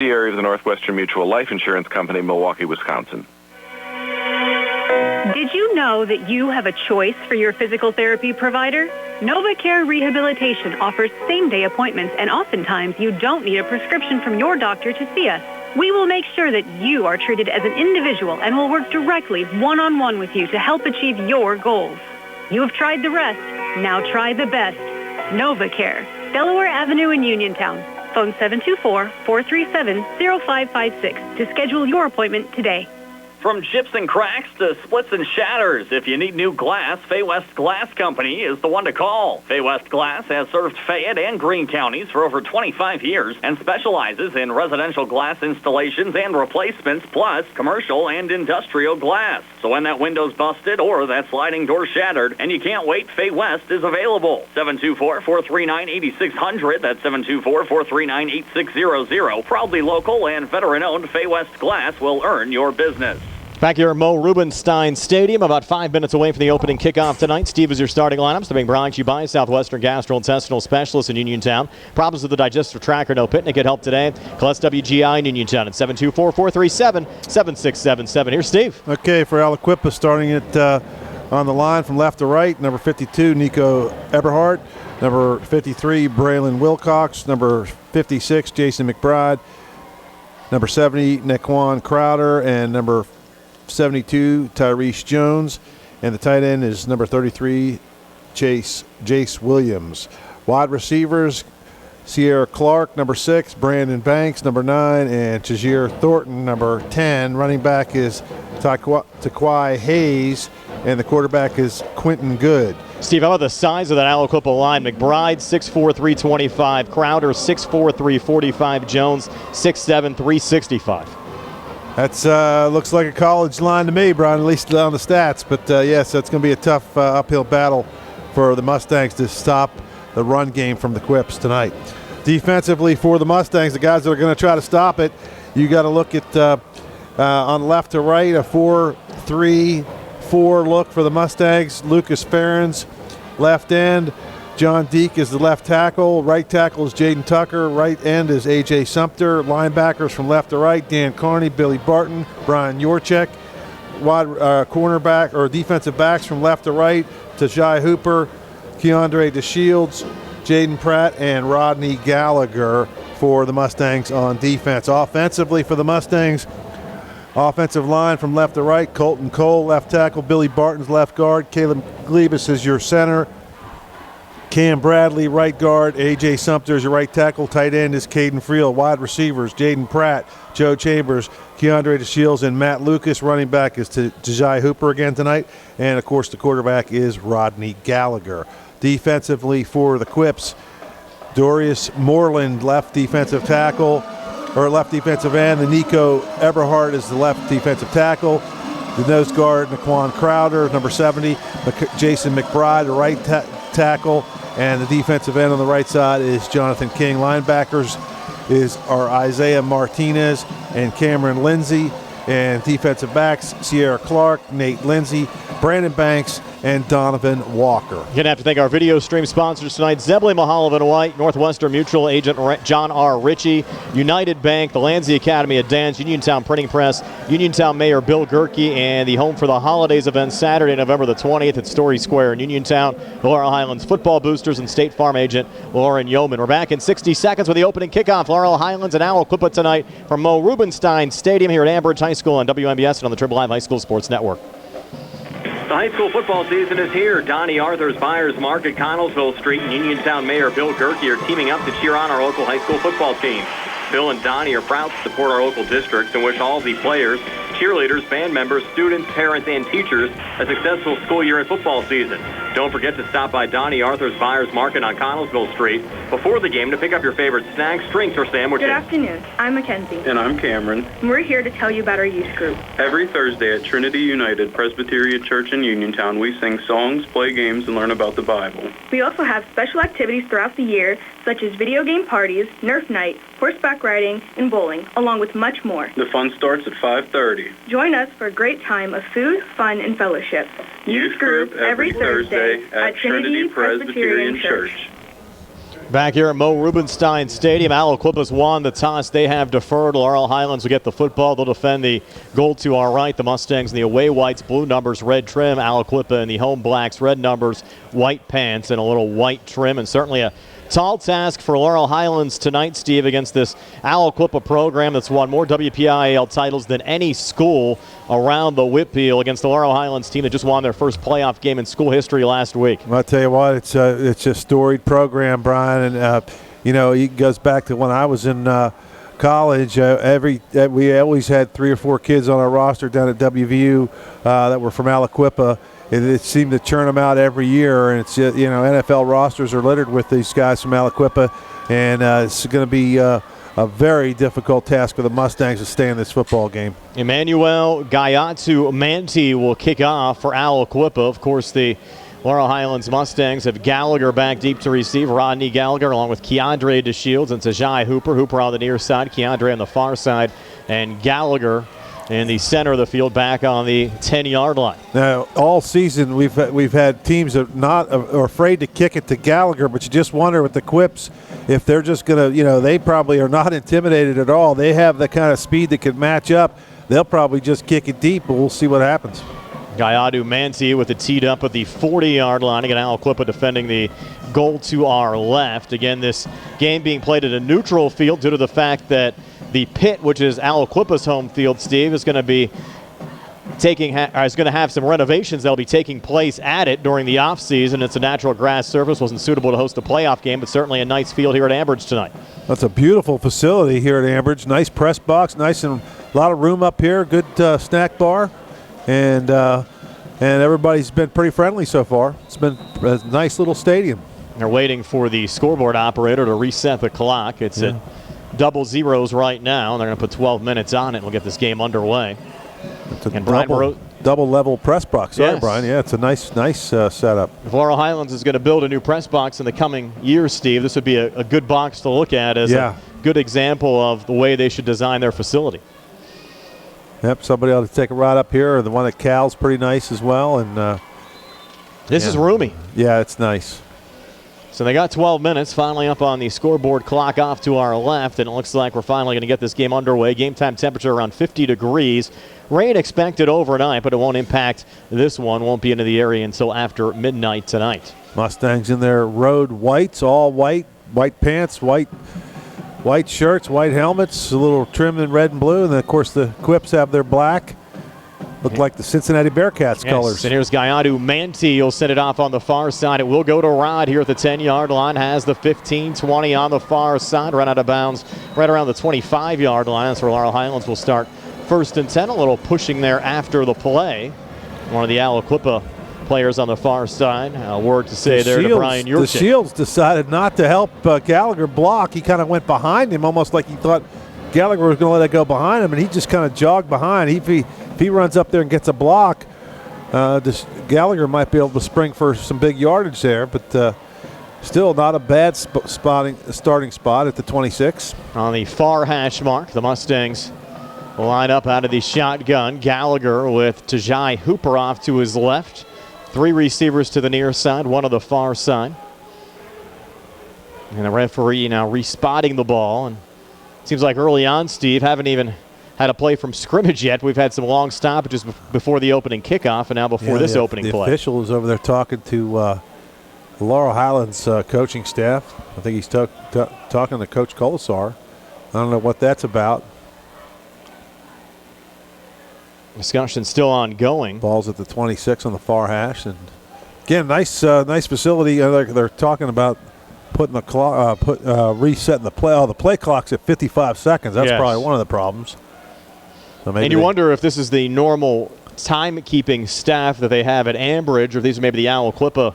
area of the Northwestern Mutual Life Insurance Company, Milwaukee, Wisconsin. Did you know that you have a choice for your physical therapy provider? NovaCare Rehabilitation offers same-day appointments, and oftentimes you don't need a prescription from your doctor to see us. We will make sure that you are treated as an individual and will work directly one-on-one with you to help achieve your goals. You have tried the rest. Now try the best. NovaCare, Delaware Avenue in Uniontown. Phone 724-437-0556 to schedule your appointment today. From chips and cracks to splits and shatters, if you need new glass, Fay West Glass Company is the one to call. Fay West Glass has served Fayette and Greene counties for over 25 years and specializes in residential glass installations and replacements, plus commercial and industrial glass. So when that window's busted or that sliding door shattered and you can't wait, Fay West is available. 724-439-8600. That's 724-439-8600. Proudly local and veteran-owned, Fay West Glass will earn your business. Back here at Mo Rubenstein Stadium, about 5 minutes away from the opening kickoff tonight. Steve is your starting lineups. They're being brought to you by Southwestern Gastrointestinal Specialists in Uniontown. Problems with the digestive tract or no picnic, get help today. Call SWGI in Uniontown at 724-437-7677. Here's Steve. Okay, for Aliquippa, starting it on the line from left to right. Number 52, Nico Eberhardt. Number 53, Braylon Wilcox. Number 56, Jason McBride. Number 70, Nequan Crowder. And number 72, Tyrese Jones, and the tight end is number 33, Jace Williams. Wide receivers, Sierra Clark, number 6, Brandon Banks, number 9, and Chajir Thornton, number 10. Running back is Taquai Hayes, and the quarterback is Quentin Good. Steve, how about the size of that Aliquippa line? McBride, 6'4", 325. Crowder, 6'4", 345. Jones, 6'7", 365. That's looks like a college line to me, Brian, at least on the stats. But, yes, that's going to be a tough uphill battle for the Mustangs to stop the run game from the Quips tonight. Defensively for the Mustangs, the guys that are going to try to stop it, you got to look at on left to right, a 4-3-4 look for the Mustangs. Lucas Ferens, left end. John Deek is the left tackle. Right tackle is Jaden Tucker. Right end is A.J. Sumter. Linebackers from left to right, Dan Carney, Billy Barton, Brian Yorchek. Wide cornerback or defensive backs from left to right, Tajai Hooper, Keandre DeShields, Jaden Pratt, and Rodney Gallagher for the Mustangs on defense. Offensively for the Mustangs, offensive line from left to right, Colton Cole, left tackle, Billy Barton's left guard, Caleb Glebus is your center, Cam Bradley, right guard. A.J. Sumter is your right tackle. Tight end is Caden Friel. Wide receivers, Jaden Pratt, Joe Chambers, Keandre DeShields, and Matt Lucas. Running back is Tajai Hooper again tonight. And, of course, the quarterback is Rodney Gallagher. Defensively for the Quips, Dorius Moreland, left defensive tackle, or left defensive end. The Nico Eberhardt is the left defensive tackle. The nose guard, Naquan Crowder, number 70. Jason McBride, the right tackle. And the defensive end on the right side is Jonathan King. Linebackers are Isaiah Martinez and Cameron Lindsay. And defensive backs, Sierra Clark, Nate Lindsay, Brandon Banks, and Donovan Walker. You're going to have to thank our video stream sponsors tonight: Zebley, Mehalov and White, Northwestern Mutual Agent John R. Richey, United Bank, the Lanzi Academy of Dance, Uniontown Printing Press, Uniontown Mayor Bill Gerke, and the Home for the Holidays event Saturday, November the 20th at Storey Square in Uniontown. The Laurel Highlands football boosters and State Farm agent Lauren Yohman. We're back in 60 seconds with the opening kickoff. Laurel Highlands and Aliquippa tonight from Mo Rubenstein Stadium here at Ambridge High School on WMBS and on the Triple Live High School Sports Network. The high school football season is here. Donnie Arthur's Buyers Market, Connellsville Street, and Uniontown Mayor Bill Gerke are teaming up to cheer on our local high school football team. Bill and Donnie are proud to support our local districts and wish all the players, cheerleaders, band members, students, parents, and teachers a successful school year and football season. Don't forget to stop by Donnie Arthur's Buyers Market on Connellsville Street before the game to pick up your favorite snacks, drinks, or sandwiches. Good afternoon. I'm Mackenzie. And I'm Cameron. And we're here to tell you about our youth group. Every Thursday at Trinity United Presbyterian Church in Uniontown, we sing songs, play games, and learn about the Bible. We also have special activities throughout the year, such as video game parties, Nerf night, horseback riding, and bowling, along with much more. The fun starts at 5:30. Join us for a great time of food, fun, and fellowship. Youth group every Thursday at Trinity Presbyterian Church. Back here at Mo Rubenstein Stadium, Aliquippa's won the toss. They have deferred. Laurel Highlands will get the football. They'll defend the goal to our right. The Mustangs in the away whites, blue numbers, red trim. Aliquippa in the home blacks, red numbers, white pants, and a little white trim. And certainly a tall task for Laurel Highlands tonight, Steve, against this Aliquippa program that's won more WPIAL titles than any school around the WPIAL, against the Laurel Highlands team that just won their first playoff game in school history last week. Well, I'll tell you what, it's a storied program, Brian, and it goes back to when I was in college. We always had 3 or 4 kids on our roster down at WVU that were from Aliquippa. It seemed to churn them out every year, and it's NFL rosters are littered with these guys from Aliquippa, and it's going to be a very difficult task for the Mustangs to stay in this football game. Emmanuel Gayatu Manti will kick off for Aliquippa. Of course, the Laurel Highlands Mustangs have Gallagher back deep to receive. Rodney Gallagher along with Keandre DeShields and Tajai Hooper. Hooper on the near side, Keandre on the far side, and Gallagher in the center of the field, back on the 10-yard line. Now, all season we've had teams that are afraid to kick it to Gallagher, but you just wonder with the Quips if they're just going to, they probably are not intimidated at all. They have the kind of speed that can match up. They'll probably just kick it deep, but we'll see what happens. Gayadu Manti with it teed up at the 40-yard line. Again, Aliquippa defending the goal to our left. Again, this game being played at a neutral field due to the fact that the pit, which is Aliquippa's home field, Steve, is going to be is going to have some renovations that'll be taking place at it during the offseason. It's a natural grass surface, wasn't suitable to host a playoff game, but certainly a nice field here at Ambridge tonight. That's a beautiful facility here at Ambridge. Nice press box, nice and a lot of room up here. Good snack bar, and everybody's been pretty friendly so far. It's been a nice little stadium. They're waiting for the scoreboard operator to reset the clock. It's at double zeros right now, and they're going to put 12 minutes on it, and we'll get this game underway. It's a double level press box. Sorry, yes. Brian. Yeah, it's a nice setup. If Laurel Highlands is going to build a new press box in the coming years, Steve, this would be a good box to look at as a good example of the way they should design their facility. Yep, somebody ought to take a ride up here. The one at Cal's pretty nice as well. And this is roomy. Yeah, it's nice. So they got 12 minutes, finally up on the scoreboard clock off to our left, and it looks like we're finally going to get this game underway. Game time temperature around 50 degrees. Rain expected overnight, but it won't impact this one. Won't be into the area until after midnight tonight. Mustangs in their road whites, all white pants, white shirts, white helmets, a little trim in red and blue, and then, of course, the Quips have their black. Look like the Cincinnati Bearcats colors. And here's Gayadu Manti. He'll set it off on the far side. It will go to Rod here at the 10-yard line. Has the 15-20 on the far side. Run out of bounds right around the 25-yard line. That's where Laurel Highlands will start 1st and 10. A little pushing there after the play. One of the Aliquippa players on the far side. A word to say there to Brian Yurchin. The Shields decided not to help Gallagher block. He kind of went behind him, almost like he thought Gallagher was going to let it go behind him, and he just kind of jogged behind. If he runs up there and gets a block, Gallagher might be able to spring for some big yardage there, but still not a bad starting spot at the 26. On the far hash mark, the Mustangs line up out of the shotgun. Gallagher with Tajai Hooper off to his left. 3 receivers to the near side, 1 to the far side. And the referee now respotting the ball. And it seems like early on, Steve, haven't even had a play from scrimmage yet. We've had some long stoppages before the opening kickoff and now before this opening play. The official is over there talking to the Laurel Highlands coaching staff. I think he's talking to Coach Colasar. I don't know what that's about. Discussion still ongoing. Ball's at the 26 on the far hash. And again, nice facility. They're talking about putting the clock, resetting the play. Oh, the play clock's at 55 seconds. That's probably one of the problems. So and you wonder if this is the normal timekeeping staff that they have at Ambridge, or if these are maybe the Aliquippa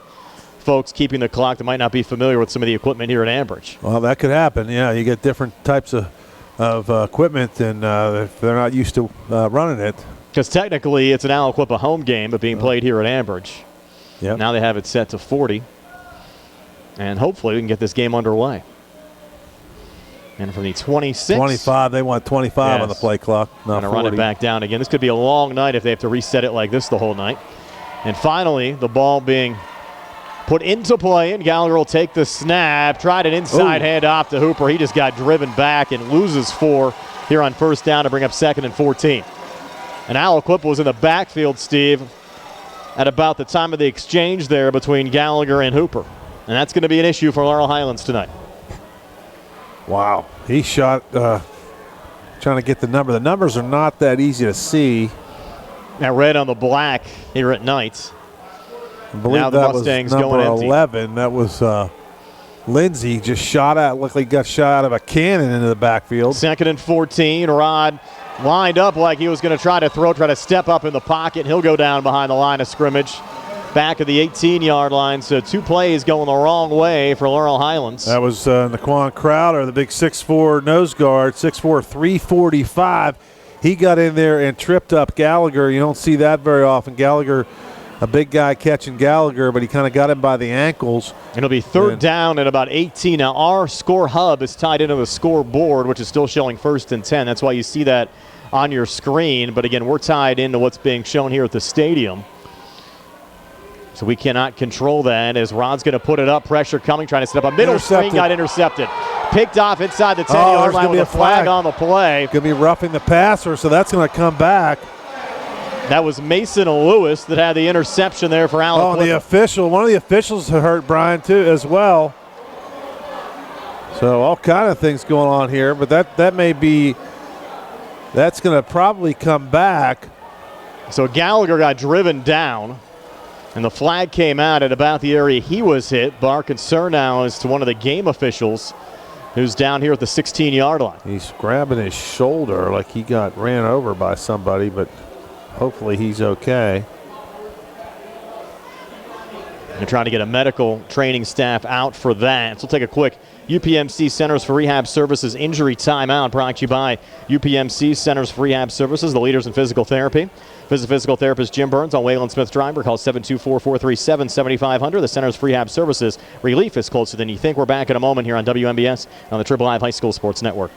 folks keeping the clock that might not be familiar with some of the equipment here at Ambridge. Well, that could happen. Yeah, you get different types of equipment, and if they're not used to running it. Because technically it's an Aliquippa home game, but being played here at Ambridge. Yep. Now they have it set to 40. And hopefully we can get this game underway. And from the 26. 25, they want 25 on the play clock. Going to run it back down again. This could be a long night if they have to reset it like this the whole night. And finally, the ball being put into play, and Gallagher will take the snap. Tried an inside handoff to Hooper. He just got driven back and loses 4 here on first down to bring up 2nd and 14. And Aliquippa was in the backfield, Steve, at about the time of the exchange there between Gallagher and Hooper. And that's going to be an issue for Laurel Highlands tonight. Wow. He shot, trying to get the number. The numbers are not that easy to see. That red on the black here at night. I believe now the that Mustangs was number going empty. 11. That was Lanzi just shot out. Looked like he got shot out of a cannon into the backfield. 2nd and 14. Rod lined up like he was going to try to step up in the pocket. He'll go down behind the line of scrimmage. Back at the 18-yard line. So 2 plays going the wrong way for Laurel Highlands. That was Naquan Crowder, the big 6'4" nose guard, 6'4", 345. He got in there and tripped up Gallagher. You don't see that very often. Gallagher, a big guy catching Gallagher, but he kind of got him by the ankles. It'll be 3rd down at about 18. Now, our score hub is tied into the scoreboard, which is still showing 1st and 10. That's why you see that on your screen. But, again, we're tied into what's being shown here at the stadium. So we cannot control that as Rod's going to put it up. Pressure coming, trying to set up a middle screen. Got intercepted. Picked off inside the 10-yard line with a flag on the play. Going to be roughing the passer, so that's going to come back. That was Mason Lewis that had the interception there for Aliquippa. Oh, the official. One of the officials hurt Brian, too, as well. So all kind of things going on here, but that may be – that's going to probably come back. So Gallagher got driven down, and the flag came out at about the area he was hit. But our concern now is to one of the game officials who's down here at the 16-yard line. He's grabbing his shoulder like he got ran over by somebody, but hopefully he's okay. They're trying to get a medical training staff out for that. So we'll take a quick UPMC Centers for Rehab Services injury timeout, brought to you by UPMC Centers for Rehab Services, the leaders in physical therapy. Visit physical therapist Jim Burns on Wayland Smith Drive. Call 724-437-7500. The Centers for Rehab Services. Relief is closer than you think. We're back in a moment here on WMBS on the Triple Live High School Sports Network.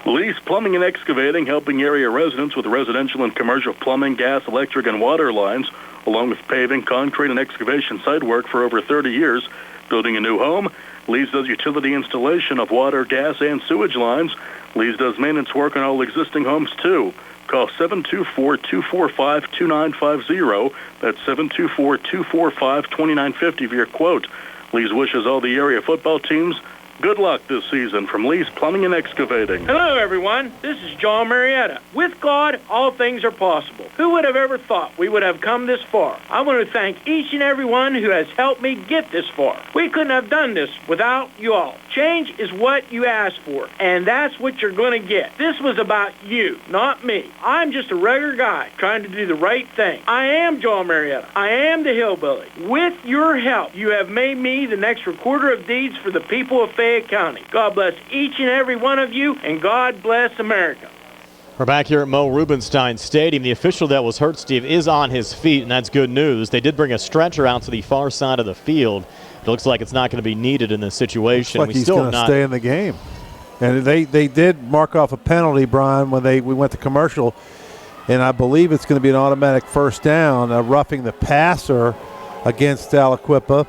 Lease Plumbing and Excavating, helping area residents with residential and commercial plumbing, gas, electric, and water lines, along with paving, concrete, and excavation site work for over 30 years. Building a new home, Lease does utility installation of water, gas, and sewage lines. Lease does maintenance work on all existing homes, too. Call 724-245-2950. That's 724-245-2950 for your quote. Lease wishes all the area football teams good luck this season from Lease Plumbing and Excavating. Hello, everyone. This is John Marietta. With God, all things are possible. Who would have ever thought we would have come this far? I want to thank each and every one who has helped me get this far. We couldn't have done this without you all. Change is what you ask for, and that's what you're going to get. This was about you, not me. I'm just a regular guy trying to do the right thing. I am John Marietta. I am the hillbilly. With your help, you have made me the next recorder of deeds for the people of Fayette County. God bless each and every one of you, and God bless America. We're back here at Mo Rubenstein Stadium. The official that was hurt, Steve, is on his feet, and that's good news. They did bring a stretcher out to the far side of the field. It looks like it's not going to be needed in this situation. Looks like he's going to stay in the game. And they did mark off a penalty, Brian, when we went to commercial, and I believe it's going to be an automatic first down, roughing the passer against Aliquippa.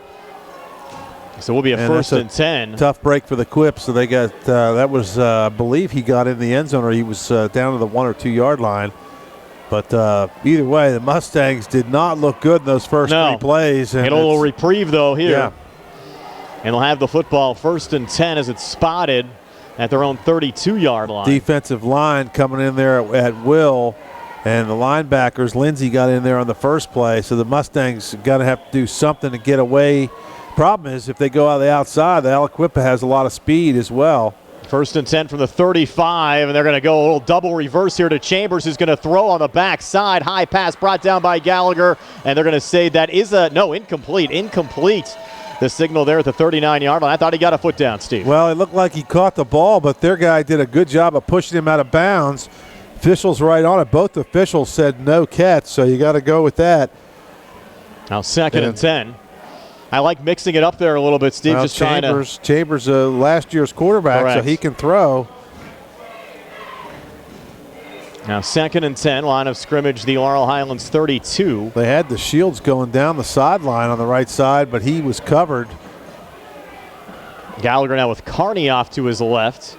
So we'll be a first and 10. Tough break for the Quip. So they got that was I believe he got in the end zone, or he was down to the 1 or 2 yard line. But either way, the Mustangs did not look good in those first 3 plays. And get a little reprieve though here. Yeah. And they'll have the football first and 10 as it's spotted at their own 32-yard line. Defensive line coming in there at will, and the linebackers, Lanzi got in there on the first play. So the Mustangs got to have to do something to get away. Problem is, if they go out the outside, the Aliquippa has a lot of speed as well. First and 10 from the 35, and they're going to go a little double reverse here to Chambers, who's going to throw on the backside. High pass brought down by Gallagher, and they're going to say that is incomplete. Incomplete. The signal there at the 39-yard line. I thought he got a foot down, Steve. Well, it looked like he caught the ball, but their guy did a good job of pushing him out of bounds. Officials right on it. Both officials said no catch, so you got to go with that. Now second and 10. I like mixing it up there a little bit, Steve. Well, Chambers, last year's quarterback, correct. So he can throw. Now 2nd and 10, line of scrimmage, the Laurel Highlands 32. They had the Shields going down the sideline on the right side, but he was covered. Gallagher now with Carney off to his left.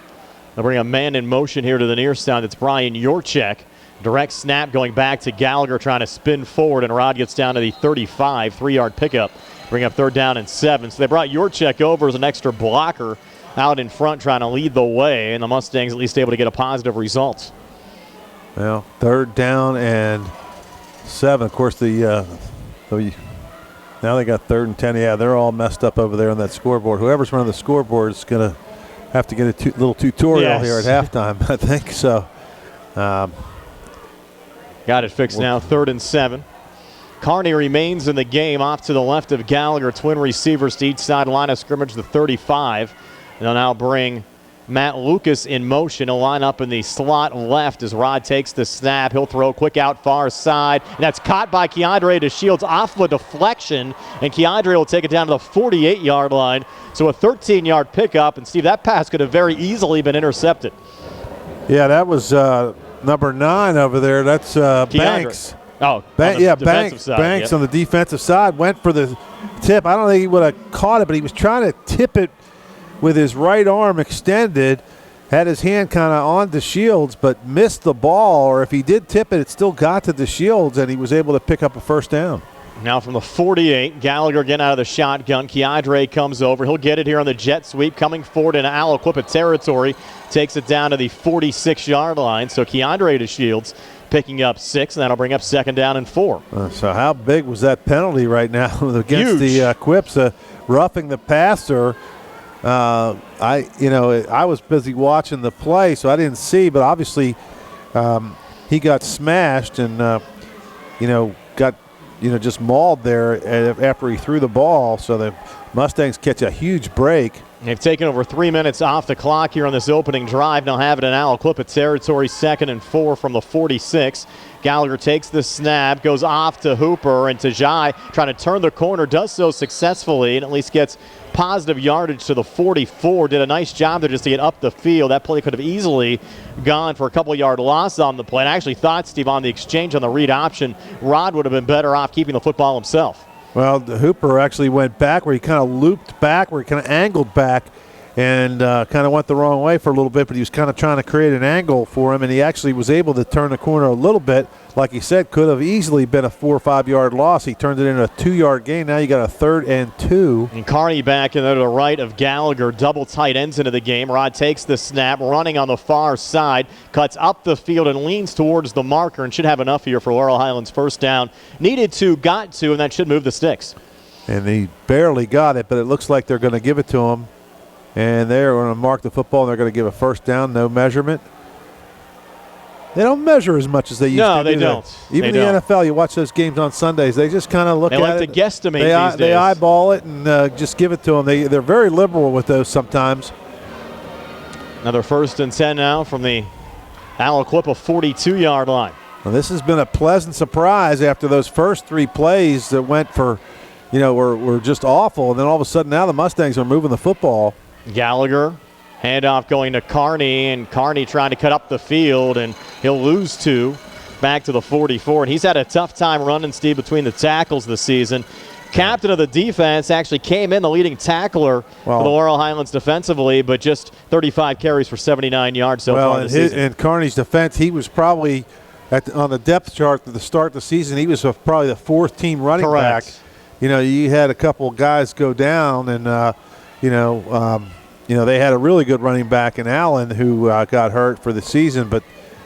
They'll bring a man in motion here to the near side. It's Brian Yorchek. Direct snap going back to Gallagher, trying to spin forward, and Rod gets down to the 35, 3-yard pickup. Bring up 3rd down and 7. So they brought Yorchek over as an extra blocker out in front, trying to lead the way, and the Mustangs at least able to get a positive result. Well, 3rd down and 7. Of course, now they got 3rd and 10. Yeah, they're all messed up over there on that scoreboard. Whoever's running the scoreboard is going to have to get a little tutorial here at halftime, I think. So, got it fixed now. 3rd and 7. Carney remains in the game off to the left of Gallagher. Twin receivers to each side, line of scrimmage, the 35. And they'll now bring Matt Lucas in motion. He'll line up in the slot left as Rod takes the snap. He'll throw quick out far side. And that's caught by Keandre DeShields off of a deflection. And Keandre will take it down to the 48-yard line. So a 13-yard pickup. And, Steve, that pass could have very easily been intercepted. Yeah, that was number 9 over there. That's Banks. Oh, Banks. Side, Banks on the defensive side went for the tip. I don't think he would have caught it, but he was trying to tip it with his right arm extended, had his hand kind of on DeShields, but missed the ball. Or if he did tip it, it still got to DeShields, and he was able to pick up a 1st down. Now from the 48, Gallagher again out of the shotgun. Keandre comes over. He'll get it here on the jet sweep, coming forward into Aliquippa territory. Takes it down to the 46-yard line. So Keandre DeShields picking up 6, and that'll bring up 2nd down and 4. So how big was that penalty right now against Huge. the Quips, roughing the passer? I was busy watching the play, so I didn't see, but obviously he got smashed and got just mauled there after he threw the ball. So the Mustangs catch a huge break. They've taken over 3 minutes off the clock here on this opening drive. Now have it in Aliquippa territory, 2nd and 4 from the 46. Gallagher takes the snap, goes off to Hooper, and Tajai trying to turn the corner, does so successfully, and at least gets positive yardage to the 44. Did a nice job there just to get up the field. That play could have easily gone for a couple-yard loss on the play. And I actually thought, Steve, on the exchange on the read option, Rod would have been better off keeping the football himself. Well, Hooper actually went back where he kind of looped back, where he kind of angled back and kind of went the wrong way for a little bit, but he was kind of trying to create an angle for him, and he actually was able to turn the corner a little bit. Like he said, could have easily been a 4 or 5 yard loss. He turned it into a 2-yard gain. Now you got a 3rd and 2. And Carney back in there to the right of Gallagher. Double tight ends into the game. Rod takes the snap, running on the far side, cuts up the field and leans towards the marker, and should have enough here for Laurel Highlands 1st down. Needed to, got to, and that should move the sticks. And he barely got it, but it looks like they're going to give it to him. And they're going to mark the football, and they're going to give a 1st down, no measurement. They don't measure as much as they used to. No, they don't. Even the NFL, you watch those games on Sundays, they just kind of look at it. They like to guesstimate these days. They eyeball it and just give it to them. They're very liberal with those sometimes. Another 1st and 10 now from the Aliquippa 42-yard line. Well, this has been a pleasant surprise after those first 3 plays that went for, were just awful. And then all of a sudden now the Mustangs are moving the football. Gallagher, handoff going to Carney, and Carney trying to cut up the field, and he'll lose 2 back to the 44. And he's had a tough time running, Steve, between the tackles this season. Captain of the defense actually came in the leading tackler for the Laurel Highlands defensively, but just 35 carries for 79 yards so far this season. In Carney's defense, he was probably on the depth chart at the start of the season. He was probably the 4th team running back. You had a couple guys go down, and they had a really good running back in Allen who got hurt for the season, but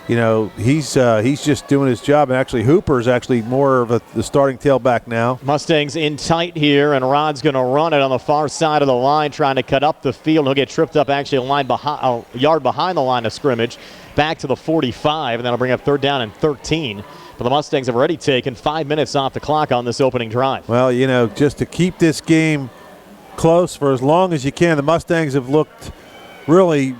he's just doing his job. And actually, Hooper's actually more of the starting tailback now. Mustangs in tight here, and Rod's going to run it on the far side of the line, trying to cut up the field. He'll get tripped up actually a yard behind the line of scrimmage, back to the 45, and that'll bring up 3rd down and 13. But the Mustangs have already taken 5 minutes off the clock on this opening drive. Well, just to keep this game close for as long as you can. The Mustangs have looked really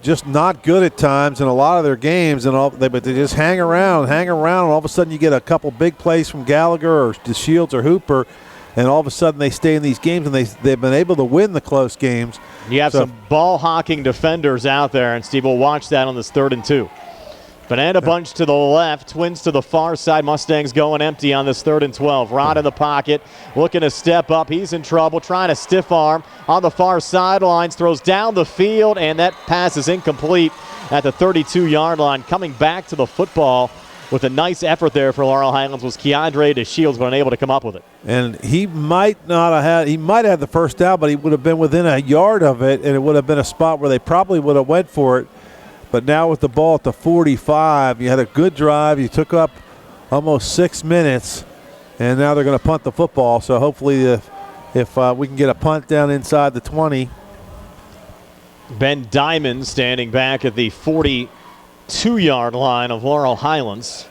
just not good at times in a lot of their games, but they just hang around, and all of a sudden you get a couple big plays from Gallagher or DeShields or Hooper, and all of a sudden they stay in these games, and they've been able to win the close games. You have some ball-hawking defenders out there, and Steve will watch that on this 3rd and 2. Banana bunch to the left, Twins to the far side. Mustangs going empty on this 3rd and 12. Rod in the pocket, looking to step up. He's in trouble, trying to stiff arm on the far sidelines. Throws down the field, and that pass is incomplete at the 32-yard line. Coming back to the football with a nice effort there for Laurel Highlands was Keandre DeShields, but unable to come up with it. And he might have had the first down, but he would have been within a yard of it, and it would have been a spot where they probably would have went for it. But now with the ball at the 45, you had a good drive. You took up almost 6 minutes, and now they're going to punt the football. So hopefully if we can get a punt down inside the 20. Ben Diamond standing back at the 42-yard line of Laurel Highlands.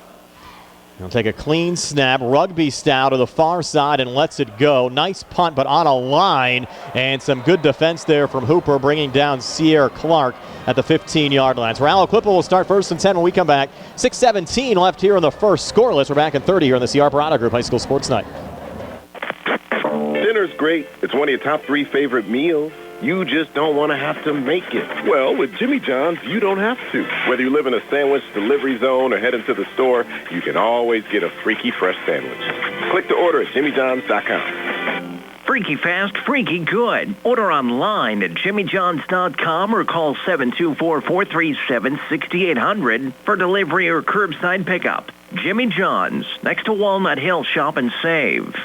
He'll take a clean snap, rugby style to the far side, and lets it go. Nice punt, but on a line, and some good defense there from Hooper, bringing down Sierra Clark at the 15-yard line. So Aliquippa will start 1st and 10 when we come back. 6:17 left here in the first, scoreless. We're back in 30 here on the C.R. Parada Group High School Sports Night. Dinner's great. It's one of your top 3 favorite meals. You just don't want to have to make it. Well, with Jimmy John's, you don't have to. Whether you live in a sandwich delivery zone or head into the store, you can always get a freaky fresh sandwich. Click to order at jimmyjohns.com. Freaky fast, freaky good. Order online at jimmyjohns.com or call 724-437-6800 for delivery or curbside pickup. Jimmy John's, next to Walnut Hill. Shop and save.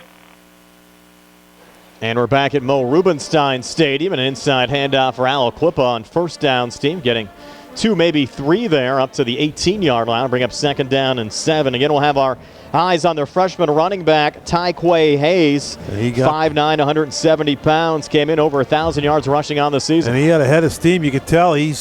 And we're back at Mo Rubenstein Stadium. An inside handoff for Aliquippa on first down. Steve getting 2, maybe 3 there up to the 18-yard line. Bring up 2nd down and 7. Again, we'll have our eyes on their freshman running back, Tyquay Hayes. 5'9", 170 pounds. Came in over 1,000 yards rushing on the season. And he had a head of steam. You could tell he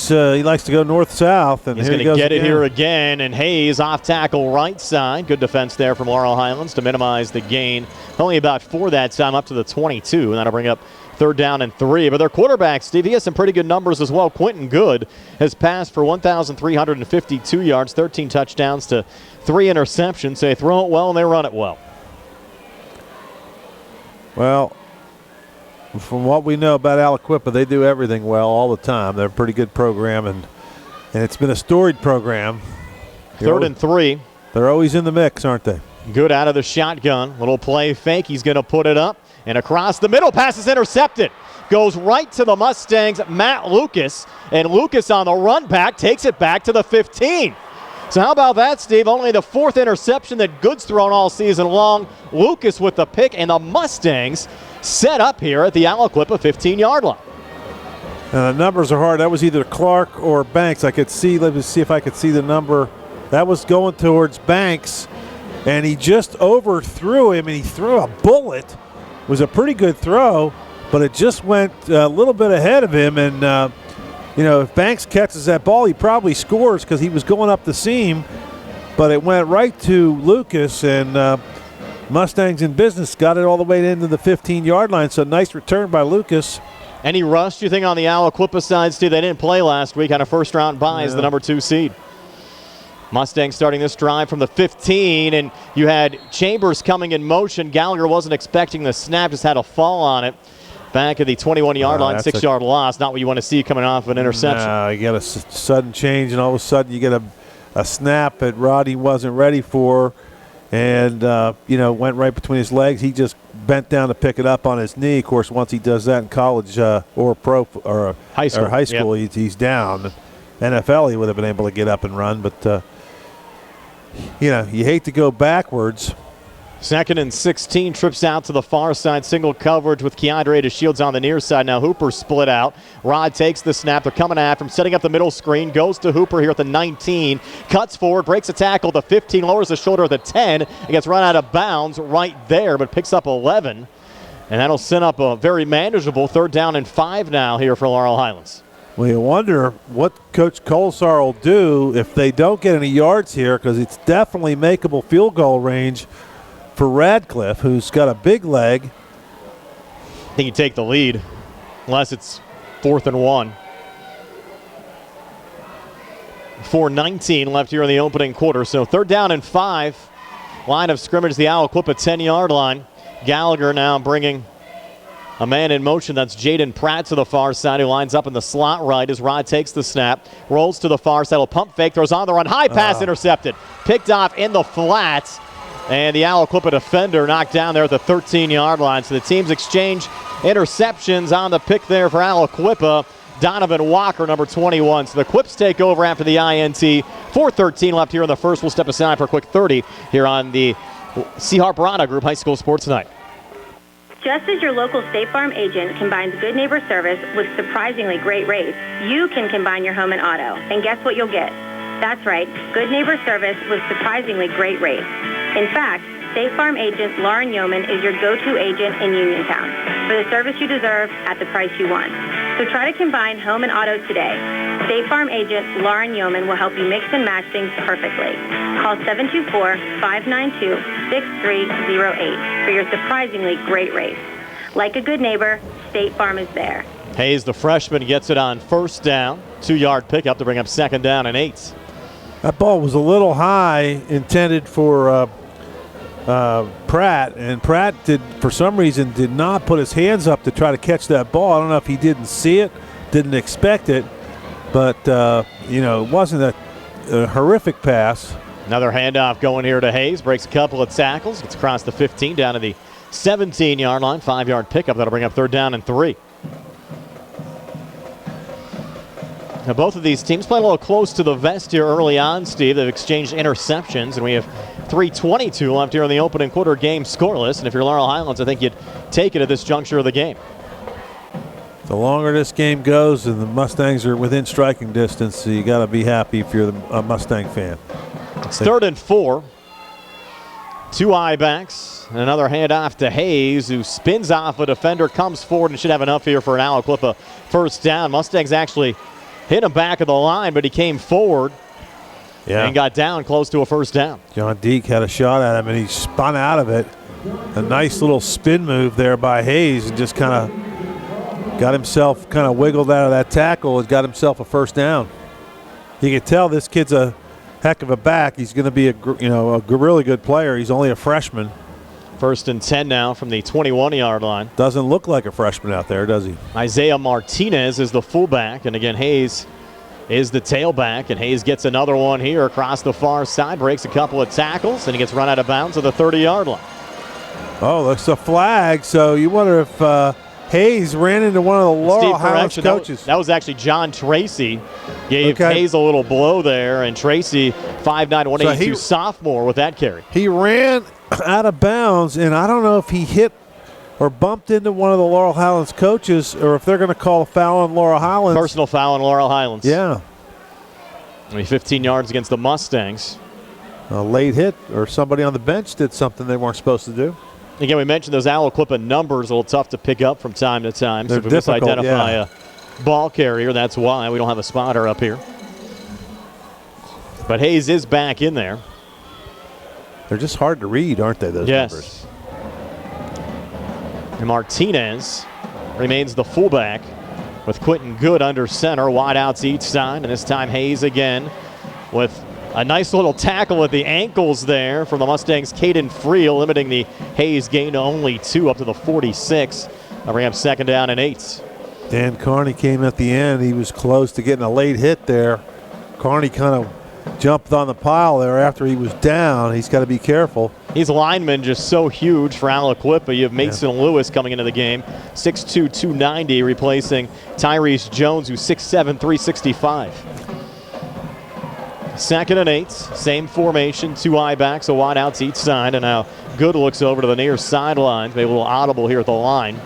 likes to go north-south. And he's going to get it here again. And Hayes off tackle right side. Good defense there from Laurel Highlands to minimize the gain. Only about 4 that time, up to the 22. And that'll bring up 3rd down and 3. But their quarterback, Steve, he has some pretty good numbers as well. Quentin Good has passed for 1,352 yards, 13 touchdowns to 3 interceptions. They throw it well and they run it well. Well, from what we know about Aliquippa, they do everything well all the time. They're a pretty good program, and it's been a storied program. 3rd and 3. They're always in the mix, aren't they? Good out of the shotgun. Little play fake. He's going to put it up. And across the middle, pass is intercepted. Goes right to the Mustangs, Matt Lucas. And Lucas on the run back takes it back to the 15. So how about that, Steve? Only the 4th interception that Good's thrown all season long. Lucas with the pick, and the Mustangs set up here at the Aliquippa 15-yard line. And the numbers are hard. That was either Clark or Banks. I could see, let me see if I could see the number. That was going towards Banks, and he just overthrew him, and he threw a bullet. It was a pretty good throw, but it just went a little bit ahead of him, and if Banks catches that ball, he probably scores because he was going up the seam, but it went right to Lucas, and Mustangs in business got it all the way into the 15-yard line, so nice return by Lucas. Any rust, you think, on the Aliquippa side, Steve? They didn't play last week on a first-round bye as the number 2 seed. Mustangs starting this drive from the 15, and you had Chambers coming in motion. Gallagher wasn't expecting the snap, just had a fall on it. Back at the 21-yard line, 6-yard loss. Not what you want to see coming off of an interception. No, you got a sudden change, and all of a sudden you get a snap that Roddy wasn't ready for, and went right between his legs. He just bent down to pick it up on his knee. Of course, once he does that in college or pro or high school, yep, he's down. NFL, he would have been able to get up and run, but you hate to go backwards. 2nd and 16, trips out to the far side, single coverage with Keandre DeShields on the near side. Now Hooper split out. Rod takes the snap. They're coming after him, setting up the middle screen. Goes to Hooper here at the 19. Cuts forward, breaks a tackle. The 15 lowers the shoulder at the 10. It gets run out of bounds right there, but picks up 11. And that'll set up a very manageable 3rd down and 5 now here for Laurel Highlands. Well, you wonder what Coach Colsar will do if they don't get any yards here, because it's definitely makeable field goal range for Radcliffe, who's got a big leg. I think you take the lead, unless it's 4th and 1. 4:19 left here in the opening quarter, so 3rd down and 5. Line of scrimmage, the Aliquippa 10-yard line. Gallagher now bringing A man in motion, that's Jaden Pratt to the far side, who lines up in the slot right as Rod takes the snap, rolls to the far side, will pump fake, throws on the run, high pass intercepted, picked off in the flats, and the Aliquippa defender knocked down there at the 13-yard line. So the teams exchange interceptions on the pick there for Aliquippa. Donovan Walker, number 21. So the Quips take over after the INT. 4:13 left here in the first. We'll step aside for a quick 30 here on the C-Harp Group High School Sports Night. Just as your local State Farm agent combines good neighbor service with surprisingly great rates, you can combine your home and auto. And guess what you'll get? That's right, good neighbor service with surprisingly great rates. In fact, State Farm agent Lauren Yohman is your go-to agent in Uniontown for the service you deserve at the price you want. So try to combine home and auto today. State Farm agent Lauren Yohman will help you mix and match things perfectly. Call 724-592-6308 for your surprisingly great rates. Like a good neighbor, State Farm is there. Hayes, the freshman, gets it on first down. 2-yard pickup to bring up second down and 8. That ball was a little high, intended for Pratt, and Pratt for some reason did not put his hands up to try to catch that ball. I don't know if he didn't see it, didn't expect it, but it wasn't a horrific pass. Another handoff going here to Hayes, breaks a couple of tackles, gets across the 15 down to the 17-yard line. 5-yard pickup that'll bring up third down and 3. Now both of these teams playing a little close to the vest here early on, Steve. They've exchanged interceptions, and we have 3:22 left here in the opening quarter, game scoreless. And if you're Laurel Highlands, I think you'd take it at this juncture of the game. The longer this game goes and the Mustangs are within striking distance, so you got to be happy if you're a Mustang fan. It's 3rd and 4. 2 I-backs, and another handoff to Hayes, who spins off a defender, comes forward, and should have enough here for an Aliquippa first down. Mustangs actually hit him back of the line, but he came forward and got down close to a first down. John Deek had a shot at him, and he spun out of it. A nice little spin move there by Hayes, and just kind of got himself kind of wiggled out of that tackle and got himself a first down. You can tell this kid's a heck of a back. He's going to be a really good player. He's only a freshman. 1st and 10 now from the 21-yard line. Doesn't look like a freshman out there, does he? Isaiah Martinez is the fullback, and again, Hayes is the tailback, and Hayes gets another one here across the far side, breaks a couple of tackles, and he gets run out of bounds at the 30-yard line. Oh, that's a flag, so you wonder if Hayes ran into one of the Laurel Highlands coaches. That was actually John Tracy. Gave Hayes a little blow there, and Tracy, 5'9", 182 sophomore with that carry. He ran out of bounds, and I don't know if he hit or bumped into one of the Laurel Highlands coaches, or if they're going to call a foul on Laurel Highlands. Personal foul on Laurel Highlands. Yeah. Only 15 yards against the Mustangs. A late hit, or somebody on the bench did something they weren't supposed to do. Again, we mentioned those Aliquippa numbers a little tough to pick up from time to time. So if we misidentify a ball carrier, that's why we don't have a spotter up here. But Hayes is back in there. They're just hard to read, aren't they, those numbers? And Martinez remains the fullback with Quentin Good under center, wide outs each side. And this time Hayes again with a nice little tackle at the ankles there from the Mustangs' Caden Freel, limiting the Hayes gain to only 2 up to the 46. They'll bring up second down and 8. Dan Carney came at the end. He was close to getting a late hit there. Carney kind of jumped on the pile there after he was down. He's got to be careful. These linemen just so huge for Aliquippa. You have Mason Lewis coming into the game, 6'2", 290, replacing Tyrese Jones, who's 6'7", 365. 2nd and 8, same formation, 2 I-backs, a wide outs each side, and now Good looks over to the near sideline. Maybe a little audible here at the line.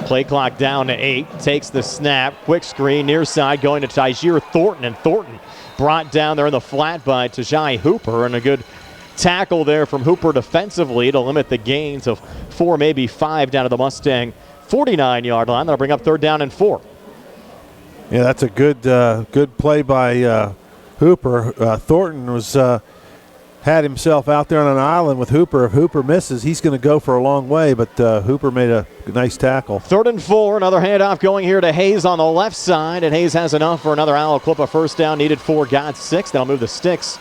Play clock down to 8, takes the snap, quick screen, near side, going to Tyjir Thornton, and Thornton brought down there in the flat by Tajai Hooper, and a good tackle there from Hooper defensively to limit the gains of 4, maybe 5 down to the Mustang 49-yard line. That'll bring up third down and 4. Yeah, that's a good play by Hooper. Thornton was had himself out there on an island with Hooper. If Hooper misses, he's going to go for a long way, but Hooper made a nice tackle. 3rd and 4, another handoff going here to Hayes on the left side, and Hayes has enough for another Aliquippa first down, needed 4, got 6. They'll move the sticks.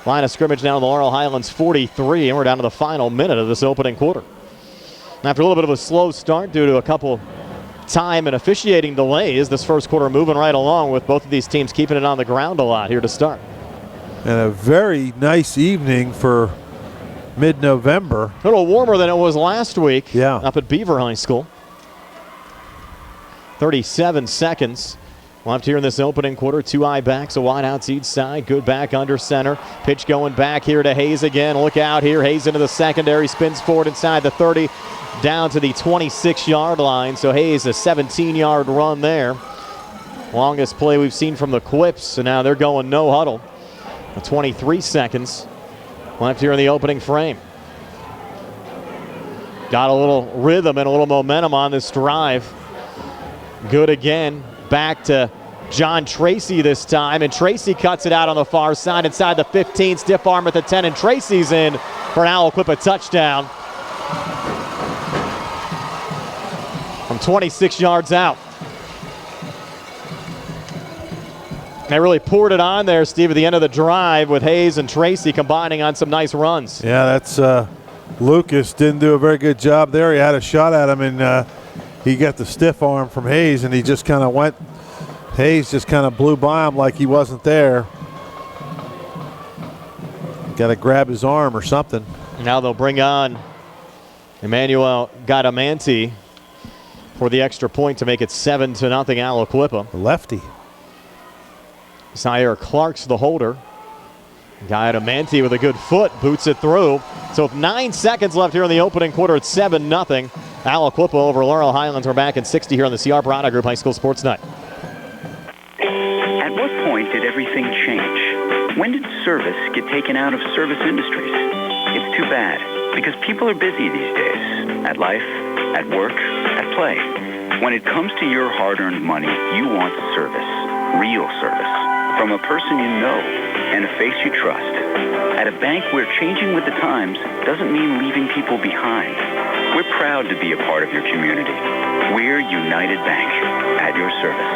Line of scrimmage now in the Laurel Highlands 43, and we're down to the final minute of this opening quarter. After a little bit of a slow start due to a couple time and officiating delays, this first quarter moving right along with both of these teams keeping it on the ground a lot here to start. And a very nice evening for mid-November. A little warmer than it was last week up at Beaver High School. 37 seconds left here in this opening quarter. Two high backs, a wide outs each side. Good back under center. Pitch going back here to Hayes again. Look out here. Hayes into the secondary. Spins forward inside the 30. Down to the 26-yard line. So Hayes, a 17-yard run there. Longest play we've seen from the Quips. So now they're going no huddle. 23 seconds left here in the opening frame. Got a little rhythm and a little momentum on this drive. Good again. Back to John Tracy this time, and Tracy cuts it out on the far side inside the 15, stiff arm at the 10, and Tracy's in for an Aliquippa touchdown from 26 yards out. They really poured it on there, Steve, at the end of the drive with Hayes and Tracy combining on some nice runs. Yeah, that's Lucas didn't do a very good job there. He had a shot at him, and he got the stiff arm from Hayes, and he just kind of went. Hayes just kind of blew by him like he wasn't there. Got to grab his arm or something. Now they'll bring on Emmanuel Gadamanti for the extra point to make it 7-0 Aliquippa. Lefty. Sire Clark's the holder. Gadamanti with a good foot boots it through. So with 9 seconds left here in the opening quarter, it's 7-0. Aliquippa over Laurel Highlands. We're back in 60 here on the CR Parada Group High School Sports Night. At what point did everything change? When did service get taken out of service industries? It's too bad, because people are busy these days. At life, at work, at play. When it comes to your hard-earned money, you want service. Real service. From a person you know and a face you trust. At a bank where changing with the times doesn't mean leaving people behind. We're proud to be a part of your community. We're United Bank, at your service.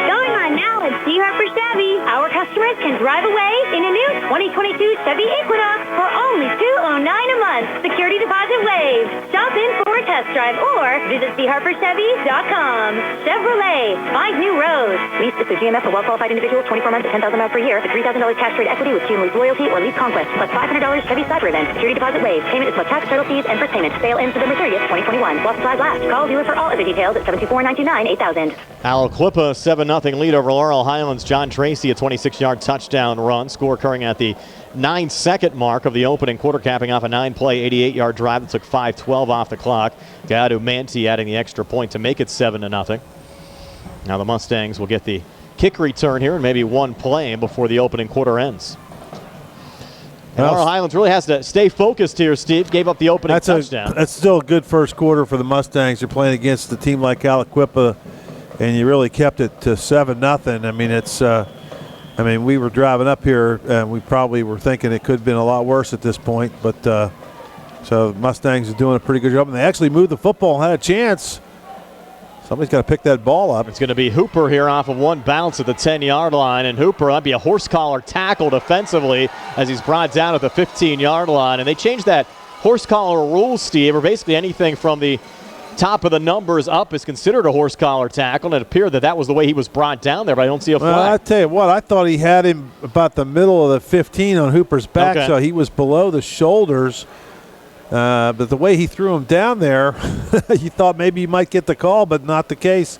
Going on now at C. Harper Chevy. Our customers can drive away in a new 2022 Chevy Equinox for only $209 a month. Security deposit waived. Stop in for a test drive or visit CHarperChevy.com. Chevrolet, find new roads. Lease is through GMF for well-qualified individuals, 24 months at 10,000 miles per year. For $3,000 cash trade equity with June Lease Loyalty or Lease Conquest, plus $500 Chevy Cyber Event. Security deposit waived. Payment is plus tax, title fees, and first payment. Sale ends November 30th, 2021. While supplies last. Call dealer for all other details at 724-929-8000. Aliquippa 7-0 lead over Laurel Highlands. John Tracy, a 26-yard touchdown run. Score occurring at the 9-second mark of the opening quarter, capping off a 9-play, 88-yard drive that took 5:12 off the clock. Gadamanti adding the extra point to make it 7-0. Now the Mustangs will get the kick return here and maybe one play before the opening quarter ends. And Laurel Highlands really has to stay focused here, Steve. Gave up the opening touchdown. That's still a good first quarter for the Mustangs. You're playing against a team like Aliquippa, and you really kept it to 7-0. I mean, it's. We were driving up here, and we probably were thinking it could have been a lot worse at this point. But so the Mustangs are doing a pretty good job, and they actually moved the football and had a chance. Somebody's got to pick that ball up. It's going to be Hooper here off of one bounce at the 10-yard line, and Hooper, that'd be a horse collar tackle defensively as he's brought down at the 15-yard line. And they changed that horse collar rule, Steve, or basically anything from the top of the numbers up is considered a horse collar tackle, and it appeared that was the way he was brought down there, but I don't see a flag. Well, I tell you what, I thought he had him about the middle of the 15 on Hooper's back, so he was below the shoulders. But the way he threw him down there, you thought maybe he might get the call, but not the case.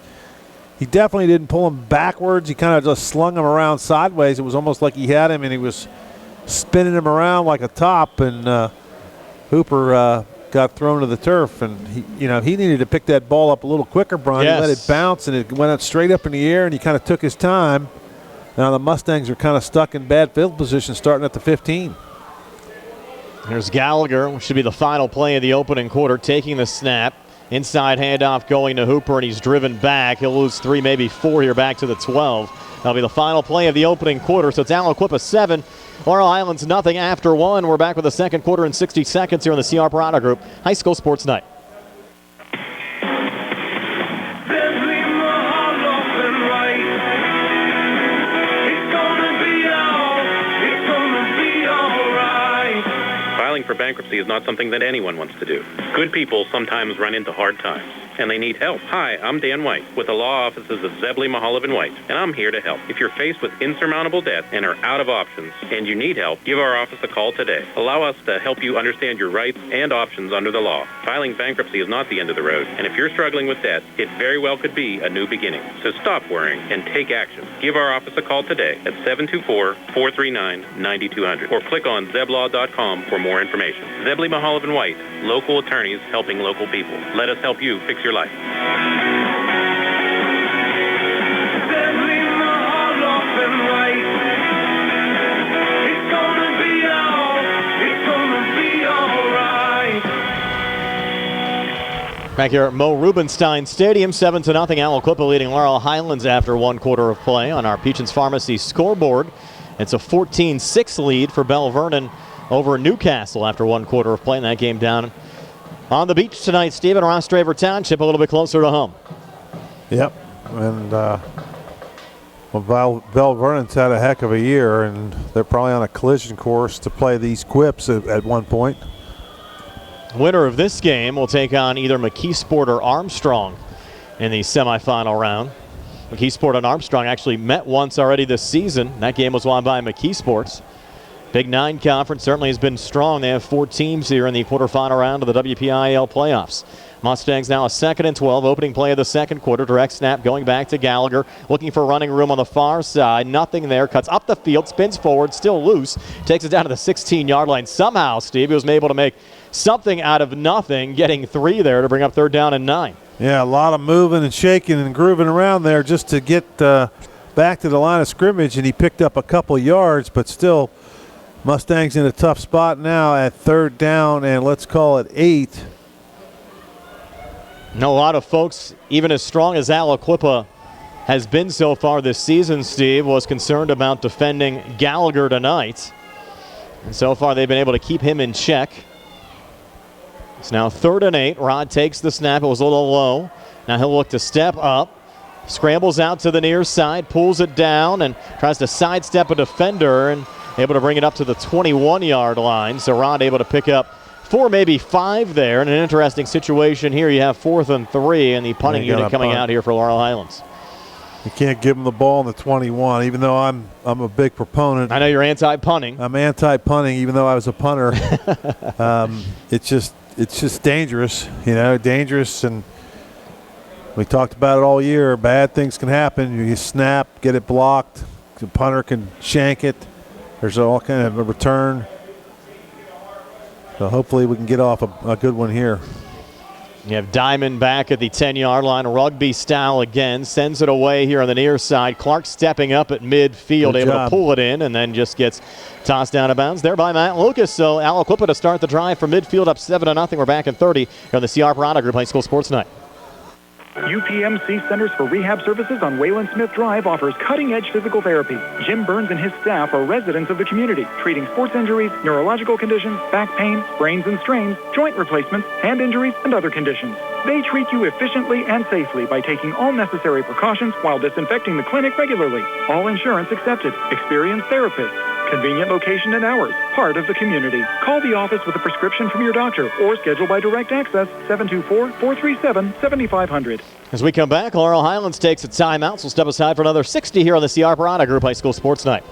He definitely didn't pull him backwards. He kind of just slung him around sideways. It was almost like he had him, and he was spinning him around like a top, and Hooper got thrown to the turf, and he needed to pick that ball up a little quicker, Brian. He let it bounce, and it went up straight up in the air, and he kind of took his time. Now the Mustangs are kind of stuck in bad field position starting at the 15. There's Gallagher, which should be the final play of the opening quarter, taking the snap. Inside handoff going to Hooper, and he's driven back. He'll lose 3, maybe 4 here back to the 12. That'll be the final play of the opening quarter. So it's Aliquippa 7, Laurel Highlands nothing after 1. We're back with the second quarter in 60 seconds here on the CR Parada Group High School Sports Night. Filing for bankruptcy is not something that anyone wants to do. Good people sometimes run into hard times, and they need help. Hi, I'm Dan White with the law offices of Zebley, Mehalov, and White, and I'm here to help. If you're faced with insurmountable debt and are out of options and you need help, give our office a call today. Allow us to help you understand your rights and options under the law. Filing bankruptcy is not the end of the road, and if you're struggling with debt, it very well could be a new beginning. So stop worrying and take action. Give our office a call today at 724-439-9200 or click on zeblaw.com for more information. Zebley, Mehalov, and White, local attorneys helping local people. Let us help you fix your life. Back here at Mo Rubenstein Stadium, 7-0. Aliquippa leading Laurel Highlands after one quarter of play on our Peachins Pharmacy scoreboard. It's a 14-6 lead for Bell Vernon over Newcastle after one quarter of play in that game down on the beach tonight. Stephen, Rostraver Township a little bit closer to home. Yep, and Bell Vernon's had a heck of a year, and they're probably on a collision course to play these Quips at one point. Winner of this game will take on either McKeesport or Armstrong in the semifinal round. McKeesport and Armstrong actually met once already this season. That game was won by McKeesports. Big Nine Conference certainly has been strong. They have 4 teams here in the quarterfinal round of the WPIAL playoffs. Mustangs now a 2nd and 12. Opening play of the second quarter. Direct snap going back to Gallagher. Looking for running room on the far side. Nothing there. Cuts up the field. Spins forward. Still loose. Takes it down to the 16-yard line. Somehow, Steve, he was able to make something out of nothing. Getting 3 there to bring up 3rd down and 9. Yeah, a lot of moving and shaking and grooving around there just to get back to the line of scrimmage. And he picked up a couple yards, but still Mustangs in a tough spot now at 3rd down and let's call it 8. A lot of folks, even as strong as Aliquippa has been so far this season, Steve, was concerned about defending Gallagher tonight. And so far they've been able to keep him in check. It's now 3rd and 8. Rod takes the snap. It was a little low. Now he'll look to step up. Scrambles out to the near side, pulls it down, and tries to sidestep a defender and able to bring it up to the 21-yard line. So Rod able to pick up 4, maybe 5 there. In an interesting situation here, you have 4th and 3, and the punting unit coming out here for Laurel Highlands. You can't give him the ball in the 21, even though I'm a big proponent. I know you're anti-punting. I'm anti-punting, even though I was a punter. It's just dangerous, dangerous. And we talked about it all year. Bad things can happen. You snap, get it blocked. The punter can shank it. There's all kind of a return. So hopefully we can get off a good one here. You have Diamond back at the 10-yard line, rugby style again, sends it away here on the near side. Clark stepping up at midfield, able to pull it in, and then just gets tossed down of bounds there by Matt Lucas. So Aliquippa to start the drive from midfield, up 7-0. We're back in 30 here on the CR Parada Group High School Sports Night. UPMC Centers for Rehab Services on Wayland Smith Drive offers cutting-edge physical therapy. Jim Burns and his staff are residents of the community, treating sports injuries, neurological conditions, back pain, sprains and strains, joint replacements, hand injuries, and other conditions. They treat you efficiently and safely by taking all necessary precautions while disinfecting the clinic regularly. All insurance accepted. Experienced therapists. Convenient location and hours. Part of the community. Call the office with a prescription from your doctor or schedule by direct access 724-437-7500. As we come back, Laurel Highlands takes a timeout. So we'll step aside for another 60 here on the CR Parada Group High School Sports Night.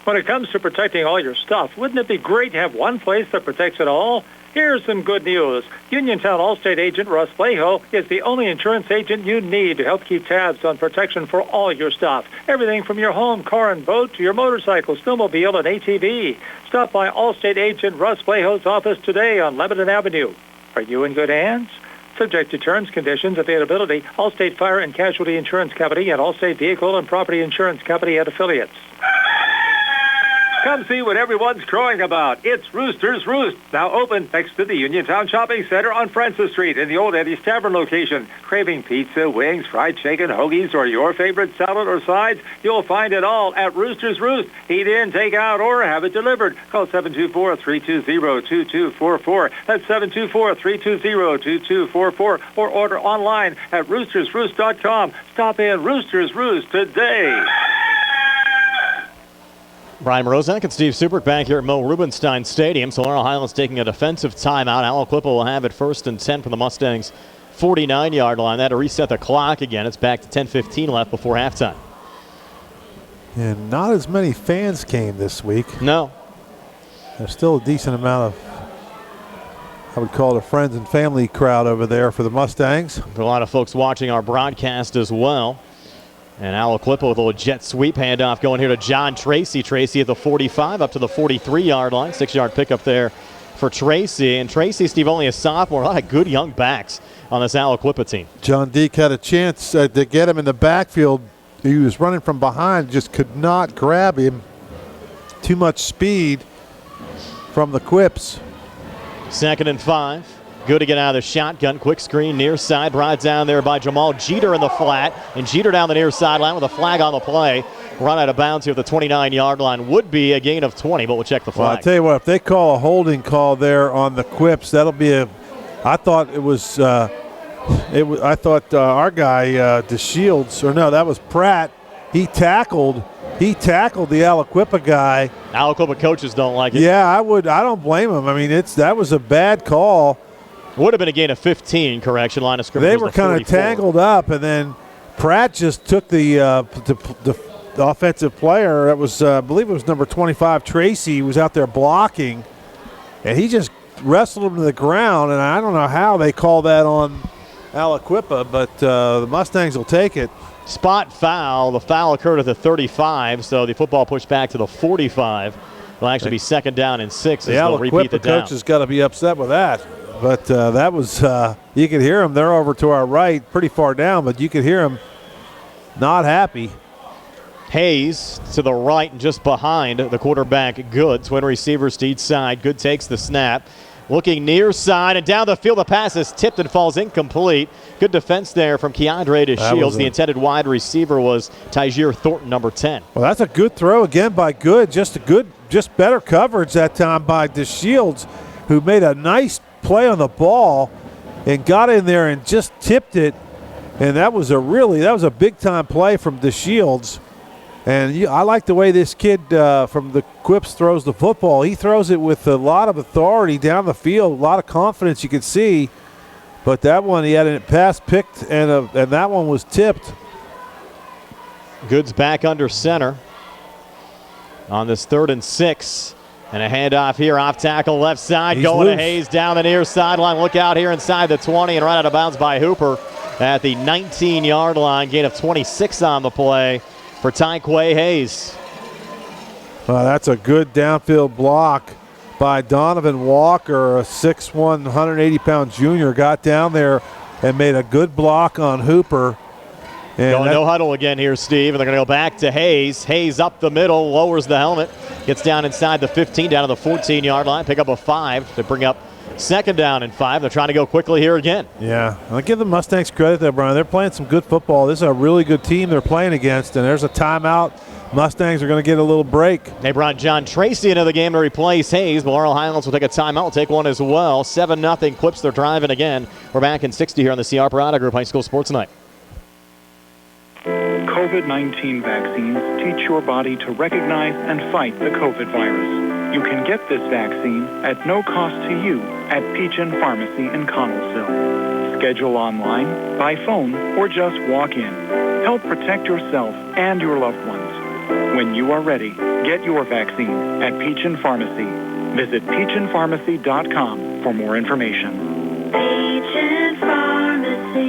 When it comes to protecting all your stuff, wouldn't it be great to have one place that protects it all? Here's some good news. Uniontown Allstate agent Russ Flaho is the only insurance agent you need to help keep tabs on protection for all your stuff. Everything from your home, car, and boat to your motorcycle, snowmobile, and ATV. Stop by Allstate agent Russ Flaho's office today on Lebanon Avenue. Are you in good hands? Subject to terms, conditions, availability, Allstate Fire and Casualty Insurance Company and Allstate Vehicle and Property Insurance Company and affiliates. Come see what everyone's crowing about. It's Rooster's Roost, now open next to the Uniontown Shopping Center on Francis Street in the old Eddie's Tavern location. Craving pizza, wings, fried chicken, hoagies, or your favorite salad or sides? You'll find it all at Rooster's Roost. Eat in, take out, or have it delivered. Call 724-320-2244. That's 724-320-2244. Or order online at roostersroost.com. Stop in Rooster's Roost today. Brian Morozak and Steve Supert back here at Mo Rubenstein Stadium. So Laurel Highlands taking a defensive timeout. Aliquippa will have it 1st and 10 from the Mustangs' 49-yard line. That to reset the clock again. It's back to 10:15 left before halftime. And not as many fans came this week. No. There's still a decent amount of, I would call it a friends and family crowd over there for the Mustangs. A lot of folks watching our broadcast as well. And Aliquippa with a little jet sweep handoff going here to John Tracy. Tracy at the 45 up to the 43-yard line. 6-yard pickup there for Tracy. And Tracy, Steve, only a sophomore. A lot of good young backs on this Aliquippa team. John Deke had a chance to get him in the backfield. He was running from behind, just could not grab him. Too much speed from the Quips. 2nd and 5. Good to get out of the shotgun. Quick screen near side. Brought down there by Jamal Jeter in the flat. And Jeter down the near sideline with a flag on the play. Run out of bounds here at the 29-yard line. Would be a gain of 20, but we'll check the flag. Well, I'll tell you what, if they call a holding call there on the Quips, that'll be a – I thought it was our guy DeShields – or no, that was Pratt. He tackled the Aliquippa guy. Aliquippa coaches don't like it. Yeah, I don't blame him. I mean, that was a bad call. Would have been a gain of 15, correction. Line of scrimmage. They were kind of tangled up, and then Pratt just took the offensive player. That was, I believe it was number 25, Tracy, was out there blocking, and he just wrestled him to the ground. And I don't know how they call that on Aliquippa, but the Mustangs will take it. Spot foul. The foul occurred at the 35, so the football pushed back to the 45. It'll actually be 2nd down and 6 as they'll repeat the down. Coach has got to be upset with that. But that was, you could hear them. They're over to our right, pretty far down, but you could hear them not happy. Hayes to the right and just behind the quarterback, Good. Twin receivers to each side. Good takes the snap. Looking near side and down the field. The pass is tipped and falls incomplete. Good defense there from Keandre DeShields. The intended wide receiver was Tyjir Thornton, number 10. Well, that's a good throw again by Good. Just better coverage that time by DeShields, who made a nice play on the ball and got in there and just tipped it. And that was a big-time play from DeShields. And I like the way this kid from the Quips throws the football. He throws it with a lot of authority down the field, a lot of confidence you could see. But that one, he had a pass picked, and that one was tipped. Good's back under center on this 3rd and 6. And a handoff here, off tackle, left side, going to Hayes down the near sideline. Look out here inside the 20 and right out of bounds by Hooper at the 19-yard line. Gain of 26 on the play for Tyquay Hayes. Well, that's a good downfield block by Donovan Walker, a 6'1", 180-pound junior. Got down there and made a good block on Hooper. And no huddle again here, Steve, and they're going to go back to Hayes. Hayes up the middle, lowers the helmet, gets down inside the 15, down to the 14-yard line, pick up a 5 to bring up 2nd down and 5. They're trying to go quickly here again. Yeah, I'll give the Mustangs credit there, Brian. They're playing some good football. This is a really good team they're playing against, and there's a timeout. Mustangs are going to get a little break. They brought John Tracy into the game to replace Hayes. Laurel Highlands will take a timeout. Will take one as well. 7-0 Quips. They're driving again. We're back in 60 here on the CR Parada Group High School Sports Night. COVID-19 vaccines teach your body to recognize and fight the COVID virus. You can get this vaccine at no cost to you at Peachin Pharmacy in Connellsville. Schedule online, by phone, or just walk in. Help protect yourself and your loved ones. When you are ready, get your vaccine at Peachin Pharmacy. Visit peachinpharmacy.com for more information. Peachin Pharmacy,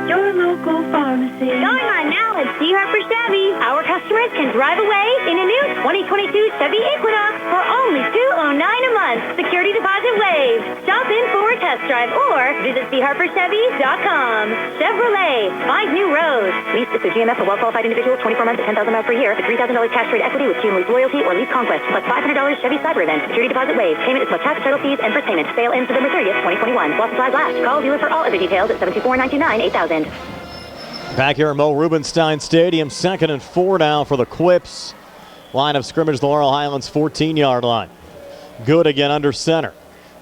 your local pharmacy. Going on now at C. Harper Chevy. Our customers can drive away in a new 2022 Chevy Equinox for only $209 a month. Security deposit waived. Stop in for a test drive or visit CHarperChevy.com. Chevrolet, find new roads. Lease is through GMF for well-qualified individuals, 24 months at 10,000 miles per year. The $3,000 cash trade equity with Team Lease Loyalty or Lease Conquest, plus $500 Chevy Cyber Event. Security deposit waived. Payment is plus tax, title fees, and first payment. Sale ends November 30th, 2021. While supplies last. Call dealer for all other details at 724-929-8000. Back here at Mo Rubenstein Stadium, 2nd and 4 now for the Quips. Line of scrimmage, the Laurel Highlands 14-yard line. Good again under center.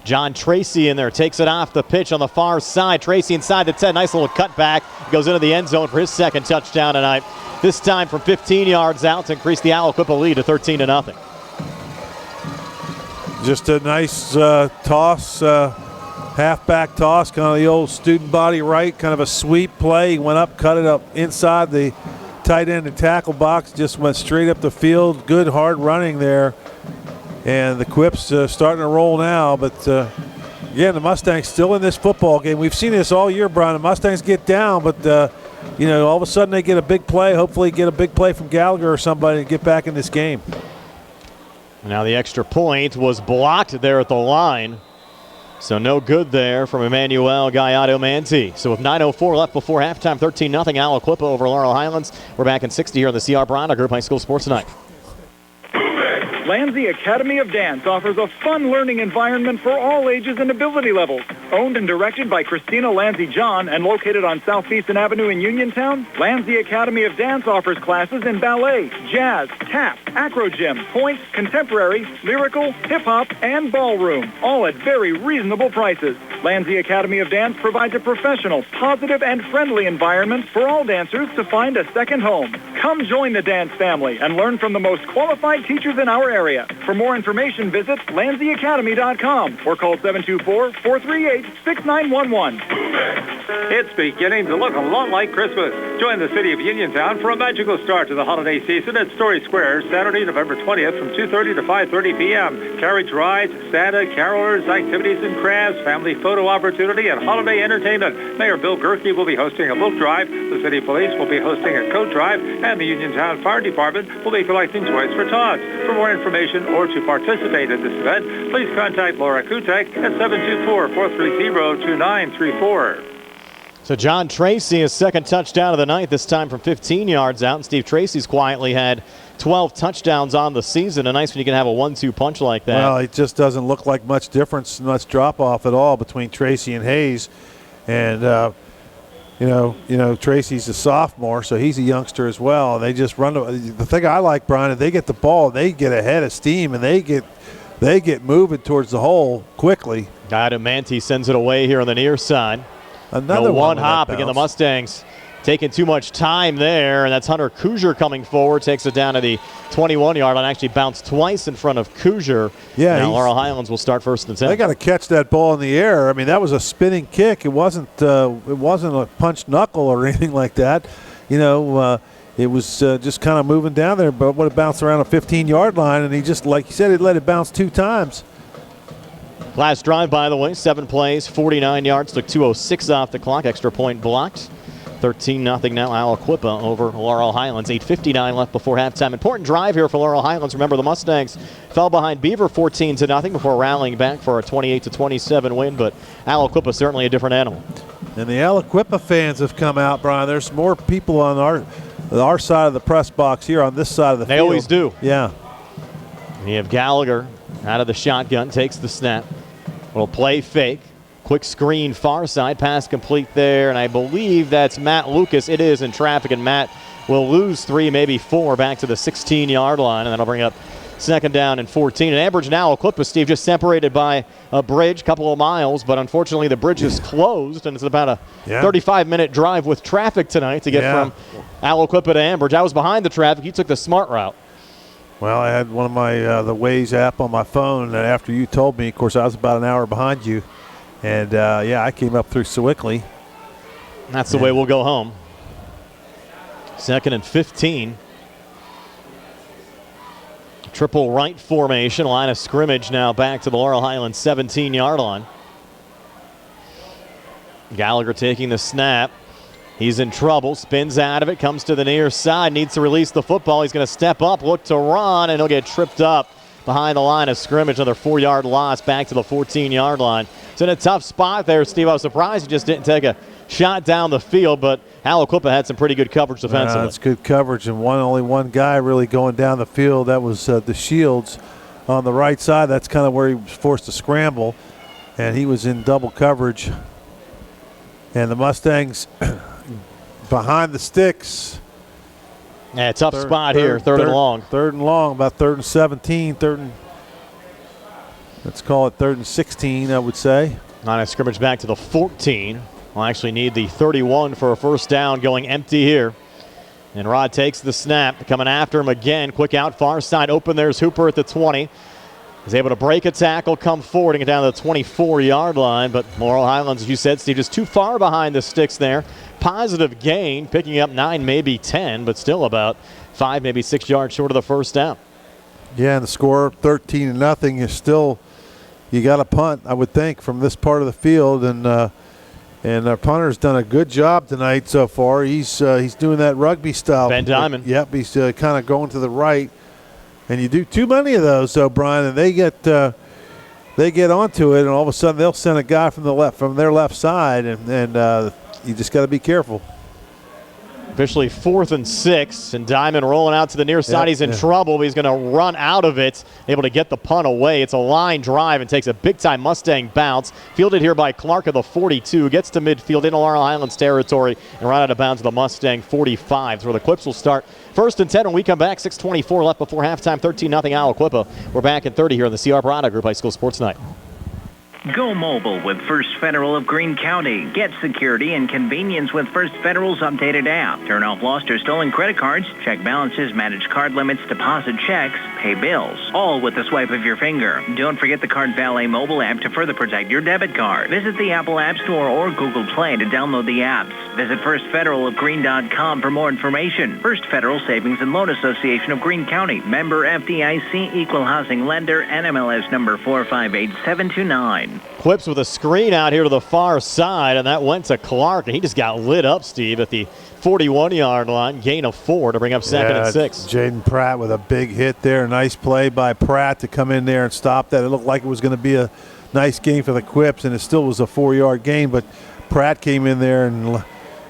John Tracy in there, takes it off the pitch on the far side. Tracy inside the 10, nice little cutback. Goes into the end zone for his second touchdown tonight. This time from 15 yards out to increase the Aliquippa lead to 13-0. Just a nice toss, halfback toss, kind of the old student body right, kind of a sweep play. He went up, cut it up inside the tight end and tackle box, just went straight up the field. Good hard running there. And the Quips starting to roll now, but again, the Mustangs still in this football game. We've seen this all year, Brian. The Mustangs get down, but all of a sudden they get a big play. Hopefully get a big play from Gallagher or somebody and get back in this game. Now the extra point was blocked there at the line. So no good there from Emmanuel Gallardo Manti. So with 9:04 left before halftime, 13-0 Aliquippa over Laurel Highlands. We're back in 60 here on the CR Bronner Group High School Sports Tonight. Lanzi Academy of Dance offers a fun learning environment for all ages and ability levels. Owned and directed by Christina Lanzi John and located on South Beeson Avenue in Uniontown, Lanzi Academy of Dance offers classes in ballet, jazz, tap, acro gym, point, contemporary, lyrical, hip-hop, and ballroom, all at very reasonable prices. Lanzi Academy of Dance provides a professional, positive, and friendly environment for all dancers to find a second home. Come join the dance family and learn from the most qualified teachers in our area. For more information, visit LanziAcademy.com or call 724-438-6911. It's beginning to look a lot like Christmas. Join the city of Uniontown for a magical start to the holiday season at Storey Square, Saturday, November 20th from 2:30 to 5:30 p.m. Carriage rides, Santa, carolers, activities and crafts, family photo opportunity, and holiday entertainment. Mayor Bill Gerke will be hosting a book drive. The city police will be hosting a coat drive, and the Uniontown Fire Department will be collecting toys for tots. For more information or to participate in this event, please contact Laura Kutek at 724-430-2934. So John Tracy, his second touchdown of the night, this time from 15 yards out. And Steve Tracy's quietly had 12 touchdowns on the season. A nice when you can have a 1-2 punch like that. Well, it just doesn't look like much difference, much drop-off at all between Tracy and Hayes. And, Tracy's a sophomore, so he's a youngster as well. They just run. The thing I like, Brian, is they get the ball, they get ahead of steam, and they get moving towards the hole quickly. Manti sends it away here on the near side. Another one hop. Again, the Mustangs taking too much time there, and that's Hunter Kuzier coming forward, takes it down to the 21-yard line, actually bounced twice in front of Kuzier. Yeah, now Laurel Highlands will start first and 10. They got to catch that ball in the air. I mean, that was a spinning kick. It wasn't a punched knuckle or anything like that. It was just kind of moving down there, but would have bounced around a 15-yard line, and he just, like you said, he let it bounce 2 times. Last drive, by the way, 7 plays, 49 yards, took 2:06 off the clock, extra point blocked. 13-0 now Aliquippa over Laurel Highlands. 8:59 left before halftime. Important drive here for Laurel Highlands. Remember, the Mustangs fell behind Beaver 14-0 before rallying back for a 28-27 win, but Aliquippa certainly a different animal. And the Aliquippa fans have come out, Brian. There's more people on our side of the press box here on this side of the field. They always do. Yeah. And you have Gallagher out of the shotgun, takes the snap. Little play fake. Quick screen far side, pass complete there, and I believe that's Matt Lucas. It is in traffic, and Matt will lose 3, maybe 4 back to the 16-yard line, and that'll bring up second down and 14. And Ambridge now, Aliquippa, Steve, just separated by a bridge, couple of miles, but unfortunately the bridge is closed, and it's about a 35-minute drive with traffic tonight to get from Aliquippa to Ambridge. I was behind the traffic. You took the smart route. Well, I had one of my the Waze app on my phone, and after you told me, of course, I was about an hour behind you. And, I came up through Sewickley. That's the way we'll go home. Second and 15. Triple right formation, line of scrimmage now back to the Laurel Highlands 17-yard line. Gallagher taking the snap. He's in trouble, spins out of it, comes to the near side, needs to release the football. He's going to step up, look to run, and he'll get tripped up behind the line of scrimmage. Another 4-yard loss back to the 14-yard line. It's in a tough spot there, Steve. I was surprised he just didn't take a shot down the field, but Aliquippa had some pretty good coverage defensively. That's good coverage, and only one guy really going down the field. That was the Shields on the right side. That's kind of where he was forced to scramble, and he was in double coverage. And the Mustangs behind the sticks. Yeah, tough spot here, third and long. Third and long, about 3rd and 17, Let's call it 3rd and 16, I would say. Line of scrimmage back to the 14. We'll actually need the 31 for a first down, going empty here. And Rod takes the snap, coming after him again. Quick out, far side open. There's Hooper at the 20. He's able to break a tackle, come forward, and get down to the 24-yard line. But Laurel Highlands, as you said, Steve, just too far behind the sticks there. Positive gain, picking up 9, maybe 10, but still about 5, maybe 6 yards short of the first down. Yeah, and the score 13-0 is still, you got to punt, I would think, from this part of the field. And our punter's done a good job tonight so far. He's doing that rugby style. Ben Diamond. Yep, he's kind of going to the right. And you do too many of those, though, Brian, and they get onto it, and all of a sudden they'll send a guy from their left side, and you just got to be careful. Officially 4th and 6, and Diamond rolling out to the near side. Yep, He's in trouble, but he's going to run out of it, able to get the punt away. It's a line drive and takes a big-time Mustang bounce. Fielded here by Clark of the 42. Gets to midfield into Laurel Highlands territory and right out of bounds to the Mustang 45. That's where the Quips will start. 1st and 10 when we come back. 6:24 left before halftime. 13-0 Aliquippa. We're back at 30 here on the CR Parada Group High School Sports Night. Go mobile with First Federal of Greene County. Get security and convenience with First Federal's updated app. Turn off lost or stolen credit cards, check balances, manage card limits, deposit checks, pay bills, all with the swipe of your finger. Don't forget the Card Valet mobile app to further protect your debit card. Visit the Apple App Store or Google Play to download the apps. Visit firstfederalofgreene.com for more information. First Federal Savings and Loan Association of Greene County. Member FDIC, Equal Housing Lender, NMLS number 458729. Quips with a screen out here to the far side, and that went to Clark, and he just got lit up, Steve, at the 41-yard line. Gain of 4 to bring up 2nd and 6. Jaden Pratt with a big hit there. Nice play by Pratt to come in there and stop that. It looked like it was going to be a nice gain for the Quips, and it still was a 4-yard gain, but Pratt came in there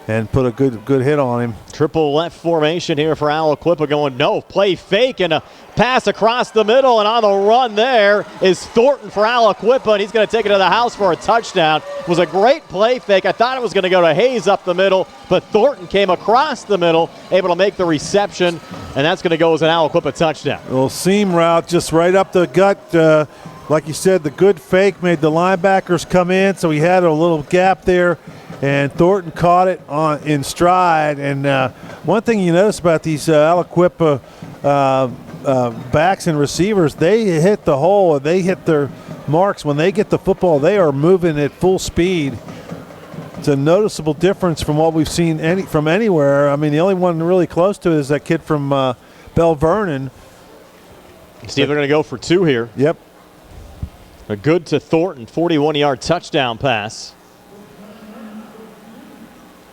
and put a good hit on him. Triple left formation here for Aliquippa going play fake and a pass across the middle, and on the run there is Thornton for Aliquippa, and he's going to take it to the house for a touchdown. It was a great play fake. I thought it was going to go to Hayes up the middle, but Thornton came across the middle, able to make the reception, and that's going to go as an Aliquippa touchdown. A little seam route just right up the gut. Like you said, the good fake made the linebackers come in, so he had a little gap there. And Thornton caught it in stride. And one thing you notice about these Aliquippa backs and receivers, they hit the hole and they hit their marks. When they get the football, they are moving at full speed. It's a noticeable difference from what we've seen from anywhere. I mean, the only one really close to it is that kid from Bell Vernon. Steve, they're going to go for 2 here. Yep. A good to Thornton, 41-yard touchdown pass.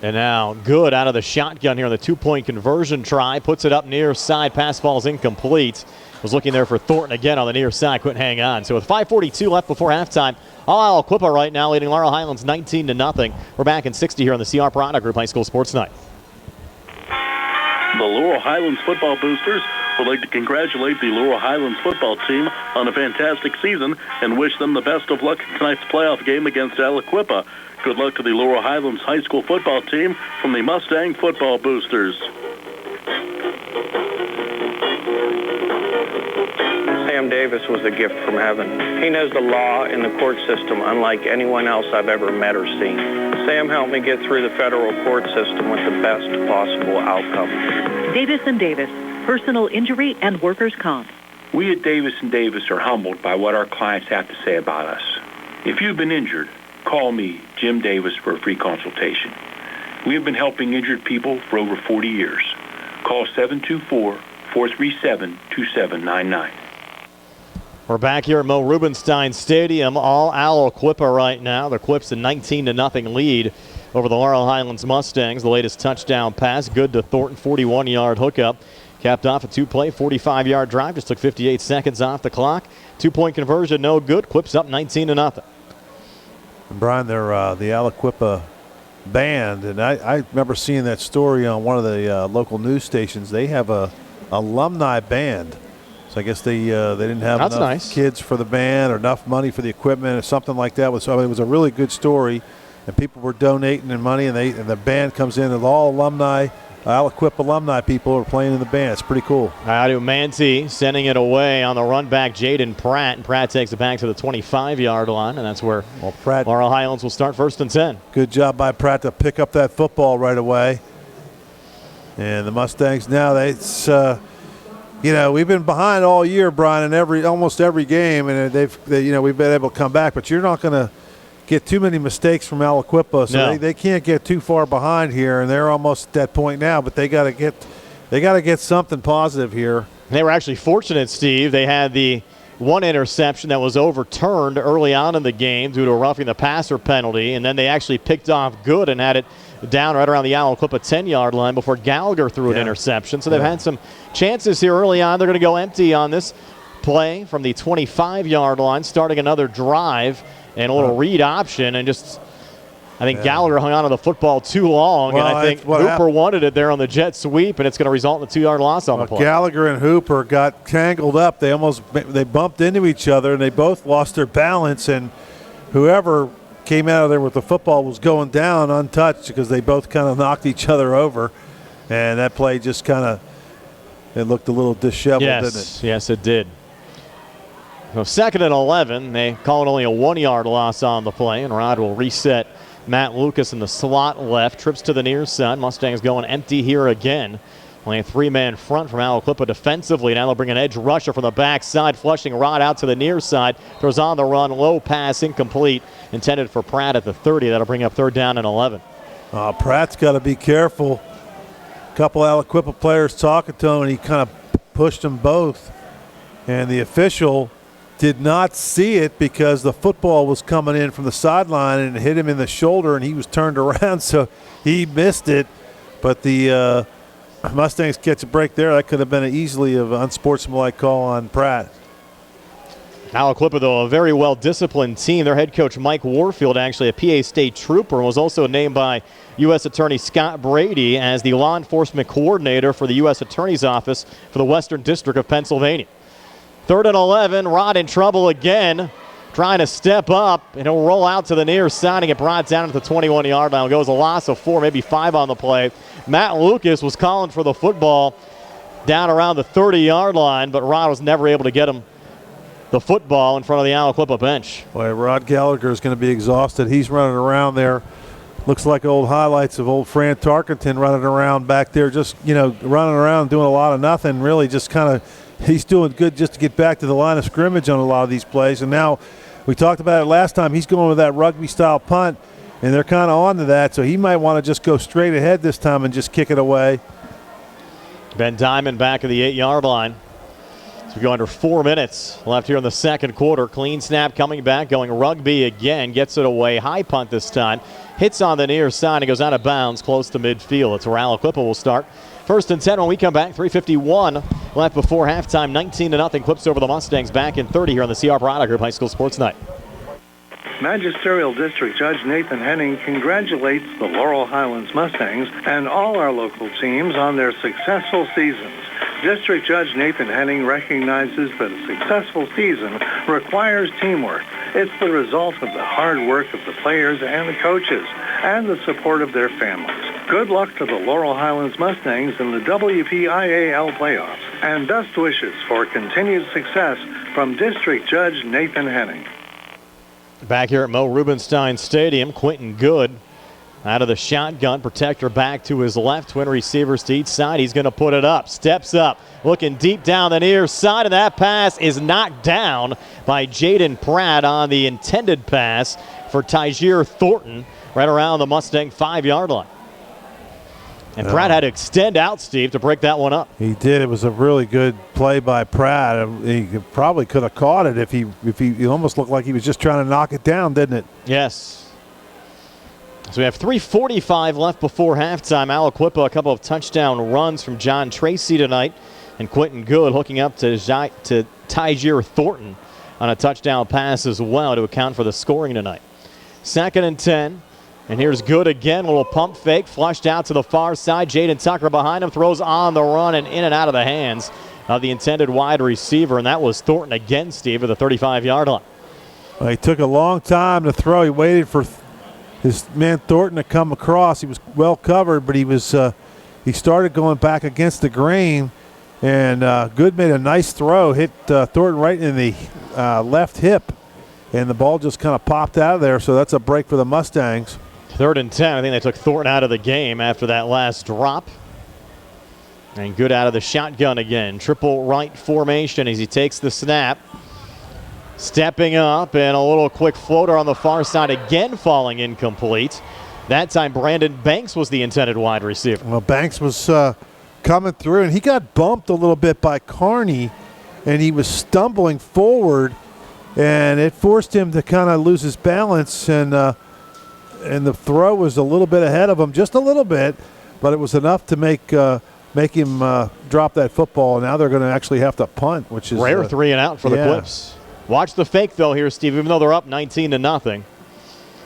And now Good out of the shotgun here on the 2-point conversion try. Puts it up near side. Pass ball's incomplete. Was looking there for Thornton again on the near side. Couldn't hang on. So with 5:42 left before halftime, all Aliquippa right now leading Laurel Highlands 19-0. We're back in 60 here on the CR Parada Group High School Sports Night. The Laurel Highlands football boosters would like to congratulate the Laurel Highlands football team on a fantastic season and wish them the best of luck in tonight's playoff game against Aliquippa. Good luck to the Laurel Highlands high school football team from the Mustang Football Boosters. Sam Davis was a gift from heaven. He knows the law and the court system unlike anyone else I've ever met or seen. Sam helped me get through the federal court system with the best possible outcome. Davis & Davis, personal injury and workers' comp. We at Davis & Davis are humbled by what our clients have to say about us. If you've been injured, call me, Jim Davis, for a free consultation. We have been helping injured people for over 40 years. Call 724-437-2799. We're back here at Mo Rubenstein Stadium. All Aliquippa right now. The Quips a 19-0 lead over the Laurel Highlands Mustangs. The latest touchdown pass, good to Thornton, 41-yard hookup. Capped off a 2-play, 45-yard drive. Just took 58 seconds off the clock. 2-point conversion, no good. Quips up 19-0. And Brian, they're the Aliquippa band, and I remember seeing that story on one of the local news stations. They have a alumni band. So I guess they didn't have enough kids for the band or enough money for the equipment or something like that. So it was a really good story, and people were donating their money, and the band comes in with all alumni Aliquippa alumni people are playing in the band. It's pretty cool. Manti sending it away on the run back, Jaden Pratt. And Pratt takes it back to the 25-yard line, and that's where Laurel Highlands will start 1st and 10. Good job by Pratt to pick up that football right away. And the Mustangs now, we've been behind all year, Brian, in almost every game, and we've been able to come back. But you're not going to get too many mistakes from Aliquippa, so they can't get too far behind here, and they're almost at that point now. But they got to get something positive here. They were actually fortunate, Steve. They had the one interception that was overturned early on in the game due to a roughing the passer penalty, and then they actually picked off good and had it down right around the Aliquippa 10-yard line before Gallagher threw an interception. So they've had some chances here early on. They're going to go empty on this play from the 25-yard line, starting another drive. And a little read option, and I think Gallagher hung on to the football too long, and I think Hooper wanted it there on the jet sweep, and it's going to result in a 2-yard loss on the play. Gallagher and Hooper got tangled up. They bumped into each other, and they both lost their balance, and whoever came out of there with the football was going down untouched because they both kind of knocked each other over, and that play just it looked a little disheveled, didn't it? Yes, it did. So 2nd and 11, they call it only a 1-yard loss on the play, and Rod will reset Matt Lucas in the slot left. Trips to the near side. Mustangs going empty here again. Only a 3-man front from Aliquippa defensively. Now they'll bring an edge rusher from the backside, flushing Rod out to the near side. Throws on the run, low pass, incomplete. Intended for Pratt at the 30. That'll bring up 3rd down and 11. Pratt's got to be careful. A couple Aliquippa players talking to him, and he kind of pushed them both. And the official did not see it because the football was coming in from the sideline and hit him in the shoulder, and he was turned around, so he missed it. But the Mustangs catch a break there. That could have been easily an unsportsmanlike call on Pratt. Aliquippa, though, a very well-disciplined team. Their head coach, Mike Warfield, actually a PA State trooper, and was also named by U.S. Attorney Scott Brady as the law enforcement coordinator for the U.S. Attorney's Office for the Western District of Pennsylvania. 3rd and 11, Rod in trouble again, trying to step up, and he'll roll out to the near side and get brought down at the 21-yard line. It goes a loss of 4, maybe 5 on the play. Matt Lucas was calling for the football down around the 30-yard line, but Rod was never able to get him the football in front of the Aliquippa bench. Boy, Rod Gallagher is going to be exhausted. He's running around there. Looks like old highlights of old Fran Tarkenton running around back there, just, running around doing a lot of nothing, really just kind of. He's doing good just to get back to the line of scrimmage on a lot of these plays. And now we talked about it last time. He's going with that rugby-style punt, and they're kind of on to that. So he might want to just go straight ahead this time and just kick it away. Ben Diamond back at the 8-yard line. So we go under 4 minutes left here in the second quarter. Clean snap coming back, going rugby again. Gets it away. High punt this time. Hits on the near side and goes out of bounds close to midfield. It's where Aliquippa will start. 1st and 10 when we come back. 3:51 left before halftime. 19-0. Clips over the Mustangs back in 30 here on the CR Product Group High School Sports Night. Magisterial District Judge Nathan Henning congratulates the Laurel Highlands Mustangs and all our local teams on their successful seasons. District Judge Nathan Henning recognizes that a successful season requires teamwork. It's the result of the hard work of the players and the coaches and the support of their families. Good luck to the Laurel Highlands Mustangs in the WPIAL playoffs, and best wishes for continued success from District Judge Nathan Henning. Back here at Mo Rubenstein Stadium, Quentin Good out of the shotgun, protector back to his left, twin receivers to each side. He's going to put it up, steps up, looking deep down the near side, and that pass is knocked down by Jaden Pratt on the intended pass for Tyjir Thornton right around the Mustang 5-yard line. And Pratt had to extend out, Steve, to break that one up. He did. It was a really good play by Pratt. He probably could have caught it if he almost looked like he was just trying to knock it down, didn't it? Yes. So we have 3:45 left before halftime. Aliquippa, a couple of touchdown runs from John Tracy tonight. And Quentin Good hooking up to Tyjir Thornton on a touchdown pass as well to account for the scoring tonight. 2nd and 10. And here's Good again, little pump fake, flushed out to the far side. Jaden Tucker behind him, throws on the run and in and out of the hands of the intended wide receiver. And that was Thornton again, Steve, at the 35-yard line. Well, he took a long time to throw. He waited for his man Thornton to come across. He was well covered, but he was he started going back against the grain, and Good made a nice throw, hit Thornton right in the left hip, and the ball just kind of popped out of there, so that's a break for the Mustangs. 3rd and 10. I think they took Thornton out of the game after that last drop. And Good out of the shotgun again. Triple right formation as he takes the snap. Stepping up, and a little quick floater on the far side again, falling incomplete. That time Brandon Banks was the intended wide receiver. Well, Banks was coming through, and he got bumped a little bit by Carney, and he was stumbling forward, and it forced him to kind of lose his balance, and the throw was a little bit ahead of him, just a little bit, but it was enough to make him drop that football. And now they're going to actually have to punt, which is rare 3 and out for the Clips. Watch the fake, though, here, Steve, even though they're up 19-0.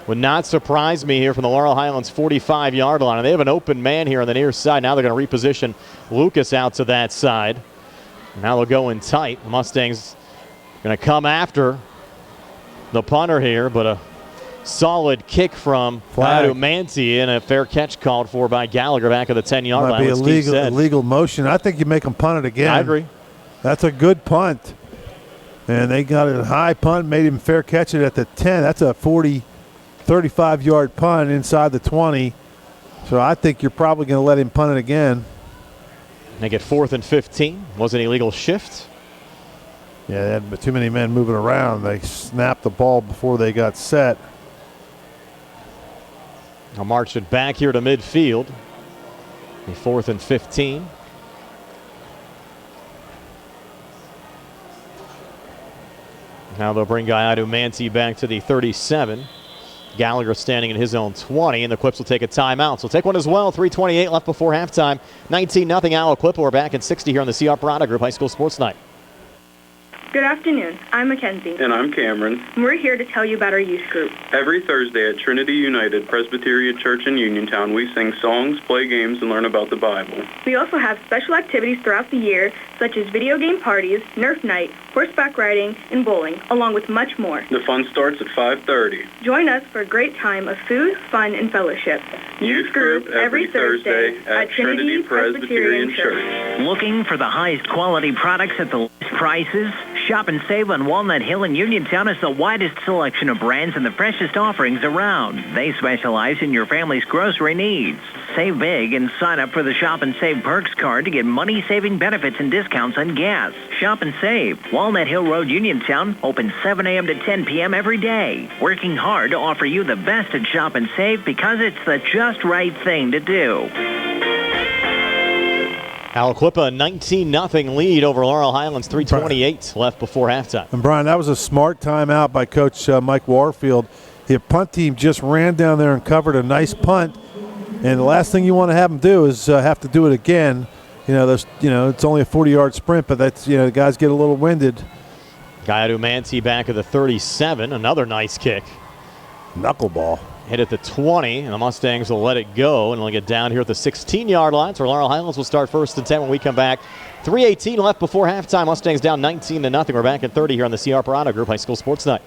Would not surprise me here from the Laurel Highlands 45-yard line. And they have an open man here on the near side. Now they're going to reposition Lucas out to that side. Now they'll go in tight. The Mustangs going to come after the punter here, but a solid kick from Adumanti and a fair catch called for by Gallagher back at the 10-yard line. Might be illegal motion. I think you make them punt it again. I agree. That's a good punt. And they got a high punt, made him fair catch it at the 10. That's a 35-yard punt inside the 20. So I think you're probably going to let him punt it again. They get 4th and 15. Was an illegal shift. Yeah, they had too many men moving around. They snapped the ball before they got set. I'll march it back here to midfield. The 4th and 15. Now they'll bring Guy Adumanti back to the 37. Gallagher standing in his own 20, and the Clips will take a timeout. So take one as well. 3:28 left before halftime. 19-0 Aliquippa. We're back at 60 here on the CR Parada Group High School Sports Night. Good afternoon. I'm Mackenzie. And I'm Cameron. And we're here to tell you about our youth group. Every Thursday at Trinity United Presbyterian Church in Uniontown, we sing songs, play games, and learn about the Bible. We also have special activities throughout the year, such as video game parties, Nerf night, horseback riding, and bowling, along with much more. The fun starts at 5:30. Join us for a great time of food, fun, and fellowship. Youth group every Thursday at Trinity Presbyterian Church. Looking for the highest quality products at the lowest prices? Shop and save on Walnut Hill in Uniontown has the widest selection of brands and the freshest offerings around. They specialize in your family's grocery needs. Save big and sign up for the Shop and Save Perks card to get money-saving benefits and discounts on gas. Shop and save. Walnut Hill Road, Uniontown, open 7 a.m. to 10 p.m. every day. Working hard to offer you the best at Shop and Save because it's the just right thing to do. Aliquippa, 19-0 lead over Laurel Highlands, 3:28 left before halftime. And Brian, that was a smart timeout by Coach Mike Warfield. The punt team just ran down there and covered a nice punt, and the last thing you want to have them do is have to do it again. It's only a 40-yard sprint, but that's the guys get a little winded. Guy Adumanti back at the 37, another nice kick. Knuckleball. Hit at the 20, and the Mustangs will let it go, and they'll get down here at the 16-yard line. So Laurel Highlands will start 1st and 10 when we come back. 3:18 left before halftime. Mustangs down 19-0. We're back at 30 here on the CR Parada Group High School Sports Night.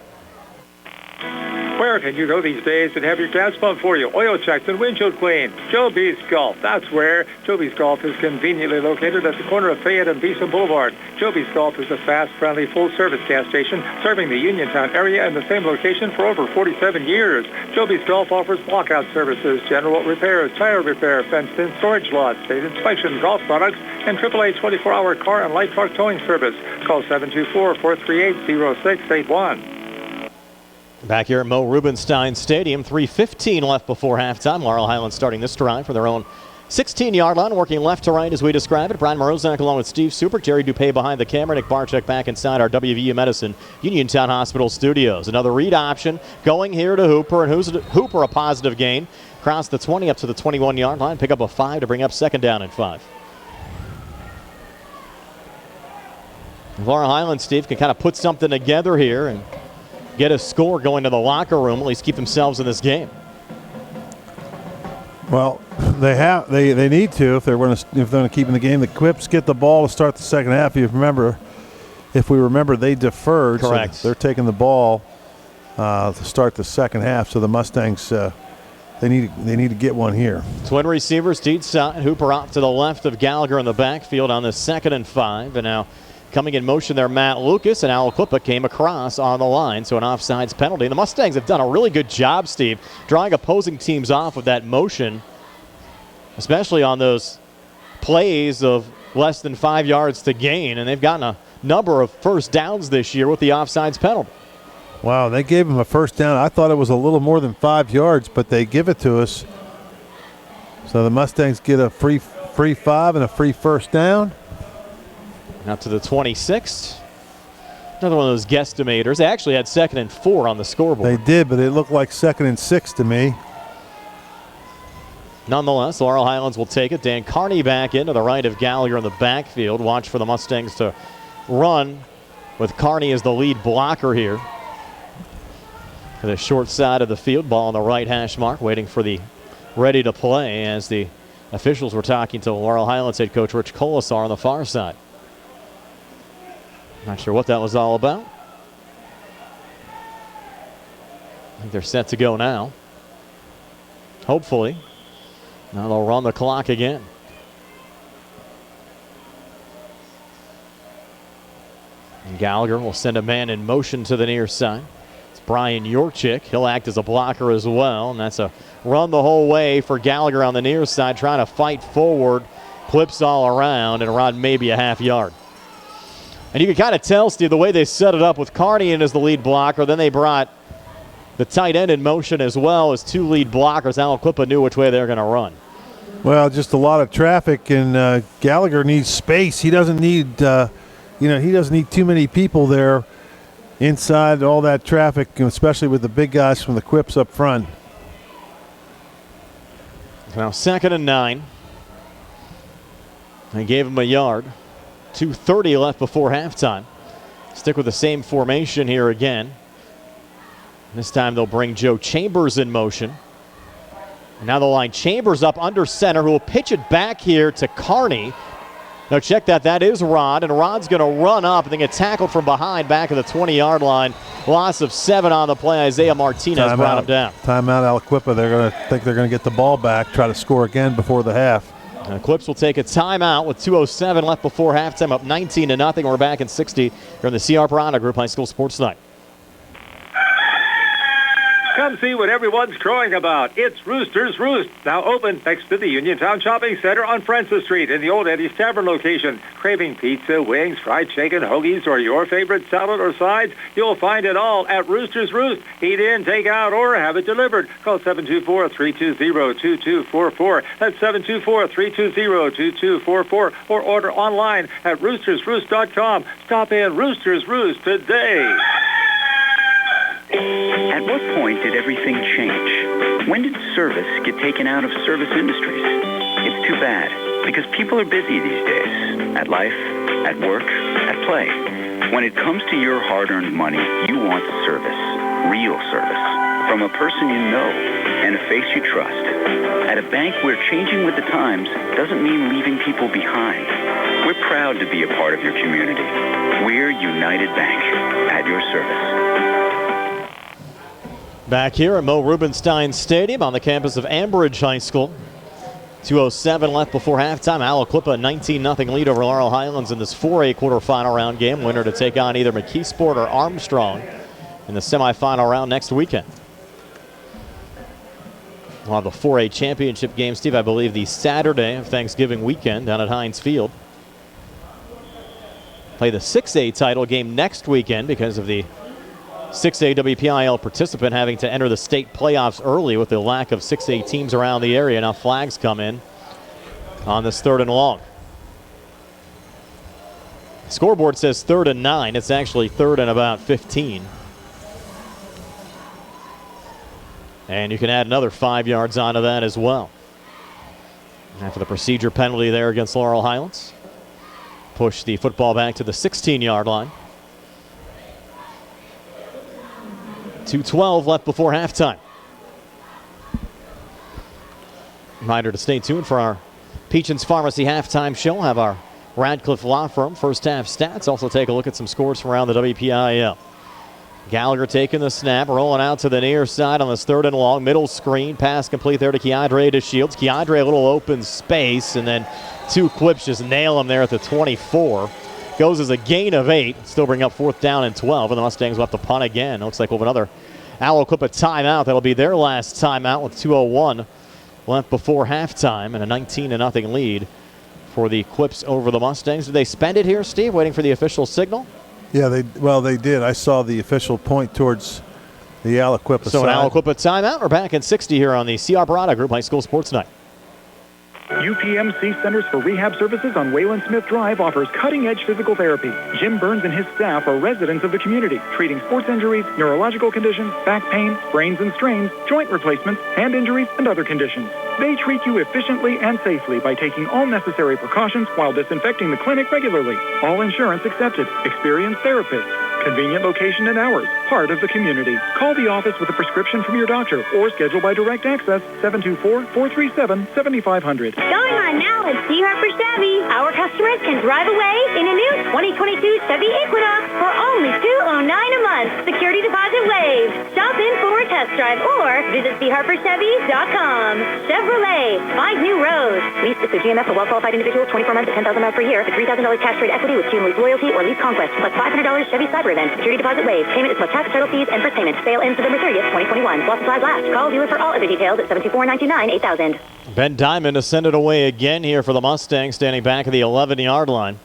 Where can you go these days and have your gas pumped for you, oil checked, and windshield cleaned? Joe B's Golf. That's where. Joe B's Golf is conveniently located at the corner of Fayette and Beeson Boulevard. Joe B's Golf is a fast, friendly, full-service gas station serving the Uniontown area in the same location for over 47 years. Joe B's Golf offers blockout services, general repairs, tire repair, fenced-in storage lots, state inspection, golf products, and AAA 24-hour car and light truck towing service. Call 724-438-0681. Back here at Mo Rubenstein Stadium, 3:15 left before halftime. Laurel Highlands starting this drive for their own 16-yard line, working left to right as we describe it. Brian Morozak along with Steve Super, Jerry Dupay behind the camera, Nick Barczyk back inside our WVU Medicine Uniontown Hospital studios. Another read option going here to Hooper, and Hooper a positive gain. Cross the 20 up to the 21-yard line, pick up a 5 to bring up 2nd down and 5. Laurel Highlands, Steve, can kind of put something together here and get a score going to the locker room, at least keep themselves in this game. Well, they need to if they're going to keep in the game. The Quips get the ball to start the second half. If we remember, they deferred. Correct. So they're taking the ball to start the second half. So the Mustangs they need to get one here. Twin receivers, deep side. Hooper off to the left of Gallagher in the backfield on the 2nd and 5. And now coming in motion there, Matt Lucas, and Aliquippa came across on the line, so an offsides penalty. And the Mustangs have done a really good job, Steve, drawing opposing teams off with that motion, especially on those plays of less than 5 yards to gain. And they've gotten a number of first downs this year with the offsides penalty. Wow, they gave him a first down. I thought it was a little more than 5 yards, but they give it to us. So the Mustangs get a free 5 and a free first down. Out to the 26th. Another one of those guesstimators. They actually had 2nd and 4 on the scoreboard. They did, but it looked like 2nd and 6 to me. Nonetheless, Laurel Highlands will take it. Dan Carney back into the right of Gallagher in the backfield. Watch for the Mustangs to run with Carney as the lead blocker here. To the short side of the field, ball on the right hash mark, waiting for the ready to play as the officials were talking to Laurel Highlands head coach Rich Colasar on the far side. Not sure what that was all about. I think they're set to go now. Hopefully. Now they'll run the clock again. And Gallagher will send a man in motion to the near side. Brian Yorkchick, he'll act as a blocker as well, and that's a run the whole way for Gallagher on the near side, trying to fight forward, clips all around, and run maybe a half yard. And you can kind of tell, Steve, the way they set it up with Carney in as the lead blocker, then they brought the tight end in motion as well as 2 lead blockers. Aliquippa knew which way they were going to run. Well, just a lot of traffic, and Gallagher needs space. He doesn't need, he doesn't need too many people there. Inside all that traffic, especially with the big guys from the Quips up front. Now 2nd and 9. They gave him a yard. 2:30 left before halftime. Stick with the same formation here again. This time they'll bring Joe Chambers in motion. And now they'll line Chambers up under center, who will pitch it back here to Carney. Now check that. That is Rod, and Rod's going to run up and then get tackled from behind back of the 20-yard line. Loss of 7 on the play. Isaiah Martinez brought him down. Timeout, Aliquippa. They're going to think they're going to get the ball back, try to score again before the half. Clips will take a timeout with 2:07 left before halftime, up 19-0. We're back in 60 here in the C.R. Piranha Group High School Sports Night. Come see what everyone's crowing about. It's Rooster's Roost, now open next to the Uniontown Shopping Center on Francis Street in the old Eddie's Tavern location. Craving pizza, wings, fried chicken, hoagies, or your favorite salad or sides? You'll find it all at Rooster's Roost. Eat in, take out, or have it delivered. Call 724-320-2244. That's 724-320-2244. Or order online at roostersroost.com. Stop in Rooster's Roost today. At what point did everything change? When did service get taken out of service industries? It's too bad, because people are busy these days. At life, at work, at play. When it comes to your hard-earned money, you want service. Real service. From a person you know and a face you trust. At a bank where changing with the times doesn't mean leaving people behind. We're proud to be a part of your community. We're United Bank, at your service. Back here at Mo Rubenstein Stadium on the campus of Ambridge High School. 2:07 left before halftime. Aliquippa a 19-0 lead over Laurel Highlands in this 4A quarterfinal round game. Winner to take on either McKeesport or Armstrong in the semifinal round next weekend. We'll have the 4A championship game, Steve, I believe the Saturday of Thanksgiving weekend down at Heinz Field. Play the 6A title game next weekend because of the 6A WPIAL participant having to enter the state playoffs early with the lack of 6A teams around the area. Now flags come in on this 3rd and long. Scoreboard says 3rd and 9. It's actually 3rd and about 15. And you can add another 5 yards onto that as well. After the procedure penalty there against Laurel Highlands. Push the football back to the 16-yard line. 2:12 left before halftime. Reminder to stay tuned for our Peachin's Pharmacy halftime show. We'll have our Radcliffe Law Firm first half stats. Also take a look at some scores from around the WPIAL. Gallagher taking the snap, rolling out to the near side on this 3rd and long. Middle screen, pass complete there to Keandre to Shields. Keandre, a little open space, and then 2 Quips just nail him there at the 24. Goes as a gain of 8. Still bring up 4th down and 12, and the Mustangs will have to punt again. Looks like we'll have another Aliquippa timeout. That'll be their last timeout with 2:01 left before halftime, and a 19-0 lead for the Quips over the Mustangs. Did they spend it here, Steve, waiting for the official signal? Yeah, they did. I saw the official point towards the Aliquippa side. So an Aliquippa timeout. We're back in 60 here on the C.R. Barada Group High School Sports Night. UPMC Centers for Rehab Services on Wayland Smith Drive offers cutting-edge physical therapy. Jim Burns and his staff are residents of the community, treating sports injuries, neurological conditions, back pain, sprains and strains, joint replacements, hand injuries, and other conditions. They treat you efficiently and safely by taking all necessary precautions while disinfecting the clinic regularly. All insurance accepted. Experienced therapists. Convenient location and hours. Part of the community. Call the office with a prescription from your doctor or schedule by direct access 724-437-7500. Going on now at C. Harper Chevy. Our customers can drive away in a new 2022 Chevy Equinox for only $209 a month. Security deposit waived. Stop in for a test drive or visit CHarperChevy.com. Chevrolet. Find new roads. Lease is through GMF for well-qualified individuals, 24 months at 10,000 miles per year. With $3,000 cash trade equity with Team Lease Loyalty or Lease Conquest. Plus $500 Chevy Cyber Event. Security deposit waived. Payment is plus tax, title fees, and first payment. Sale ends November 30th, 2021. While supplies last. Call dealer for all other details at 724-929-8000. Ben Diamond has sent it away again here for the Mustangs, standing back at the 11-yard line.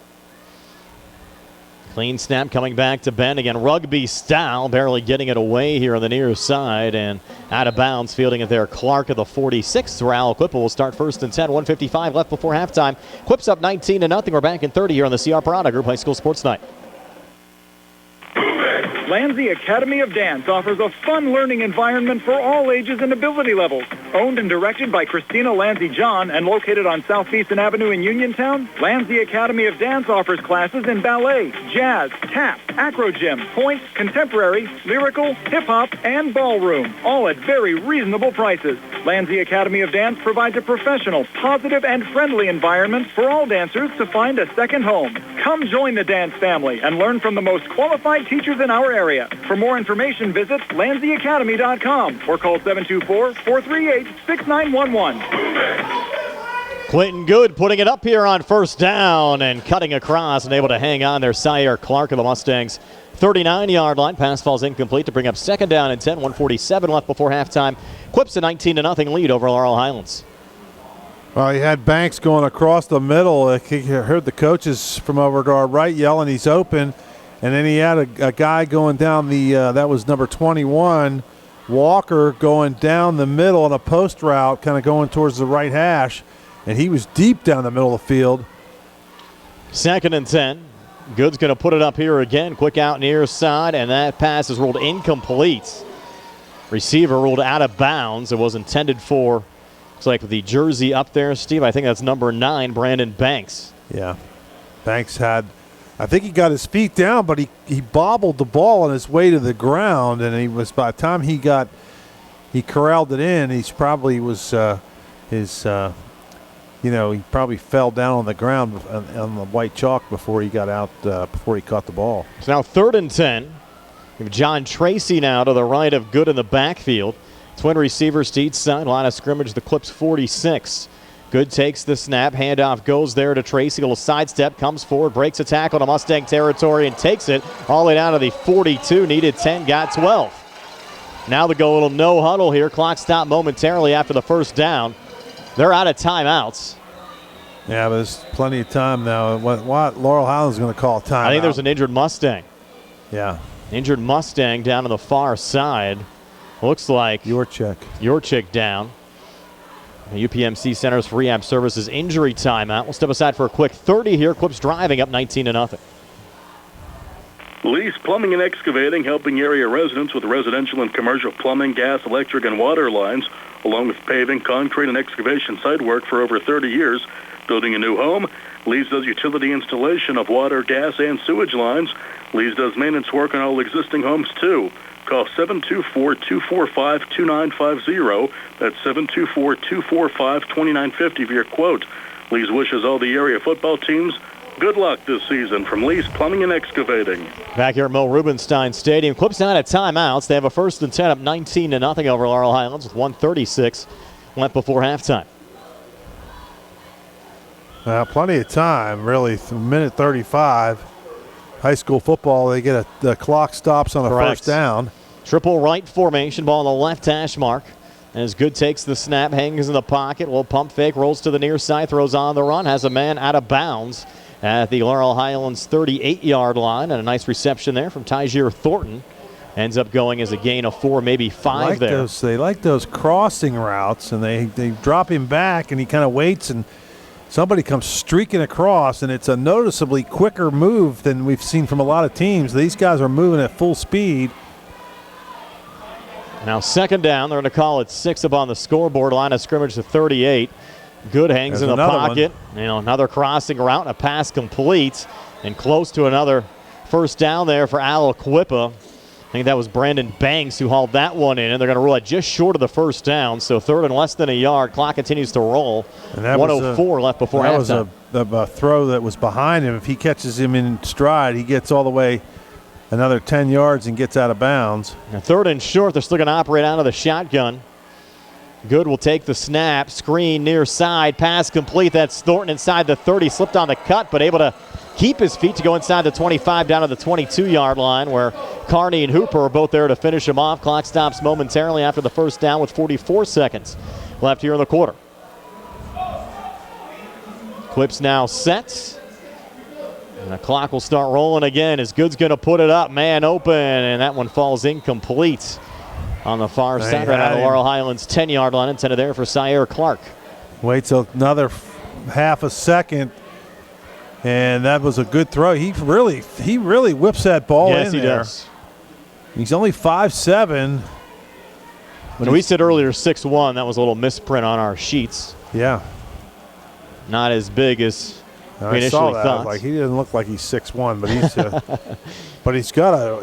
Clean snap coming back to Ben. Again, rugby style, barely getting it away here on the near side, and out of bounds, fielding it there. Clark at the 46th. Aliquippa will start 1st and 10, 1:55 left before halftime. Quips up 19-0. We're back in 30 here on the C.R. Barada Group High School Sports Night. Lanzi Academy of Dance offers a fun learning environment for all ages and ability levels. Owned and directed by Christina Lanzi John and located on South Beeson Avenue in Uniontown, Lanzi Academy of Dance offers classes in ballet, jazz, tap, acro gym, pointe, contemporary, lyrical, hip-hop, and ballroom, all at very reasonable prices. Lanzi Academy of Dance provides a professional, positive, and friendly environment for all dancers to find a second home. Come join the dance family and learn from the most qualified teachers in our area. For more information, visit LanziAcademy.com or call 724-438-6911. Clinton Good putting it up here on 1st down and cutting across and able to hang on there. Sire Clark of the Mustangs. 39-yard line. Pass falls incomplete to bring up 2nd down and 10. 1:47 left before halftime. Quips a 19-0 lead over Laurel Highlands. Well, he had Banks going across the middle. He heard the coaches from over to our right yelling he's open. And then he had a guy going down the, that was number 21, Walker, going down the middle on a post route, kind of going towards the right hash. And he was deep down the middle of the field. 2nd and 10. Good's going to put it up here again. Quick out near side, and that pass is ruled incomplete. Receiver ruled out of bounds. It was intended for, looks like the jersey up there, Steve. I think that's number 9, Brandon Banks. Yeah. Banks had, I think he got his feet down, but he bobbled the ball on his way to the ground, and he was, by the time he corralled it in, he's probably was he probably fell down on the ground on the white chalk before he got out, before he caught the ball. It's now 3rd and 10. We have John Tracy now to the right of Good in the backfield. Twin receivers to each side. Line of scrimmage, the Clips 46. Good takes the snap. Handoff goes there to Tracy. A little sidestep, comes forward, breaks a tackle to Mustang territory and takes it all the way down to the 42. Needed 10, got 12. Now they go a little no huddle here. Clock stopped momentarily after the 1st down. They're out of timeouts. Yeah, but there's plenty of time now. What Laurel Highlands is going to call a timeout. I think there's an injured Mustang. Yeah. Injured Mustang down on the far side. Looks like Yorchik down. UPMC Centers for Rehab Services injury timeout. We'll step aside for a quick 30 here. Clips driving up 19-0. Lease Plumbing and Excavating, helping area residents with residential and commercial plumbing, gas, electric, and water lines, along with paving, concrete, and excavation site work for over 30 years. Building a new home, Lease does utility installation of water, gas, and sewage lines. Lease does maintenance work on all existing homes, too. Call 724-245-2950. That's 724-245-2950 for your quote. Lease wishes all the area football teams Good luck this season from Lee's Plumbing and Excavating. Back here at Mo Rubenstein Stadium. Clips not at timeouts. They have a 1st and 10 up 19-0 over Laurel Highlands with 1:36 left before halftime. Plenty of time, really. Minute 35. High school football, they get the clock stops on a first down. Triple right formation, ball on the left hash mark. As Good takes the snap, hangs in the pocket, will pump fake, rolls to the near side, throws on the run, has a man out of bounds at the Laurel Highlands 38-yard line. And a nice reception there from Tyjier Thornton. Ends up going as a gain of 4, maybe 5 there. They like those crossing routes, and they drop him back, and he kind of waits, and somebody comes streaking across, and it's a noticeably quicker move than we've seen from a lot of teams. These guys are moving at full speed. Now 2nd down. They're going to call it 6 up on the scoreboard. Line of scrimmage to 38. Good hangs There's in the pocket. One. Another crossing route, and a pass complete, and close to another first down there for Aliquippa. I think that was Brandon Banks who hauled that one in, and they're going to rule it just short of the first down. So 3rd and less than a yard. Clock continues to roll. And that 1:04 left before halftime. That was a throw that was behind him. If he catches him in stride, he gets all the way another 10 yards and gets out of bounds. Now 3rd and short. They're still going to operate out of the shotgun. Good will take the snap. Screen near side. Pass complete. That's Thornton inside the 30. Slipped on the cut, but able to keep his feet to go inside the 25 down to the 22-yard line, where Carney and Hooper are both there to finish him off. Clock stops momentarily after the first down with 44 seconds left here in the quarter. Clips now set. And the clock will start rolling again as Good's going to put it up. Man open, and that one falls incomplete on the far side right out of Laurel Highlands 10-yard line. Intended there for Syer Clark. Waits another half a second, and that was a good throw. He really whips that ball in there. Yes, he does. He's only 5'7". When we said earlier 6'1", that was a little misprint on our sheets. Yeah. Not as big as we initially saw that. thought. Like, he doesn't look like he's 6'1", but he's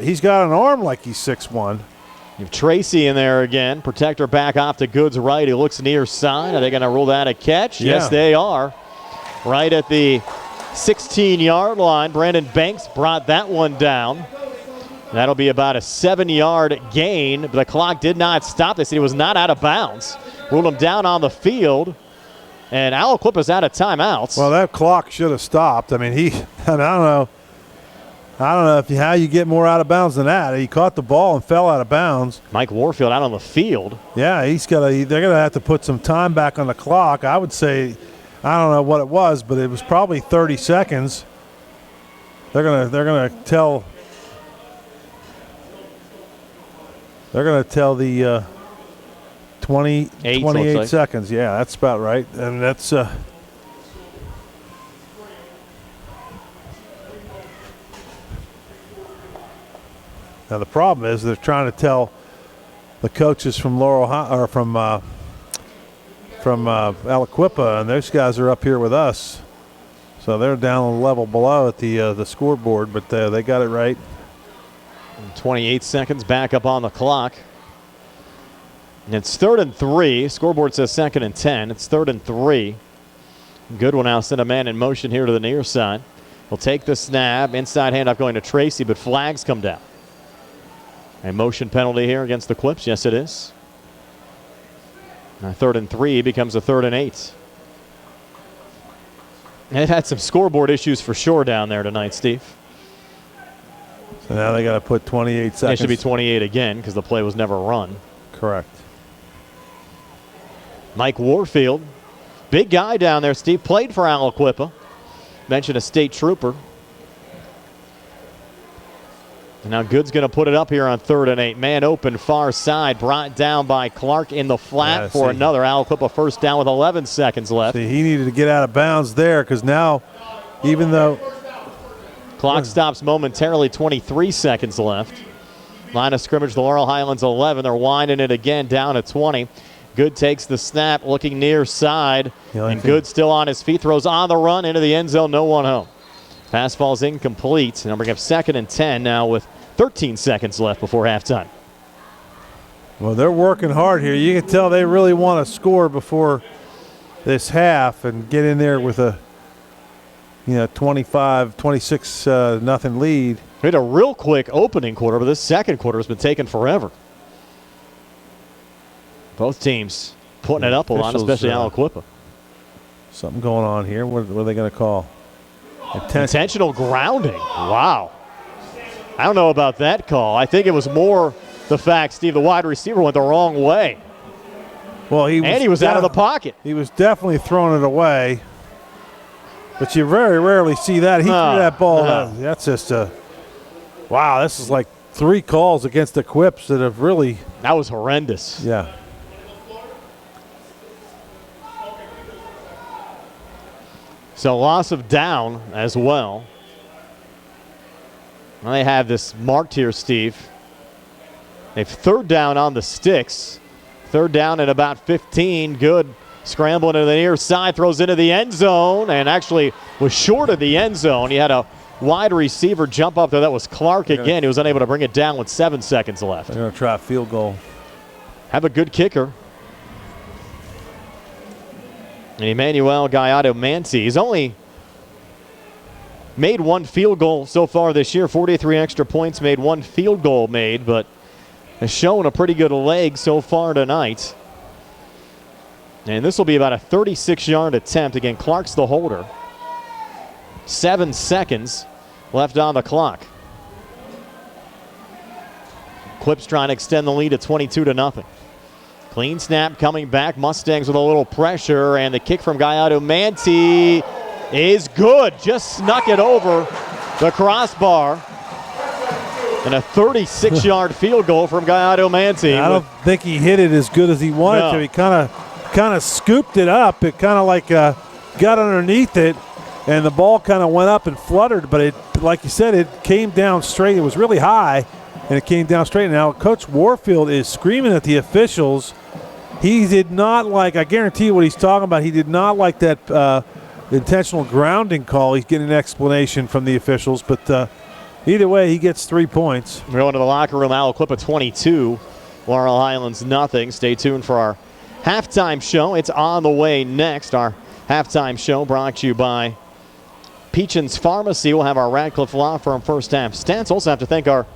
he's got an arm like he's 6'1". You have Tracy in there again. Protector back off to Good's right. He looks near side. Are they going to rule that a catch? Yeah. Yes, they are. Right at the 16-yard line. Brandon Banks brought that one down. That'll be about a 7-yard gain. But the clock did not stop. They said he was not out of bounds. Ruled him down on the field. And Aliquippa's out of timeouts. Well, that clock should have stopped. I mean, I don't know how you get more out of bounds than that. He caught the ball and fell out of bounds. Mike Warfield out on the field. Yeah, they're going to have to put some time back on the clock. I would say, I don't know what it was, but it was probably 30 seconds. They're going to tell the 28 seconds. Yeah, that's about right. And that's now the problem is they're trying to tell the coaches from from Aliquippa, and those guys are up here with us, so they're down a level below at the scoreboard. But they got it right. 28 seconds back up on the clock. And it's 3rd and 3. Scoreboard says 2nd and 10. It's 3rd and 3. Good will now send a man in motion here to the near side. He'll take the snap. Inside handoff going to Tracy, but flags come down. A motion penalty here against the Clips. Yes, it is. Now 3rd and 3 becomes a 3rd and 8. And they've had some scoreboard issues for sure down there tonight, Steve. So now they got to put 28 seconds. It should be 28 again because the play was never run. Correct. Mike Warfield, big guy down there, Steve, played for Aliquippa. Mentioned a state trooper. And now Good's going to put it up here on 3rd and 8. Man open far side, brought down by Clark in the flat for another Aliquippa first down with 11 seconds left. See, he needed to get out of bounds there because now, even though clock stops momentarily, 23 seconds left. Line of scrimmage, the Laurel Highlands 11. They're winding it again down at 20. Good takes the snap, looking near side. And Good still on his feet, throws on the run into the end zone, no one home. Pass falls incomplete. And bring up 2nd and 10 now with 13 seconds left before halftime. Well, they're working hard here. You can tell they really want to score before this half and get in there with 25, 26 nothing lead. We had a real quick opening quarter, but this second quarter has been taking forever. Both teams putting it up a lot, especially Aliquippa. Something going on here. What are they going to call? Intentional grounding. Wow. I don't know about that call. I think it was more the fact, Steve, the wide receiver went the wrong way. Well, he was out of the pocket. He was definitely throwing it away. But you very rarely see that. He threw that ball. That's just wow, this is like 3 calls against the Quips that have really. That was horrendous. Yeah. So loss of down as well. Now they have this marked here, Steve. They've 3rd down on the sticks. 3rd down at about 15. Good. Scrambling to the near side, throws into the end zone, and actually was short of the end zone. He had a wide receiver jump up there. That was Clark again. He was unable to bring it down with 7 seconds left. They're going to try a field goal. Have a good kicker. And Emmanuel Gallardo-Manti. He's only made 1 field goal so far this year. 43 extra points made, 1 field goal made, but has shown a pretty good leg so far tonight. And this will be about a 36-yard attempt. Again, Clark's the holder. 7 seconds left on the clock. Clips trying to extend the lead at 22-0. Clean snap coming back. Mustangs with a little pressure, and the kick from Gallardo-Manti is good. Just snuck it over the crossbar. And a 36-yard field goal from Gallardo-Manti. I don't think he hit it as good as he wanted to. He kind of scooped it up. It kind of like got underneath it, and the ball kind of went up and fluttered. But it, like you said, it came down straight. It was really high, and it came down straight. Now Coach Warfield is screaming at the officials. He did not like, I guarantee you what he's talking about, he did not like that intentional grounding call. He's getting an explanation from the officials, but either way, he gets 3 points. We're going to the locker room. Aliquippa 22, Laurel Highlands nothing. Stay tuned for our halftime show. It's on the way next. Our halftime show brought to you by Peachin's Pharmacy. We'll have our Radcliffe Law Firm first half stats. Also have to thank our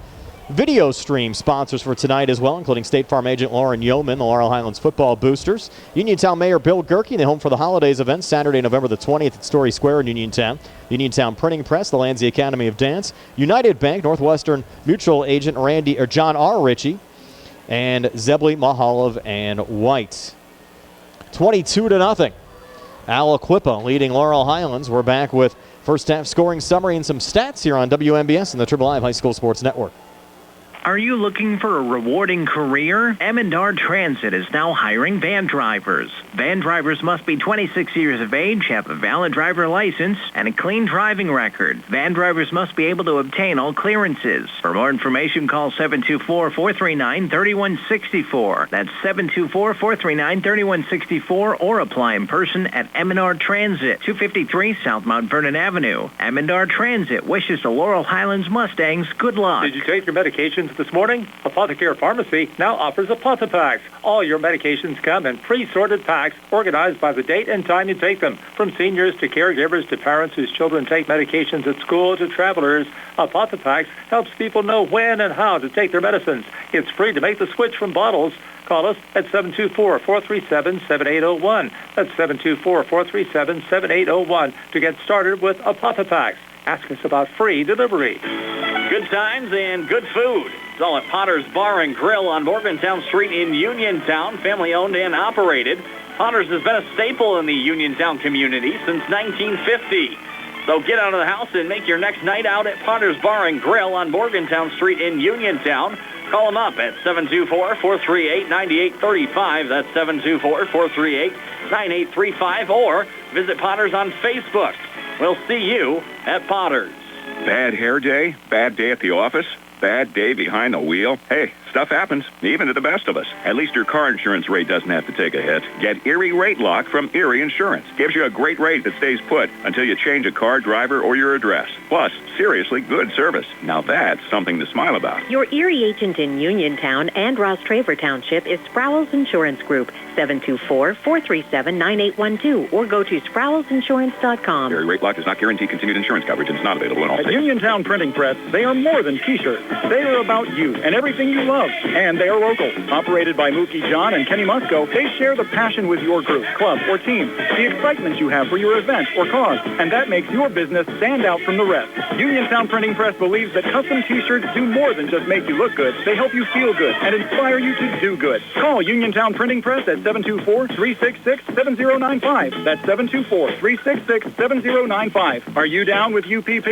video stream sponsors for tonight as well, including State Farm agent Lauren Yohman, the Laurel Highlands football boosters, Uniontown Mayor Bill Gerke, the Home for the Holidays event Saturday, November the 20th at Storey Square in Uniontown, Uniontown Printing Press, the Lanzi Academy of Dance, United Bank, Northwestern Mutual agent John R. Richey, and Zebley, Mehalov, and White. 22-0. Aliquippa leading Laurel Highlands. We're back with first half scoring summary and some stats here on WMBS and the Triple Live High School Sports Network. Are you looking for a rewarding career? M&R Transit is now hiring van drivers. Van drivers must be 26 years of age, have a valid driver license, and a clean driving record. Van drivers must be able to obtain all clearances. For more information, call 724-439-3164. That's 724-439-3164, or apply in person at M&R Transit, 253 South Mount Vernon Avenue. M&R Transit wishes the Laurel Highlands Mustangs good luck. Did you take your medications this morning? Apothecary Pharmacy now offers ApothePacks. All your medications come in pre-sorted packs organized by the date and time you take them. From seniors to caregivers to parents whose children take medications at school to travelers, ApothePacks helps people know when and how to take their medicines. It's free to make the switch from bottles. Call us at 724-437-7801. That's 724-437-7801 to get started with ApothePacks. Ask us about free delivery. Good times and good food. It's all at Potter's Bar and Grill on Morgantown Street in Uniontown, family owned and operated. Potter's has been a staple in the Uniontown community since 1950. So get out of the house and make your next night out at Potter's Bar and Grill on Morgantown Street in Uniontown. Call them up at 724-438-9835. That's 724-438-9835. Or visit Potter's on Facebook. We'll see you at Potter's. Bad hair day? Bad day at the office? Bad day behind the wheel? Hey, Stuff happens, even to the best of us. At least your car insurance rate doesn't have to take a hit. Get Erie Rate Lock from Erie Insurance. Gives you a great rate that stays put until you change a car, driver, or your address. Plus, seriously good service. Now that's something to smile about. Your Erie agent in Uniontown and Ross Traver Township is Sproul's Insurance Group, 724-437-9812, or go to SproulsInsurance.com. Erie Rate Lock does not guarantee continued insurance coverage and is not available in all At states. Uniontown Printing Press, they are more than T-shirts. They are about you and everything you love. And they are local. Operated by Mookie John and Kenny Musco, they share the passion with your group, club, or team, the excitement you have for your event or cause, and that makes your business stand out from the rest. Uniontown Printing Press believes that custom T-shirts do more than just make you look good. They help you feel good and inspire you to do good. Call Uniontown Printing Press at 724-366-7095. That's 724-366-7095. Are you down with UPP?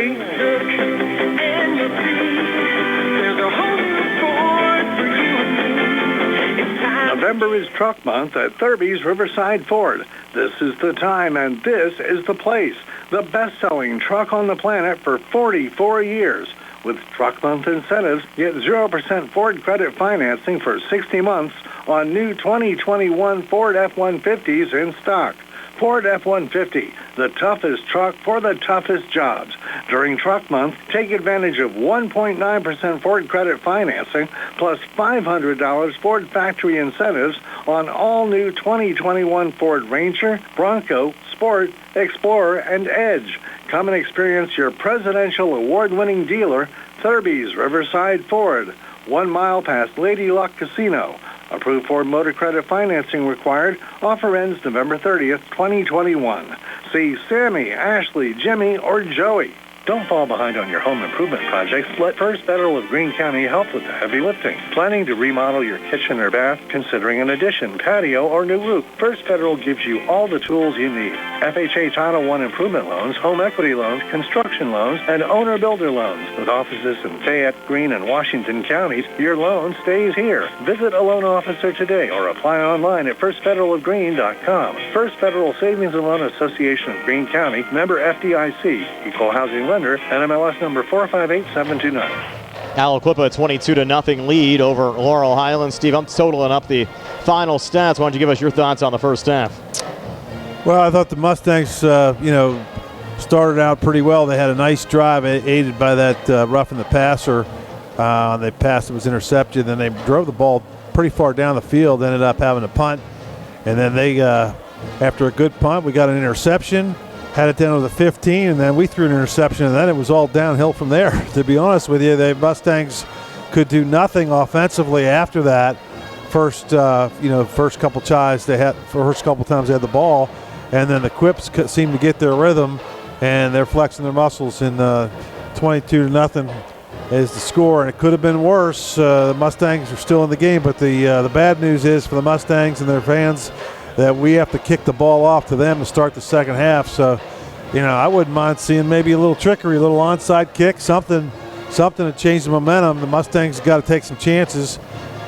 November is Truck Month at Thurby's Riverside Ford. This is the time and this is the place. The best-selling truck on the planet for 44 years. With Truck Month incentives, get 0% Ford credit financing for 60 months on new 2021 Ford F-150s in stock. Ford F-150, the toughest truck for the toughest jobs. During Truck Month, take advantage of 1.9% Ford credit financing plus $500 Ford factory incentives on all new 2021 Ford Ranger, Bronco, Sport, Explorer, and Edge. Come and experience your presidential award-winning dealer, Thurby's Riverside Ford, 1 mile past Lady Luck Casino. Approved Ford Motor Credit financing required. Offer ends November 30th, 2021. See Sammy, Ashley, Jimmy, or Joey. Don't fall behind on your home improvement projects. Let First Federal of Greene County help with the heavy lifting. Planning to remodel your kitchen or bath? Considering an addition, patio, or new roof? First Federal gives you all the tools you need. FHA Title I improvement loans, home equity loans, construction loans, and owner-builder loans. With offices in Fayette, Greene, and Washington counties, your loan stays here. Visit a loan officer today or apply online at firstfederalofgreene.com. First Federal Savings and Loan Association of Greene County, member FDIC, equal housing lender, NMLS number 458729. Aliquippa 22-0 lead over Laurel Highlands. Steve, I'm totaling up the final stats. Why don't you give us your thoughts on the first half? Well, I thought the Mustangs, started out pretty well. They had a nice drive aided by that roughing the passer. They passed, it was intercepted. Then they drove the ball pretty far down the field, ended up having a punt. And then they, after a good punt, we got an interception. Had it down to the 15, and then we threw an interception, and then it was all downhill from there. To be honest with you, the Mustangs could do nothing offensively after that. First couple times they had the ball, and then the Quips seemed to get their rhythm, and they're flexing their muscles. And 22-0 is the score, and it could have been worse. The Mustangs are still in the game, but the bad news is for the Mustangs and their fans that we have to kick the ball off to them to start the second half. So, I wouldn't mind seeing maybe a little trickery, a little onside kick, something to change the momentum. The Mustangs got to take some chances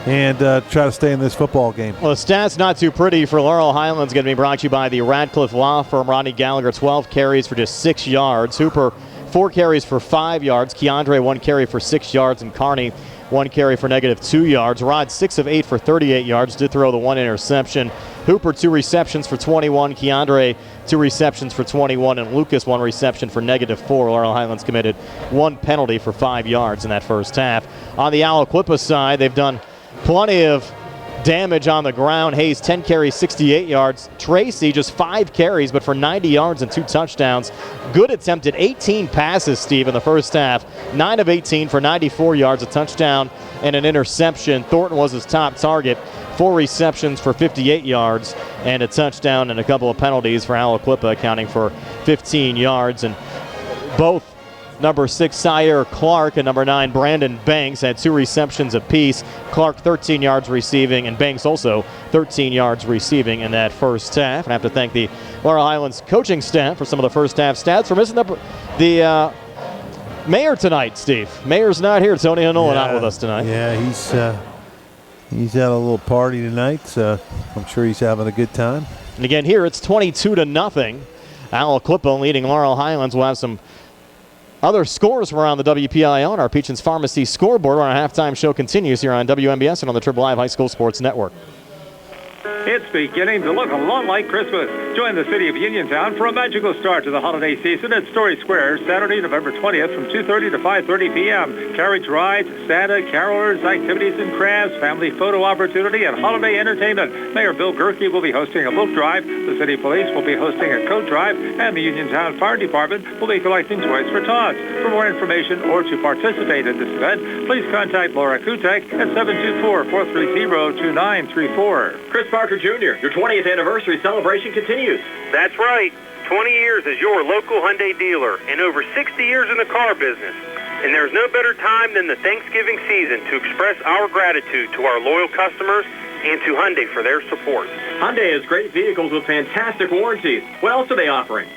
and try to stay in this football game. Well, the stats not too pretty for Laurel Highlands. Going to be brought to you by the Radcliffe Law Firm. Rodney Gallagher, 12 carries for just 6 yards. Hooper, 4 carries for 5 yards. Keandre, 1 carry for 6 yards. And Carney, 1 carry for -2 yards. Rod, 6 of 8 for 38 yards. Did throw the 1 interception. Hooper, 2 receptions for 21. Keandre, 2 receptions for 21. And Lucas, 1 reception for -4. Laurel Highlands committed 1 penalty for 5 yards in that first half. On the Aliquippa side, they've done plenty of damage on the ground. Hayes, 10 carries, 68 yards. Tracy, just 5 carries, but for 90 yards and 2 touchdowns. Good attempted 18 passes, Steve, in the first half. 9 of 18 for 94 yards, a touchdown and an interception. Thornton was his top target. 4 receptions for 58 yards and a touchdown and a couple of penalties for Aliquippa, accounting for 15 yards. And both number 6, Sire Clark, and number 9, Brandon Banks, had 2 receptions apiece. Clark, 13 yards receiving, and Banks also 13 yards receiving in that first half. And I have to thank the Laurel Highlands coaching staff for some of the first half stats. We're missing the mayor tonight, Steve. Mayor's not here. Tony Hanola not with us tonight. Yeah, he's at a little party tonight, so I'm sure he's having a good time. And again, here it's 22-0. Aliquippa leading Laurel Highlands. We'll have some Other scores from around the WPIAL on our Peachins Pharmacy scoreboard. Our halftime show continues here on WMBS and on the Triple Live High School Sports Network. It's beginning to look a lot like Christmas. Join the city of Uniontown for a magical start to the holiday season at Storey Square, Saturday, November 20th from 2:30 to 5:30 p.m. Carriage rides, Santa, carolers, activities and crafts, family photo opportunity, and holiday entertainment. Mayor Bill Gerke will be hosting a book drive. The city police will be hosting a coat drive, and the Uniontown Fire Department will be collecting toys for tots. For more information or to participate in this event, please contact Laura Kutek at 724-430-2934. Chris Parker Jr., your 20th anniversary celebration continues. That's right. 20 years as your local Hyundai dealer and over 60 years in the car business. And there's no better time than the Thanksgiving season to express our gratitude to our loyal customers and to Hyundai for their support. Hyundai has great vehicles with fantastic warranties. What else are they offering?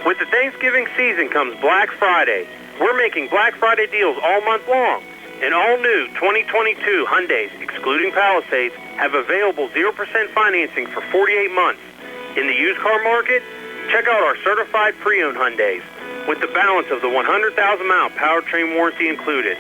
With the Thanksgiving season comes Black Friday. We're making Black Friday deals all month long. And all new 2022 Hyundais, excluding Palisades, have available 0% financing for 48 months. In the used car market, check out our certified pre-owned Hyundais with the balance of the 100,000-mile powertrain warranty included.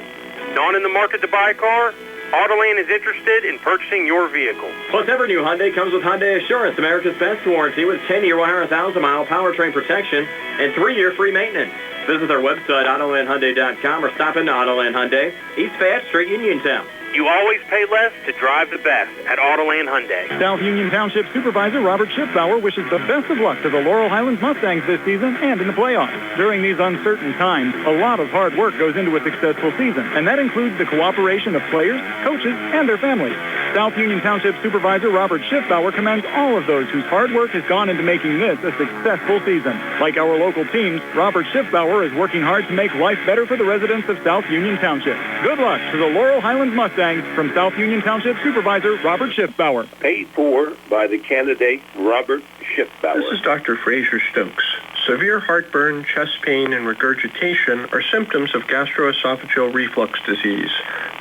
Not in the market to buy a car? Autoland is interested in purchasing your vehicle. Plus, every new Hyundai comes with Hyundai Assurance, America's best warranty with 10-year 100,000-mile powertrain protection and 3-year free maintenance. Visit their website, AutolandHyundai.com, or stop into Autoland Hyundai, East Fayette Street, Uniontown. You always pay less to drive the best at Autoland Hyundai. South Union Township Supervisor Robert Schiffbauer wishes the best of luck to the Laurel Highlands Mustangs this season and in the playoffs. During these uncertain times, a lot of hard work goes into a successful season, and that includes the cooperation of players, coaches, and their families. South Union Township Supervisor Robert Schiffbauer commends all of those whose hard work has gone into making this a successful season. Like our local teams, Robert Schiffbauer is working hard to make life better for the residents of South Union Township. Good luck to the Laurel Highlands Mustangs from South Union Township Supervisor Robert Schiffbauer. Paid for by the candidate Robert Schiffbauer. This is Dr. Fraser Stokes. Severe heartburn, chest pain, and regurgitation are symptoms of gastroesophageal reflux disease.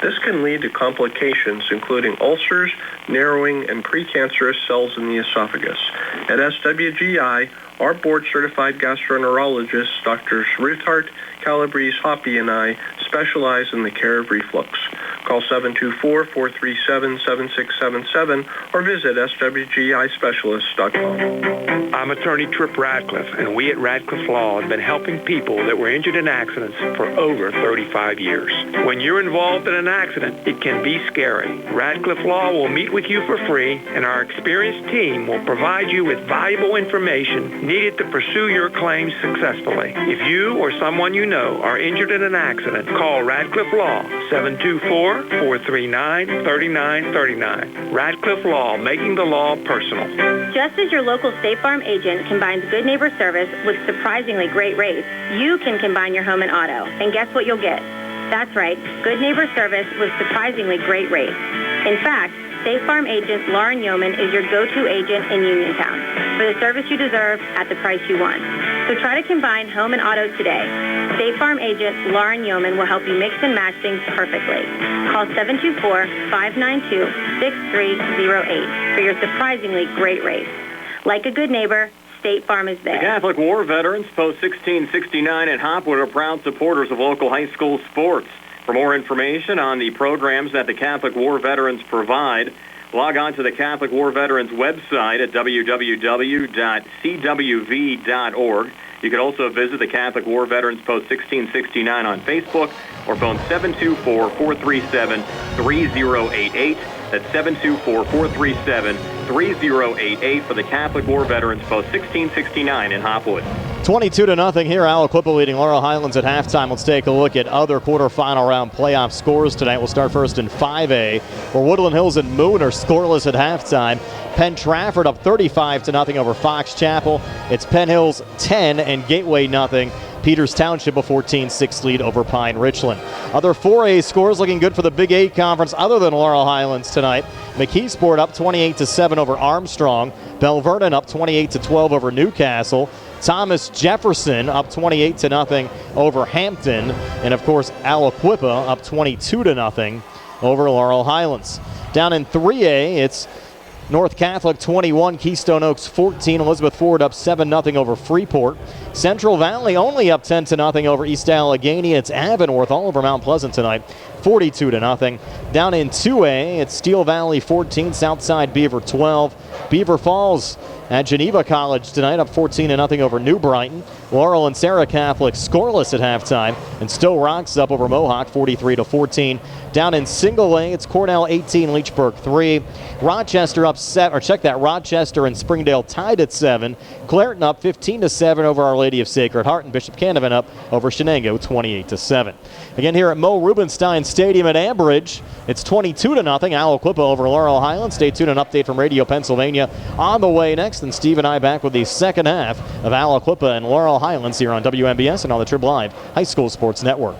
This can lead to complications including ulcers, narrowing, and precancerous cells in the esophagus. At SWGI, our board-certified gastroenterologists, Drs. Ruthart, Calabrese, Hoppy, and I specialize in the care of reflux. Call 724-437-7677 or visit swgispecialist.com. I'm attorney Trip Radcliffe, and we at Radcliffe Law have been helping people that were injured in accidents for over 35 years. When you're involved in an accident, it can be scary. Radcliffe Law will meet with you for free, and our experienced team will provide you with valuable information needed to pursue your claims successfully. If you or someone you know are injured in an accident, call Radcliffe Law, 724-439-3939. Radcliffe Law, making the law personal. Just as your local State Farm agent combines good neighbor service with surprisingly great rates, you can combine your home and auto. And guess what you'll get? That's right, good neighbor service with surprisingly great rates. In fact, State Farm agent Lauren Yohman is your go-to agent in Uniontown for the service you deserve at the price you want. So try to combine home and auto today. State Farm agent Lauren Yohman will help you mix and match things perfectly. Call 724-592-6308 for your surprisingly great rates. Like a good neighbor, State Farm is there. The Catholic War Veterans, Post 1669 and Hopwood, are proud supporters of local high school sports. For more information on the programs that the Catholic War Veterans provide, log on to the Catholic War Veterans website at www.cwv.org. You can also visit the Catholic War Veterans Post 1669 on Facebook or phone 724-437-3088. That's 724-437-3088 for the Catholic War Veterans Post 1669 in Hopwood. 22-0 here. Aliquippa leading Laurel Highlands at halftime. Let's take a look at other quarterfinal round playoff scores tonight. We'll start first in 5A, where Woodland Hills and Moon are scoreless at halftime. Penn Trafford up 35-0 over Fox Chapel. It's Penn Hills 10 and Gateway 0. Peters Township a 14-6 lead over Pine Richland. Other 4A scores looking good for the Big 8 conference other than Laurel Highlands tonight. McKeesport up 28-7 over Armstrong. Bell Vernon up 28-12 over Newcastle. Thomas Jefferson up 28-0 over Hampton. And of course, Aliquippa up 22-0 over Laurel Highlands. Down in 3A, it's North Catholic 21, Keystone Oaks 14. Elizabeth Ford up 7-0 over Freeport. Central Valley only up 10-0 over East Allegheny. It's Avonworth all over Mount Pleasant tonight, 42-0. Down in 2A, it's Steel Valley 14, Southside Beaver 12. Beaver Falls at Geneva College tonight, up 14-0 over New Brighton. Laurel and Sarah Catholic scoreless at halftime, and Stowe Rocks up over Mohawk 43-14. Down in Single A, it's Cornell 18, Leechburg 3. Rochester up Rochester and Springdale tied at 7. Clareton up 15-7 over Our Lady of Sacred Heart, and Bishop Canavan up over Shenango 28-7. Again here at Mo Rubenstein Stadium at Ambridge, it's 22-0. Aliquippa over Laurel Highlands. Stay tuned, an update from Radio Pennsylvania on the way next, and Steve and I back with the second half of Aliquippa and Laurel Highlands here on WMBS and on the Trib Live High School Sports Network.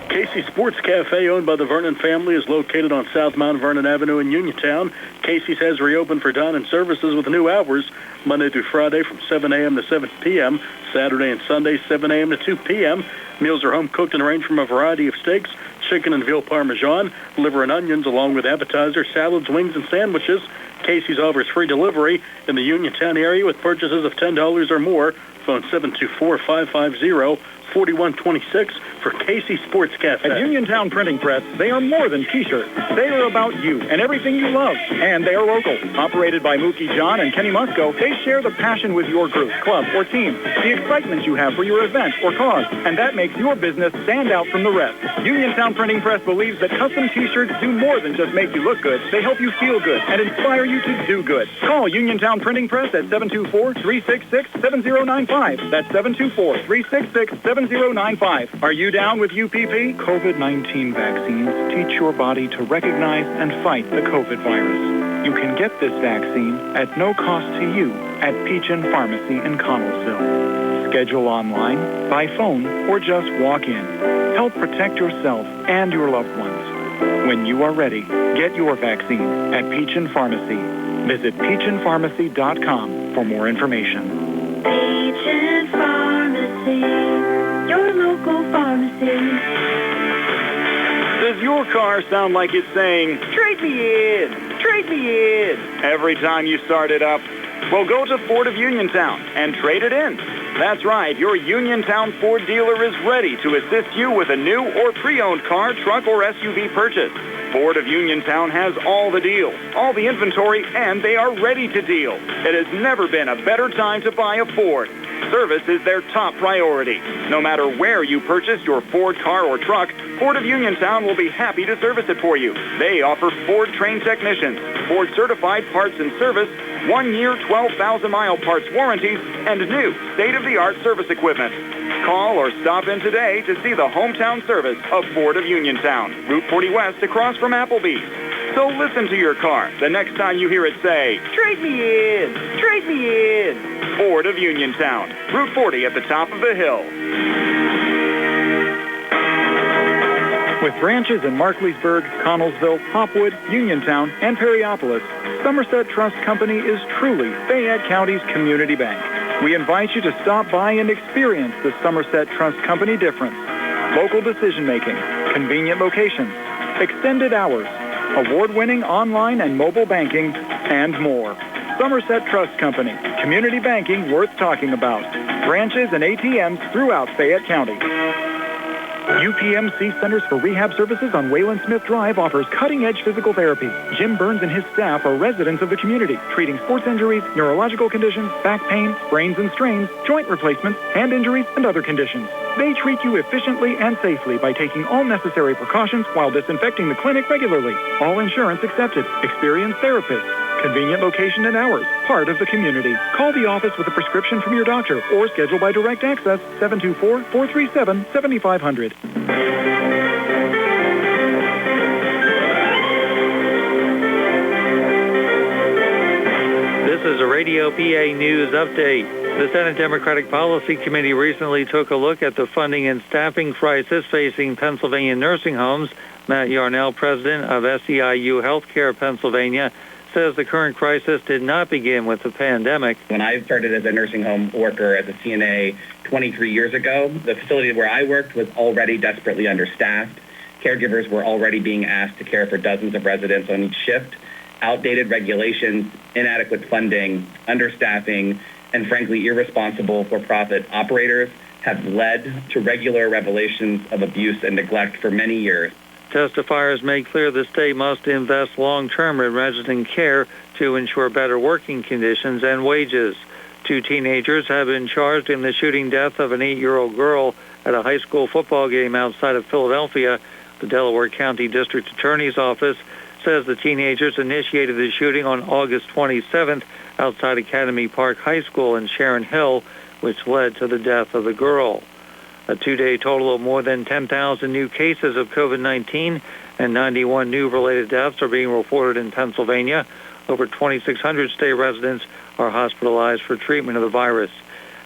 Casey Sports Cafe, owned by the Vernon family, is located on South Mount Vernon Avenue in Uniontown. Casey's has reopened for dine-in services with new hours, Monday through Friday from 7 a.m. to 7 p.m., Saturday and Sunday 7 a.m. to 2 p.m. Meals are home cooked and range from a variety of steaks, chicken and veal parmesan, liver and onions, along with appetizers, salads, wings, and sandwiches. Casey's offers free delivery in the Uniontown area with purchases of $10 or more. Phone 724-550-4126 for Casey Sports Cafe. At Uniontown Printing Press, they are more than T-shirts. They are about you and everything you love. And they are local. Operated by Mookie John and Kenny Musco, they share the passion with your group, club, or team, the excitement you have for your event or cause, and that makes your business stand out from the rest. Uniontown Printing Press believes that custom T-shirts do more than just make you look good. They help you feel good and inspire you to do good. Call Uniontown Printing Press at 724-366-7095. That's 724-366-7095. Are you down with UPP? COVID-19 vaccines teach your body to recognize and fight the COVID virus. You can get this vaccine at no cost to you at Peachin Pharmacy in Connellsville. Schedule online, by phone, or just walk in. Help protect yourself and your loved ones. When you are ready, get your vaccine at Peachin Pharmacy. Visit peachinpharmacy.com for more information. Peachin Pharmacy, your local pharmacy. Does your car sound like it's saying, "Trade me in, trade me in," every time you start it up? Well, go to Ford of Uniontown and trade it in. That's right, your Uniontown Ford dealer is ready to assist you with a new or pre-owned car, truck, or SUV purchase. Ford of Uniontown has all the deals, all the inventory, and they are ready to deal. It has never been a better time to buy a Ford. Service is their top priority. No matter where you purchase your Ford car or truck, Ford of Uniontown will be happy to service it for you. They offer Ford-trained technicians, Ford-certified parts and service, 1-year, 12,000-mile parts warranties, and new state-of-the-art service equipment. Call or stop in today to see the hometown service of Ford of Uniontown, Route 40 West across from Applebee's. So listen to your car the next time you hear it say, "Trade me in, trade me in." Ford of Uniontown, Route 40 at the top of the hill. With branches in Markleysburg, Connellsville, Hopwood, Uniontown, and Perryopolis, Somerset Trust Company is truly Fayette County's community bank. We invite you to stop by and experience the Somerset Trust Company difference. Local decision-making, convenient locations, extended hours, award-winning online and mobile banking, and more. Somerset Trust Company, community banking worth talking about. Branches and ATMs throughout Fayette County. UPMC Centers for Rehab Services on Wayland Smith Drive offers cutting-edge physical therapy. Jim Burns and his staff are residents of the community, treating sports injuries, neurological conditions, back pain, sprains and strains, joint replacements, hand injuries, and other conditions. They treat you efficiently and safely by taking all necessary precautions while disinfecting the clinic regularly. All insurance accepted. Experienced therapists. Convenient location and hours. Part of the community. Call the office with a prescription from your doctor or schedule by direct access 724-437-7500. This is a Radio PA News update. The Senate Democratic Policy Committee recently took a look at the funding and staffing crisis facing Pennsylvania nursing homes. Matt Yarnell, president of SEIU Healthcare Pennsylvania, says the current crisis did not begin with the pandemic. When I started as a nursing home worker as a CNA 23 years ago, the facility where I worked was already desperately understaffed. Caregivers were already being asked to care for dozens of residents on each shift. outdated regulations, inadequate funding, understaffing, and frankly irresponsible for-profit operators have led to regular revelations of abuse and neglect for many years. Testifiers made clear the state must invest long-term in resident care to ensure better working conditions and wages. 2 teenagers have been charged in the shooting death of an 8-year-old girl at a high school football game outside of Philadelphia. The Delaware County District Attorney's Office says the teenagers initiated the shooting on August 27th outside Academy Park High School in Sharon Hill, which led to the death of the girl. A 2-day total of more than 10,000 new cases of COVID-19 and 91 new related deaths are being reported in Pennsylvania. Over 2,600 state residents are hospitalized for treatment of the virus.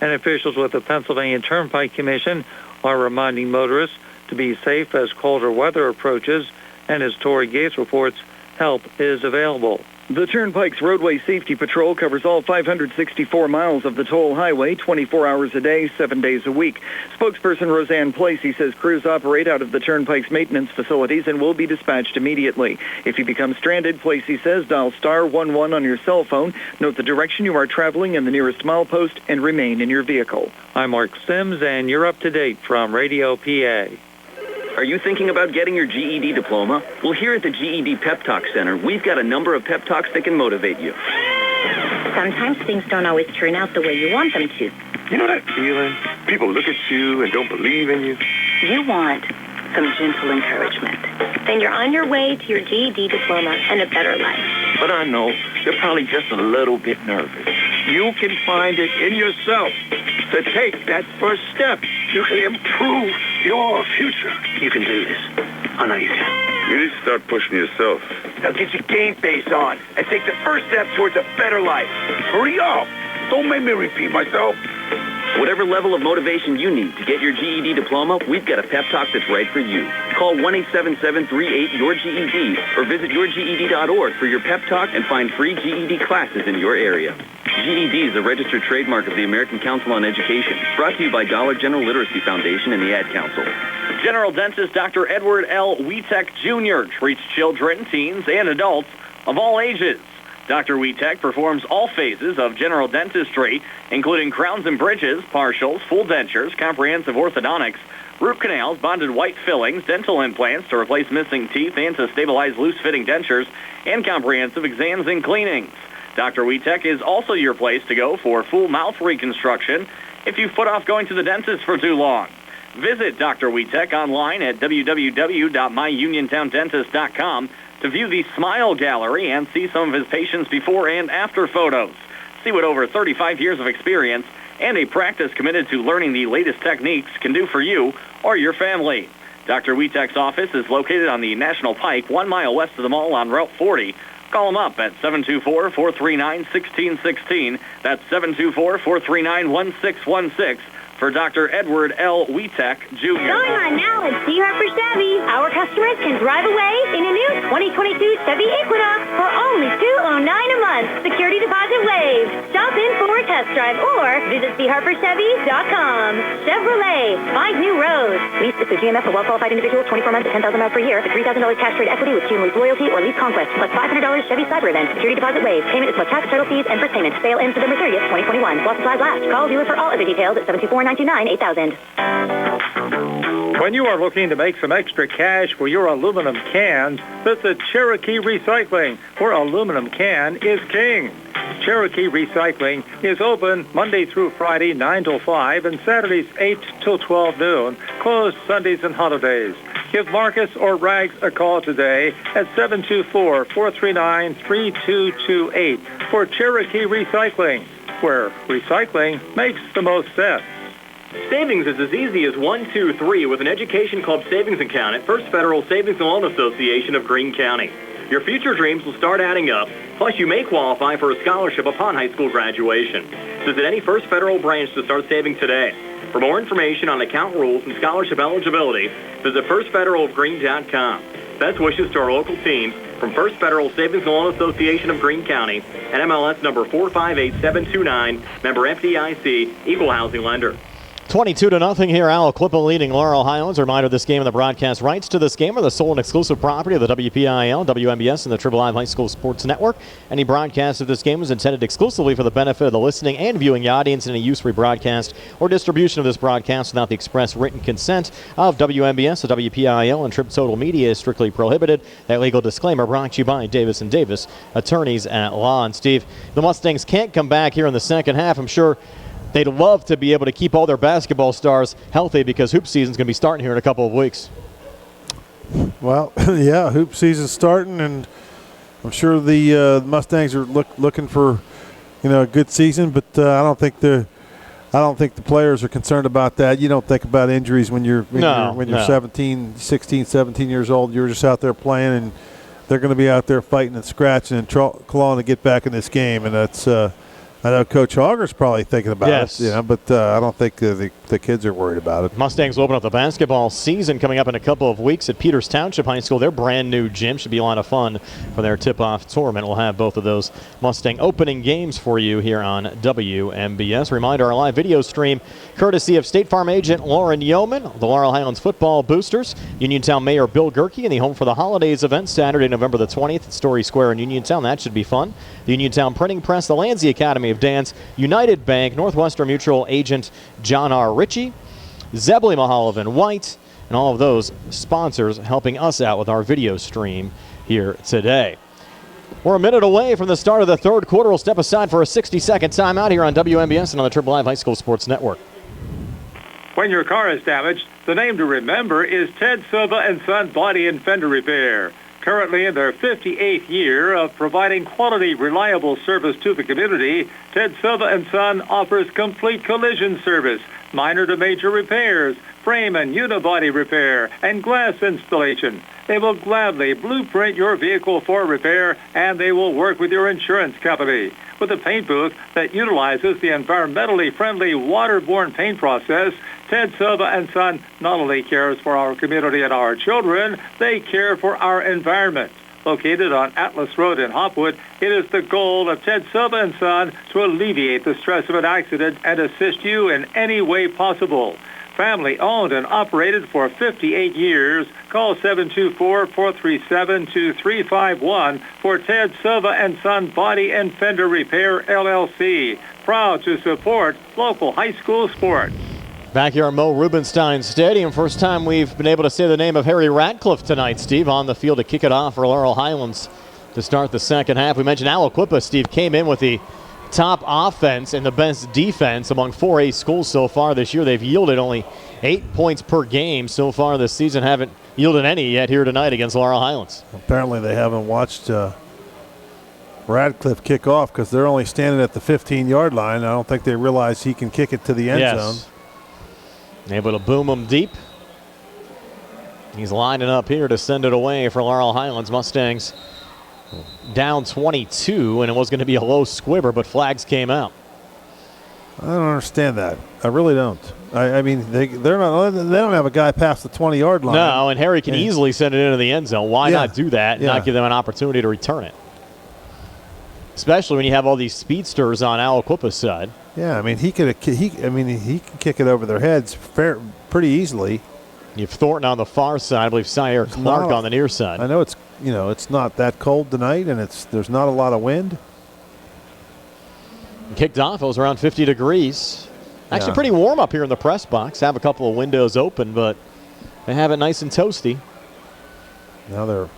And officials with the Pennsylvania Turnpike Commission are reminding motorists to be safe as colder weather approaches, and as Tory Gates reports, help is available. The Turnpike's Roadway Safety Patrol covers all 564 miles of the toll highway, 24 hours a day, 7 days a week. Spokesperson Roseanne Placey says crews operate out of the Turnpike's maintenance facilities and will be dispatched immediately. If you become stranded, Placey says dial *11 on your cell phone, note the direction you are traveling and the nearest milepost, and remain in your vehicle. I'm Mark Sims, and you're up to date from Radio PA. Are you thinking about getting your GED diploma? Well, here at the GED Pep Talk Center, we've got a number of pep talks that can motivate you. Sometimes things don't always turn out the way you want them to. You know that feeling? People look at you and don't believe in you. You want some gentle encouragement. Then you're on your way to your GED diploma and a better life. But I know they're probably just a little bit nervous. You can find it in yourself to take that first step. You can improve your future. You can do this. I know you can. You need to start pushing yourself. Now get your game face on and take the first step towards a better life. Hurry up. Don't make me repeat myself. Whatever level of motivation you need to get your GED diploma, we've got a pep talk that's right for you. Call 1-877-38-YOUR-GED or visit yourged.org for your pep talk and find free GED classes in your area. GED is a registered trademark of the American Council on Education, brought to you by Dollar General Literacy Foundation and the Ad Council. General Dentist Dr. Edward L. Wietek Jr. treats children, teens, and adults of all ages. Dr. Wietek performs all phases of general dentistry, including crowns and bridges, partials, full dentures, comprehensive orthodontics, root canals, bonded white fillings, dental implants to replace missing teeth and to stabilize loose-fitting dentures, and comprehensive exams and cleanings. Dr. Wietek is also your place to go for full mouth reconstruction if you've put off going to the dentist for too long. Visit Dr. Wietek online at www.myuniontowndentist.com to view the Smile Gallery and see some of his patients' before and after photos. See what over 35 years of experience and a practice committed to learning the latest techniques can do for you or your family. Dr. Wietek's office is located on the National Pike, 1 mile west of the mall on Route 40. Call him up at 724-439-1616. That's 724-439-1616. For Dr. Edward L. Wietek, Jr. Going on now at C. Harper Chevy. Our customers can drive away in a new 2022 Chevy Equinox for only $209 a month. Security deposit waived. Stop in for a test drive or visit CHarperChevy.com. Chevrolet, find new roads. Lease through GMF for well-qualified individuals, 24 months at 10,000 miles per year. For $3,000 cash trade equity with June Lease Loyalty or Lease Conquest, plus $500 Chevy Cyber Event. Security deposit waived. Payment is plus tax, title fees, and first payment. Sale ends November 30th, 2021. While supplies last. Call dealer for all other details at 724-929-8000. When you are looking to make some extra cash for your aluminum cans, visit Cherokee Recycling, where aluminum can is king. Cherokee Recycling is open Monday through Friday, 9 till 5, and Saturdays, 8 till 12 noon, closed Sundays and holidays. Give Marcus or Rags a call today at 724-439-3228 for Cherokee Recycling, where recycling makes the most sense. Savings is as easy as 1, 2, 3 with an Education Club savings account at First Federal Savings and Loan Association of Greene County. Your future dreams will start adding up, plus you may qualify for a scholarship upon high school graduation. Visit any First Federal branch to start saving today. For more information on account rules and scholarship eligibility, visit firstfederalofgreene.com. Best wishes to our local teams from First Federal Savings and Loan Association of Greene County, and MLS number 458729, member FDIC, equal housing lender. 22-0 here. Aliquippa leading Laurel Highlands. A reminder, this game and the broadcast rights to this game are the sole and exclusive property of the WPIAL, WMBS, and the Triple I High School Sports Network. Any broadcast of this game is intended exclusively for the benefit of the listening and viewing audience, and any use, rebroadcast, or distribution of this broadcast without the express written consent of WMBS, the WPIAL, and Trip Total Media is strictly prohibited. That legal disclaimer brought to you by Davis & Davis, attorneys at law. And Steve, the Mustangs can't come back here in the second half. I'm sure they'd love to be able to keep all their basketball stars healthy because hoop season's going to be starting here in a couple of weeks. Well, yeah, hoop season's starting, and I'm sure the Mustangs are looking for, a good season. But I don't think the players are concerned about that. You don't think about injuries when you're 16, 17 years old. You're just out there playing, and they're going to be out there fighting and scratching and clawing to get back in this game, and that's. I know Coach Hauger's probably thinking about it, but I don't think the kids are worried about it. Mustangs will open up the basketball season coming up in a couple of weeks at Peters Township High School. Their brand new gym should be a lot of fun for their tip-off tournament. We'll have both of those Mustang opening games for you here on WMBS. Reminder, our live video stream courtesy of State Farm agent Lauren Yohman, the Laurel Highlands football boosters, Uniontown Mayor Bill Gerke, and the Home for the Holidays event Saturday, November the 20th at Storey Square in Uniontown. That should be fun. The Uniontown Printing Press, the Lanzi Academy of Dance, United Bank, Northwestern Mutual agent John R. Richey, Zebley, Mehalov, and White, and all of those sponsors helping us out with our video stream here today. We're a minute away from the start of the third quarter. We'll step aside for a 60-second timeout here on WMBS and on the Triple I High School Sports Network. When your car is damaged, the name to remember is Ted Silva & Son Body and Fender Repair. Currently in their 58th year of providing quality, reliable service to the community, Ted Silva & Son offers complete collision service, minor to major repairs, frame and unibody repair, and glass installation. They will gladly blueprint your vehicle for repair, and they will work with your insurance company. With a paint booth that utilizes the environmentally friendly waterborne paint process, Ted Silva & Son not only cares for our community and our children, they care for our environment. Located on Atlas Road in Hopwood, it is the goal of Ted Silva & Son to alleviate the stress of an accident and assist you in any way possible. Family owned and operated for 58 years. Call 724-437-2351 for Ted Silva & Son Body and Fender Repair, LLC. Proud to support local high school sports. Back here at Mo Rubenstein Stadium, first time we've been able to say the name of Harry Radcliffe tonight, Steve, on the field to kick it off for Laurel Highlands to start the second half. We mentioned Aliquippa, Steve, came in with the top offense and the best defense among 4A schools so far this year. They've yielded only 8 points per game so far this season, haven't yielded any yet here tonight against Laurel Highlands. Apparently they haven't watched Radcliffe kick off because they're only standing at the 15-yard line. I don't think they realize he can kick it to the end zone. Able to boom him deep. He's lining up here to send it away for Laurel Highlands. Mustangs down 22, and it was going to be a low squibber, but flags came out. I don't understand that. I really don't. I mean, they don't have a guy past the 20-yard line. No, and Harry can easily send it into the end zone. Why not do that and not give them an opportunity to return it? Especially when you have all these speedsters on Aliquippa's side. Yeah, I mean, he can kick it over their heads pretty easily. You have Thornton on the far side. I believe Sire Clark on the near side. I know it's not that cold tonight, and there's not a lot of wind. Kicked off. It was around 50 degrees. Actually, pretty warm up here in the press box. Have a couple of windows open, but they have it nice and toasty. Now they're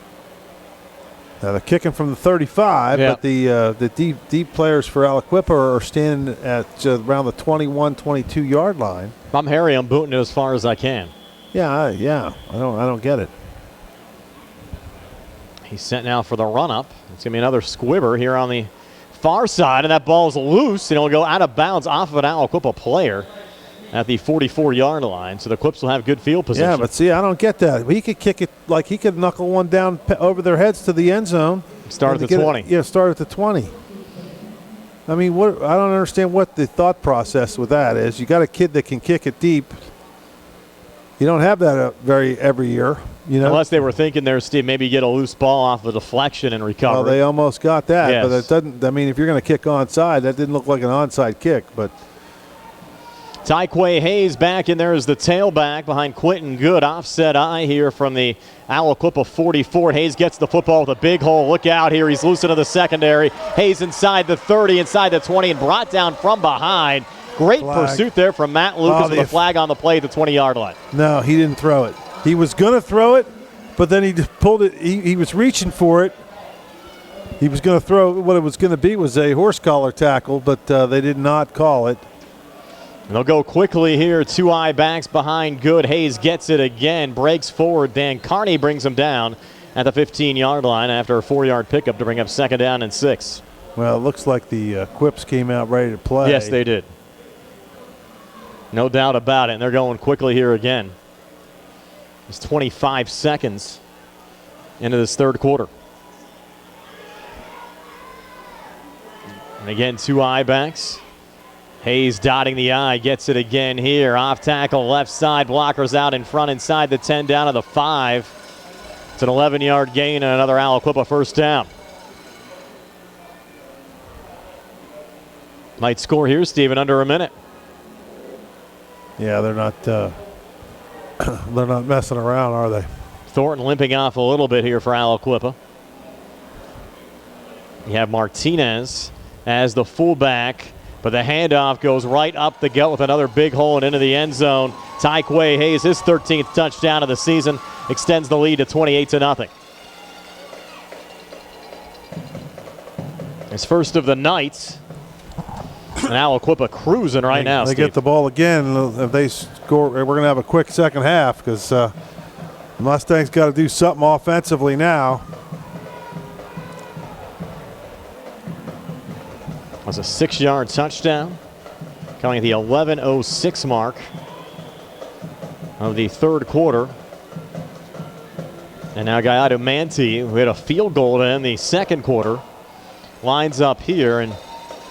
kicking from the 35, but the deep players for Aliquippa are standing at around the 21, 22-yard line. If I'm Harry, I'm booting it as far as I can. Yeah. I don't get it. He's set now for the run-up. It's going to be another squibber here on the far side, and that ball's loose, and it'll go out of bounds off of an Aliquippa player at the 44-yard line. So the Quips will have good field position. Yeah, but see, I don't get that. He could kick it like he could knuckle one down over their heads to the end zone. Start at the 20. Start at the 20. I mean, I don't understand what the thought process with that is. You got a kid that can kick it deep. You don't have that every year. Unless they were thinking there, Steve, maybe get a loose ball off a deflection and recover. Well, they almost got that, yes. But it doesn't. I mean, if you're going to kick onside, that didn't look like an onside kick, but. Tyquay Hayes back in there as the tailback behind Quentin Good. Offset eye here from the Aliquippa 44. Hayes gets the football with a big hole. Look out here. He's loose into the secondary. Hayes inside the 30, inside the 20, and brought down from behind. Great pursuit there from Matt Lucas with a flag on the play at the 20-yard line. No, he didn't throw it. He was going to throw it, but then he just pulled it. He was reaching for it. He was going to throw what it was going to be was a horse collar tackle, but they did not call it. And they'll go quickly here. 2 eye backs behind Good. Hayes gets it again, breaks forward. Dan Carney brings him down at the 15-yard line after a 4-yard pickup to bring up 2nd down and 6. Well, it looks like the Quips came out ready to play. Yes, they did. No doubt about it. And they're going quickly here again. It's 25 seconds into this third quarter. And again, 2 eye backs. Hayes dotting the I, gets it again here. Off tackle, left side, blockers out in front, inside the 10, down to the 5. It's an 11-yard gain and another Aliquippa first down. Might score here, Steve, in under a minute. Yeah, they're not messing around, are they? Thornton limping off a little bit here for Aliquippa. You have Martinez as the fullback. But the handoff goes right up the gut with another big hole and into the end zone. Tyquay Hayes, his 13th touchdown of the season, extends the lead to 28-0. His first of the night. And Aliquippa cruising right now, They Steve. get the ball again. If they score, we're going to have a quick second half because the Mustangs got to do something offensively now. Was a 6-yard touchdown coming at the 11:06 mark of the third quarter. And now Gallardo Manti, who hit a field goal to end the second quarter, lines up here and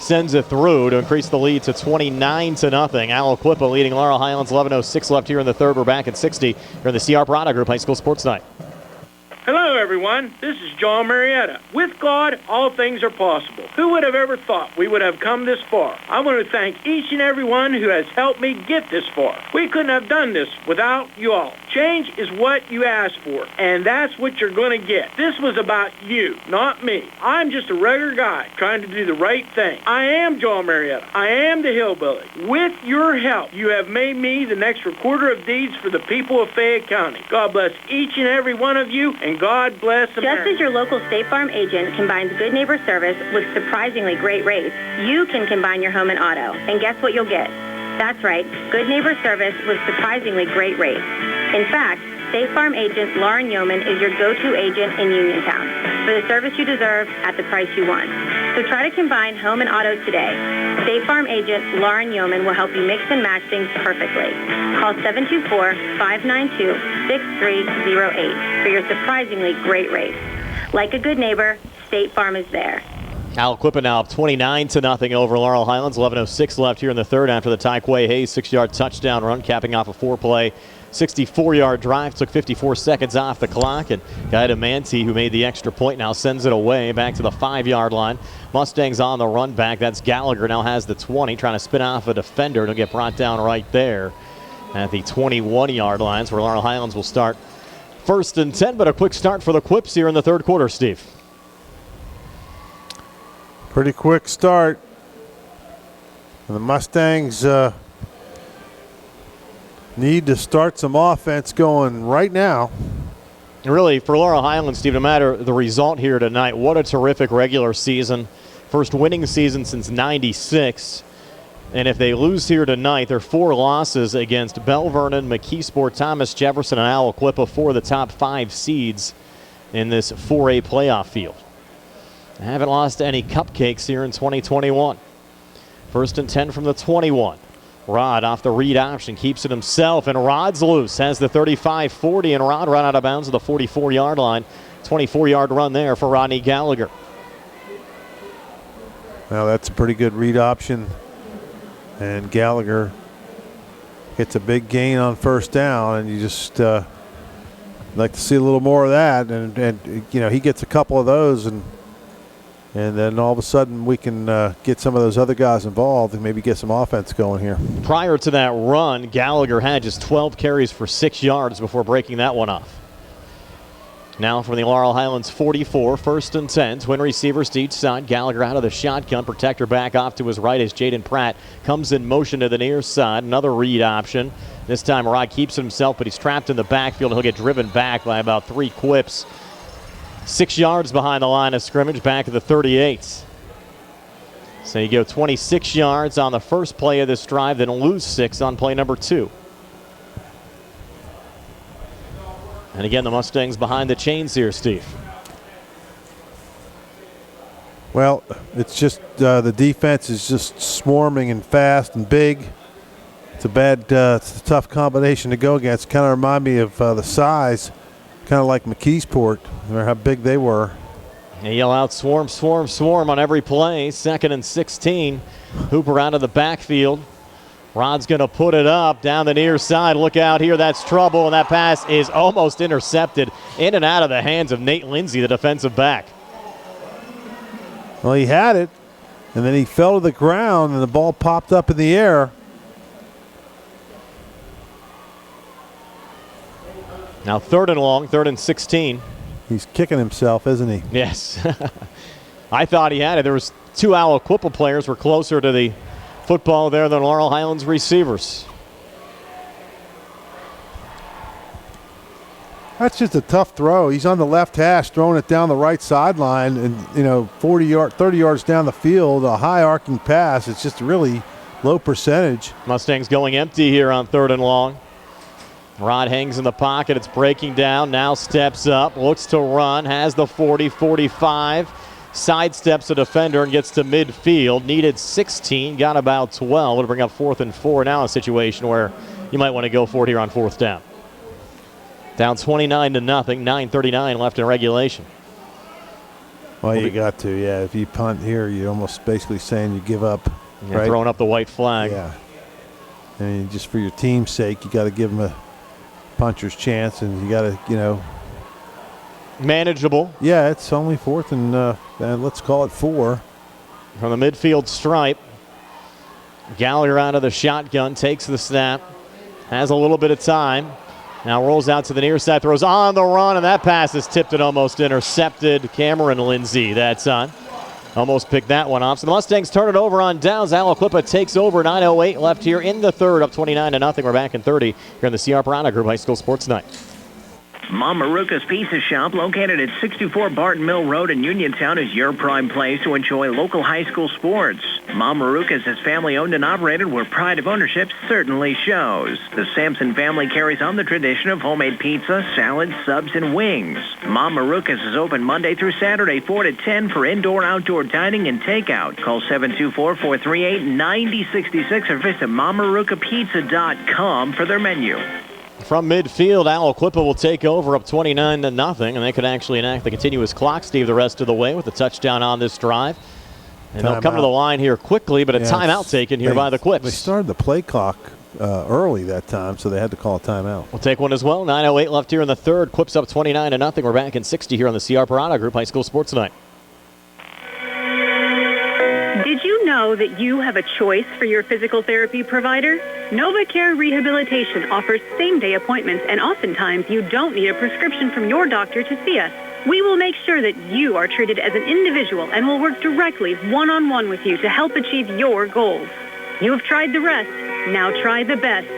sends it through to increase the lead to 29-0. Aliquippa leading Laurel Highlands. 11:06 left here in the third. We're back at 60 here in the CR Parada Group High School Sports Night. Hello, everyone. This is John Marietta. With God, all things are possible. Who would have ever thought we would have come this far? I want to thank each and every one who has helped me get this far. We couldn't have done this without you all. Change is what you ask for, and that's what you're going to get. This was about you, not me. I'm just a regular guy trying to do the right thing. I am John Marietta. I am the hillbilly. With your help, you have made me the next recorder of deeds for the people of Fayette County. God bless each and every one of you, and God bless America. Just as your local State Farm agent combines good neighbor service with surprisingly great rates, you can combine your home and auto. And guess what you'll get? That's right, good neighbor service with surprisingly great rates. In fact, State Farm agent Lauren Yohman is your go-to agent in Uniontown for the service you deserve at the price you want. So try to combine home and auto today. State Farm agent Lauren Yohman will help you mix and match things perfectly. Call 724-592-6308 for your surprisingly great rates. Like a good neighbor, State Farm is there. Aliquippa now up 29-0 over Laurel Highlands. 11:06 left here in the third after the Tyquay Hayes 6-yard touchdown run, capping off a 4-play 64-yard drive. Took 54 seconds off the clock, and Gallardo Manti, who made the extra point, now sends it away back to the 5-yard line. Mustangs on the run back. That's Gallagher, now has the 20, trying to spin off a defender. It'll get brought down right there at the 21-yard lines, where Laurel Highlands will start 1st and 10, but a quick start for the Quips here in the third quarter, Steve. Pretty quick start. And the Mustangs need to start some offense going right now. Really, for Laurel Highlands, Steve, no matter the result here tonight, what a terrific regular season. First winning season since '96. And if they lose here tonight, their 4 losses against Bell Vernon, McKeesport, Thomas Jefferson, and Aliquippa, 4 of the top 5 seeds in this 4A playoff field. They haven't lost any cupcakes here in 2021. 1st and 10 from the 21. Rod off the read option, keeps it himself, and Rod's loose. Has the 35-40, and Rod run out of bounds at the 44-yard line. 24-yard run there for Rodney Gallagher. Well, that's a pretty good read option. And Gallagher gets a big gain on 1st down, and you just like to see a little more of that. And you know, he gets a couple of those, and And then all of a sudden we can get some of those other guys involved and maybe get some offense going here. Prior to that run, Gallagher had just 12 carries for 6 yards before breaking that one off. Now from the Laurel Highlands 44, 1st and 10. Twin receivers to each side. Gallagher out of the shotgun. Protector back off to his right as Jaden Pratt comes in motion to the near side. Another read option. This time Rod keeps it himself, but he's trapped in the backfield. He'll get driven back by about 3 quips. 6 yards behind the line of scrimmage, back at the 38. So you go 26 yards on the first play of this drive, then lose 6 on play number 2. And again, the Mustangs behind the chains here, Steve. Well, it's just the defense is just swarming and fast and big. It's a tough combination to go against. Kind of remind me of the size, kind of like McKeesport, or how big they were. They yell out swarm, swarm, swarm on every play. 2nd and 16. Hooper out of the backfield. Rod's going to put it up down the near side. Look out here. That's trouble. And that pass is almost intercepted in and out of the hands of Nate Lindsay, the defensive back. Well, he had it, and then he fell to the ground, and the ball popped up in the air. Now 3rd and long, 3rd and 16. He's kicking himself, isn't he? Yes. I thought he had it. There was 2 Aliquippa players were closer to the football there than Laurel Highlands receivers. That's just a tough throw. He's on the left hash, throwing it down the right sideline, and 30 yards down the field, a high arcing pass. It's just really low percentage. Mustangs going empty here on 3rd and long. Rod hangs in the pocket. It's breaking down. Now steps up, looks to run, has the 40, 45. Sidesteps a defender and gets to midfield. Needed 16, got about 12 to bring up 4th and 4. Now a situation where you might want to go for it here on 4th down. Down 29-0, 9:39 left in regulation. Well, you got to, yeah. If you punt here, you're almost basically saying you give up. Right? Throwing up the white flag. Yeah. I mean, just for your team's sake, you got to give them a puncher's chance, and you got to, manageable. Yeah, it's only 4th and let's call it 4. From the midfield stripe, Gallagher out of the shotgun, takes the snap, has a little bit of time. Now rolls out to the near side, throws on the run, and that pass is tipped and almost intercepted. Cameron Lindsay, that's on. Almost picked that one off. So the Mustangs turn it over on downs. Aliquippa takes over. 9:08 left here in the 3rd, up 29-0. We're back in 30 here in the C.R. Piranha Group High School Sports Night. Mom Maruka's Pizza Shop, located at 64 Barton Mill Road in Uniontown, is your prime place to enjoy local high school sports. Mom Maruka's is family-owned and operated, where pride of ownership certainly shows. The Sampson family carries on the tradition of homemade pizza, salads, subs, and wings. Mom Maruka's is open Monday through Saturday, 4 to 10 for indoor-outdoor dining and takeout. Call 724-438-9066 or visit MomMarukaPizza.com for their menu. From midfield, Aliquippa will take over up 29-0, and they could actually enact the continuous clock, Steve, the rest of the way with a touchdown on this drive. And they'll come to the line here quickly, but a timeout taken here by the Quips. They started the play clock early that time, so they had to call a timeout. We'll take one as well. 9:08 left here in the 3rd. Quips up 29-0. We're back in 60 here on the C.R. Piranha Group High School Sports Night. Did you know that you have a choice for your physical therapy provider? NovaCare Rehabilitation offers same-day appointments, and oftentimes you don't need a prescription from your doctor to see us. We will make sure that you are treated as an individual and will work directly one-on-one with you to help achieve your goals. You have tried the rest. Now try the best.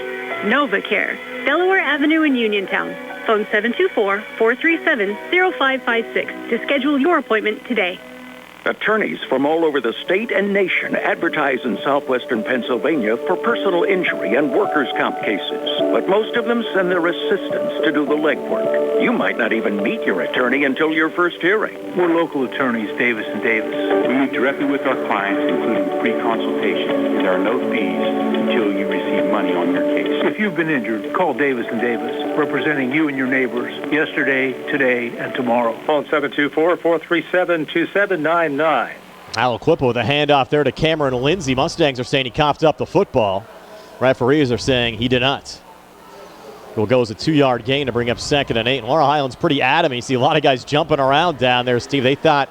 NovaCare, Delaware Avenue in Uniontown. Phone 724-437-0556 to schedule your appointment today. Attorneys from all over the state and nation advertise in southwestern Pennsylvania for personal injury and workers' comp cases. But most of them send their assistants to do the legwork. You might not even meet your attorney until your first hearing. We're local attorneys, Davis & Davis. We meet directly with our clients, including free consultation. There are no fees until you receive money on your case. If you've been injured, call Davis & Davis, representing you and your neighbors yesterday, today, and tomorrow. Phone 724-437-2799. Aliquippa with a handoff there to Cameron Lindsay. Mustangs are saying he coughed up the football. Referees are saying he did not. Will go as a 2-yard gain to bring up 2nd and 8. And Laurel Highlands pretty adamant. You see a lot of guys jumping around down there, Steve. They thought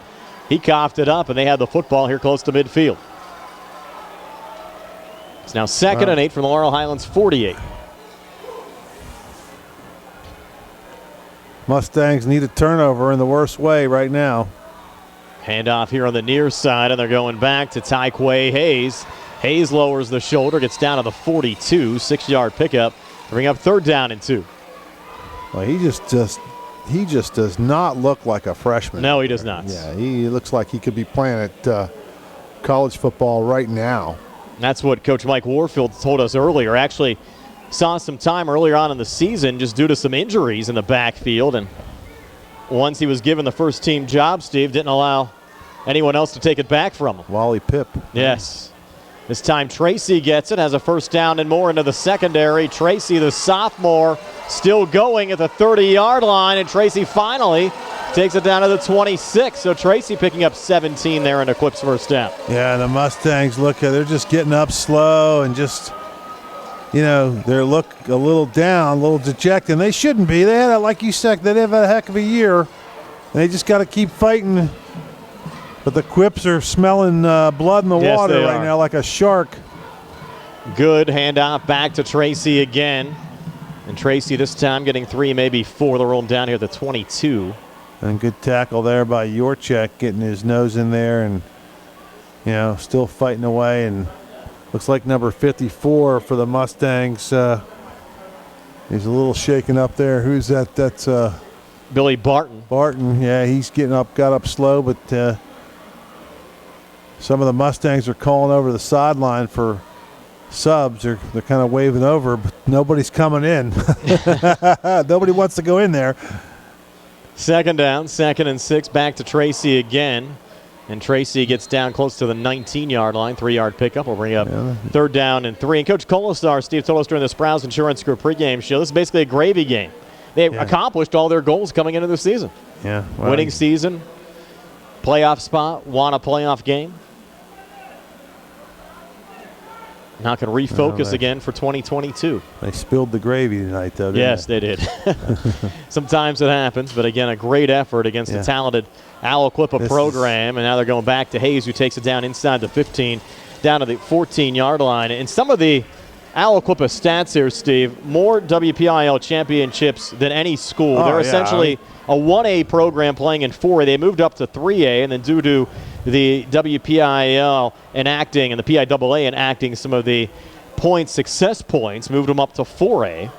He coughed it up, and they had the football here close to midfield. It's now 2nd and 8 from the Laurel Highlands 48. Mustangs need a turnover in the worst way right now. Handoff here on the near side, and they're going back to Tyquay Hayes. Hayes lowers the shoulder, gets down to the 42, 6-yard pickup. Bring up 3rd down and 2. Well, he just does not look like a freshman. No, he does not. Yeah, he looks like he could be playing at college football right now. That's what Coach Mike Warfield told us earlier. Actually saw some time earlier on in the season just due to some injuries in the backfield. And once he was given the first-team job, Steve didn't allow anyone else to take it back from him. Wally Pip. Yes. This time Tracy gets it, has a 1st down and more into the secondary. Tracy, the sophomore, still going at the 30-yard line, and Tracy finally takes it down to the 26. So Tracy picking up 17 there in Aliquippa's 1st down. Yeah, the Mustangs, they're just getting up slow and just, they look a little down, a little dejected. And they shouldn't be. They had, like you said, they have a heck of a year. They just got to keep fighting. But the Quips are smelling blood in the water right now like a shark. Good handoff back to Tracy again. And Tracy this time getting 3, maybe 4. They'll roll him down here at the 22. And good tackle there by Yorchek, getting his nose in there and, still fighting away. And looks like number 54 for the Mustangs. He's a little shaken up there. Who's that? That's Billy Barton. Barton, yeah, he's got up slow, but some of the Mustangs are calling over the sideline for subs. They're kind of waving over, but nobody's coming in. Nobody wants to go in there. 2nd down, 2nd and 6, back to Tracy again. And Tracy gets down close to the 19-yard line, 3-yard pickup. We'll bring up 3rd down and 3. And Coach Kolasar, Steve told us during the Sprouse Insurance Group pregame show, this is basically a gravy game. They accomplished all their goals coming into the season. Yeah, winning season, playoff spot, won a playoff game. Now can refocus again for 2022. They spilled the gravy tonight, though. Yes, they did. Sometimes it happens, but again, a great effort against the talented Aliquippa program. And now they're going back to Hayes, who takes it down inside the 15, down to the 14-yard line. And some of the Aliquippa stats here, Steve, more WPIAL championships than any school. They're essentially a 1A program playing in 4A. They moved up to 3A, and then due to the WPIAL enacting and the PIAA enacting some of the success points, moved them up to 4A.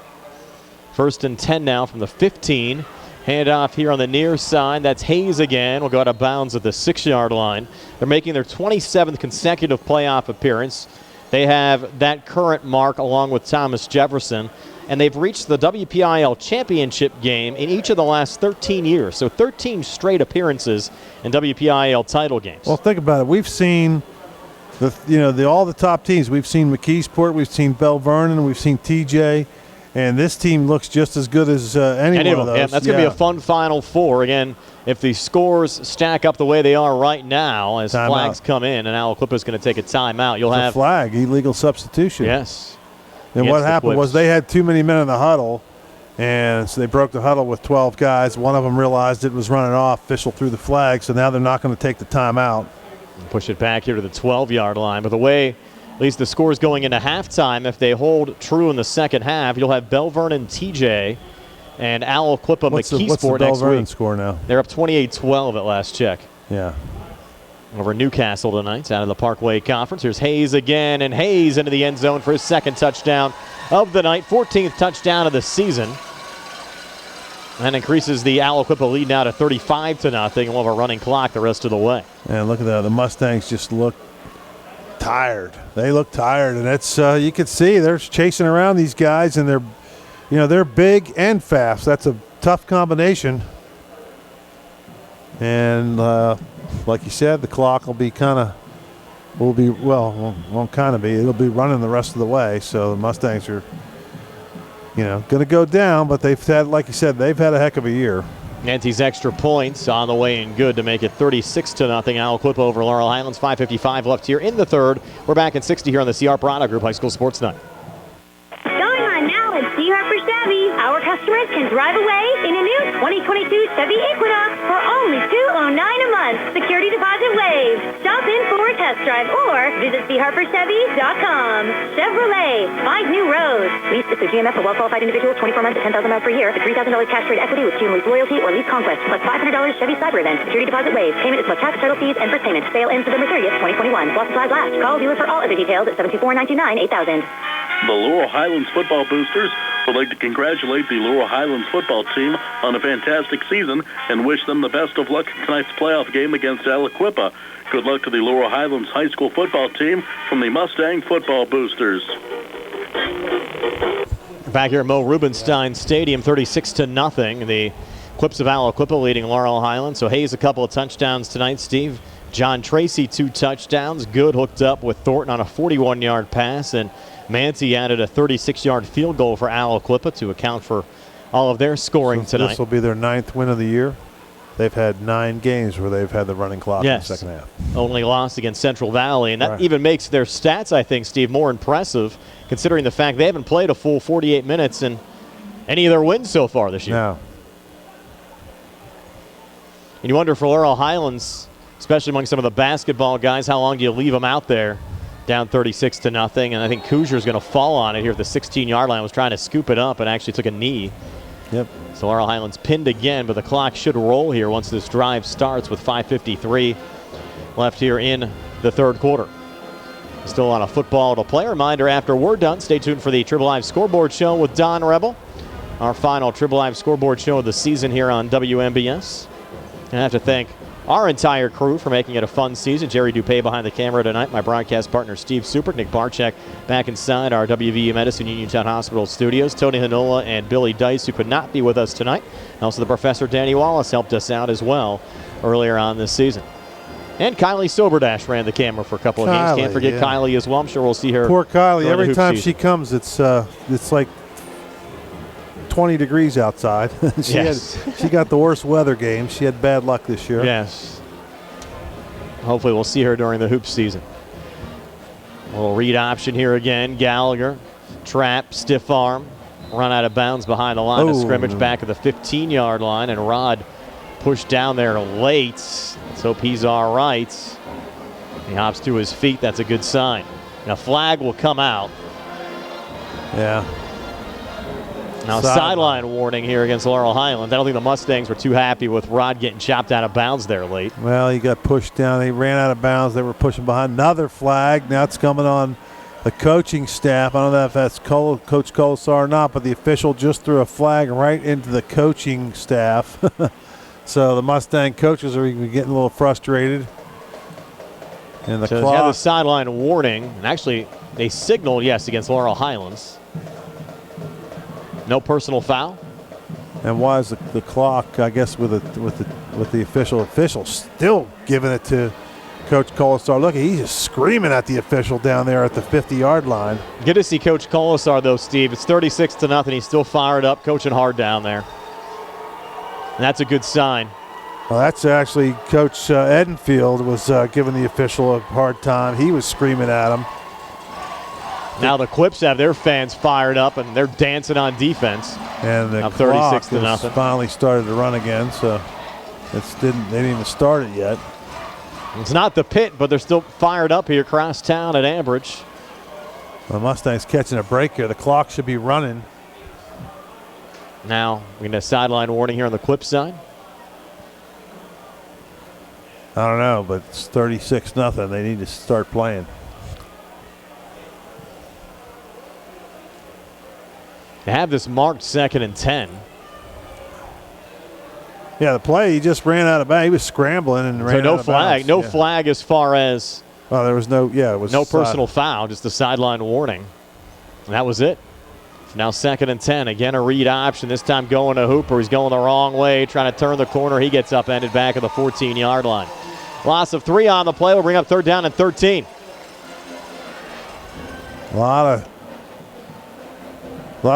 1st and 10 now from the 15. Handoff here on the near side. That's Hayes again. Will go out of bounds at the 6-yard line. They're making their 27th consecutive playoff appearance. They have that current mark along with Thomas Jefferson, and they've reached the WPIAL championship game in each of the last 13 years. So 13 straight appearances in WPIAL title games. Well, think about it. We've seen all the top teams. We've seen McKeesport, we've seen Bell Vernon, we've seen TJ, and this team looks just as good as any one of those. Yeah, that's going to be a fun Final Four. Again, if the scores stack up the way they are right now, as flags come in, and Aliquippa is going to take a timeout, you'll have a flag, illegal substitution. Yes. And what happened was they had too many men in the huddle, and so they broke the huddle with 12 guys. One of them realized it was running off. Official threw the flag, so now they're not going to take the timeout. Push it back here to the 12-yard line. But the way at least the score is going into halftime, if they hold true in the second half, you'll have Bell Vernon, TJ, and Aliquippa McKeesport next week. What's the Bell Vernon score now? They're up 28-12 at last check. Yeah. Over Newcastle tonight out of the Parkway Conference. Here's Hayes again, and Hayes into the end zone for his 2nd touchdown of the night, 14th touchdown of the season. And increases the Aliquippa lead now to 35-0, and we'll have a running clock the rest of the way. And look at that. The Mustangs just look tired. They look tired, and it's you can see they're chasing around these guys, and they're big and fast. That's a tough combination. And like you said, the clock will be won't kind of be. It'll be running the rest of the way. So the Mustangs are, going to go down, but they've had, like you said, they've had a heck of a year. Nante's extra points on the way and good to make it 36-0. Aliquippa over Laurel Highlands. 5:55 left here in the 3rd. We're back at 60 here on the CR Product Group High School Sports Night. Going on now at C. Harper Chevy. Our customers can drive away in a new 2022 Chevy Equinox for only $209 a month. Security deposit waived. Stop in for a test drive or visit charperchevy.com. Chevrolet, find new roads. Lease is through GMF for well-qualified individuals, 24 months at 10,000 miles per year. The $3,000 cash trade equity with June lease loyalty or lease conquest, plus $500 Chevy Cyber Event. Security deposit waived. Payment is plus tax, title fees, and first payment. Sale ends November 30th, 2021. While supplies last. Call dealer for all other details at 724-929-8000. The Laurel Highlands football boosters would like to congratulate the Laurel Highlands football team on a fantastic season and wish them the best of luck in tonight's playoff game against Aliquippa. Good luck to the Laurel Highlands high school football team from the Mustang football boosters. Back here at Mo Rubenstein Stadium, 36-0. The Quips of Aliquippa leading Laurel Highlands. So Hayes a couple of touchdowns tonight, Steve. John Tracy 2 touchdowns. Good hooked up with Thornton on a 41-yard pass, and Manti added a 36-yard field goal for Aliquippa to account for all of their scoring tonight. This will be their 9th win of the year. They've had 9 games where they've had the running clock in the second half. Only lost against Central Valley, and that even makes their stats, I think, Steve, more impressive, considering the fact they haven't played a full 48 minutes in any of their wins so far this year. No. And you wonder for Laurel Highlands, especially among some of the basketball guys, how long do you leave them out there? Down 36-0, and I think Cougier's going to fall on it here at the 16-yard line. Was trying to scoop it up and actually took a knee. Yep. So Laurel Highlands pinned again, but the clock should roll here once this drive starts with 5:53 left here in the third quarter. Still a lot of football to play. Reminder, after we're done, stay tuned for the Triple Live Scoreboard Show with Don Rebel, our final Triple Live Scoreboard Show of the season here on WMBS. And I have to thank our entire crew for making it a fun season. Jerry Dupay behind the camera tonight. My broadcast partner, Steve Super. Nick Barczyk back inside our WVU Medicine Uniontown Hospital studios. Tony Hanola and Billy Dice, who could not be with us tonight. Also, the Professor Danny Wallace helped us out as well earlier on this season. And Kylie Soberdash ran the camera for a couple of games. Can't forget Kylie as well. I'm sure we'll see her. Poor Kylie. Every time she comes, it's like 20 degrees outside. She got the worst weather game. She had bad luck this year. Yes. Hopefully we'll see her during the hoop season. A little read option here again. Gallagher, trap, stiff arm, run out of bounds behind the line of scrimmage back at the 15-yard line, and Rod pushed down there late. Let's hope he's all right. He hops to his feet. That's a good sign. And a flag will come out. Yeah. Now, sideline warning here against Laurel Highlands. I don't think the Mustangs were too happy with Rod getting chopped out of bounds there late. Well, he got pushed down. He ran out of bounds. They were pushing behind. Another flag. Now it's coming on the coaching staff. I don't know if that's Coach Colasar or not, but the official just threw a flag right into the coaching staff. So the Mustang coaches are getting a little frustrated. And the so clock. They have the sideline warning. And actually, they signaled, yes, against Laurel Highlands. No personal foul. And why is the clock, I guess, with the official still giving it to Coach Colasar? Look, he's just screaming at the official down there at the 50-yard line. Good to see Coach Colasar, though, Steve. It's 36-0. He's still fired up, coaching hard down there. And that's a good sign. Well, that's actually Coach Edenfield was giving the official a hard time. He was screaming at him. Now the Quips have their fans fired up, and they're dancing on defense. And the clock has finally started to run again, so they didn't even start it yet. It's not the pit, but they're still fired up here across town at Ambridge. The Mustangs catching a break here. The clock should be running. Now we're going to sideline warning here on the Quip side. I don't know, but it's 36-0. They need to start playing. They have this marked 2nd and 10. Yeah, the play, he just ran out of bounds. He was scrambling and ran out of bounds. No flag as far as. Well, there was it was no personal foul, just the sideline warning. And that was it. Now 2nd and 10. Again, a read option. This time going to Hooper. He's going the wrong way, trying to turn the corner. He gets upended back at the 14-yard line. Loss of 3 on the play will bring up 3rd down and 13. A lot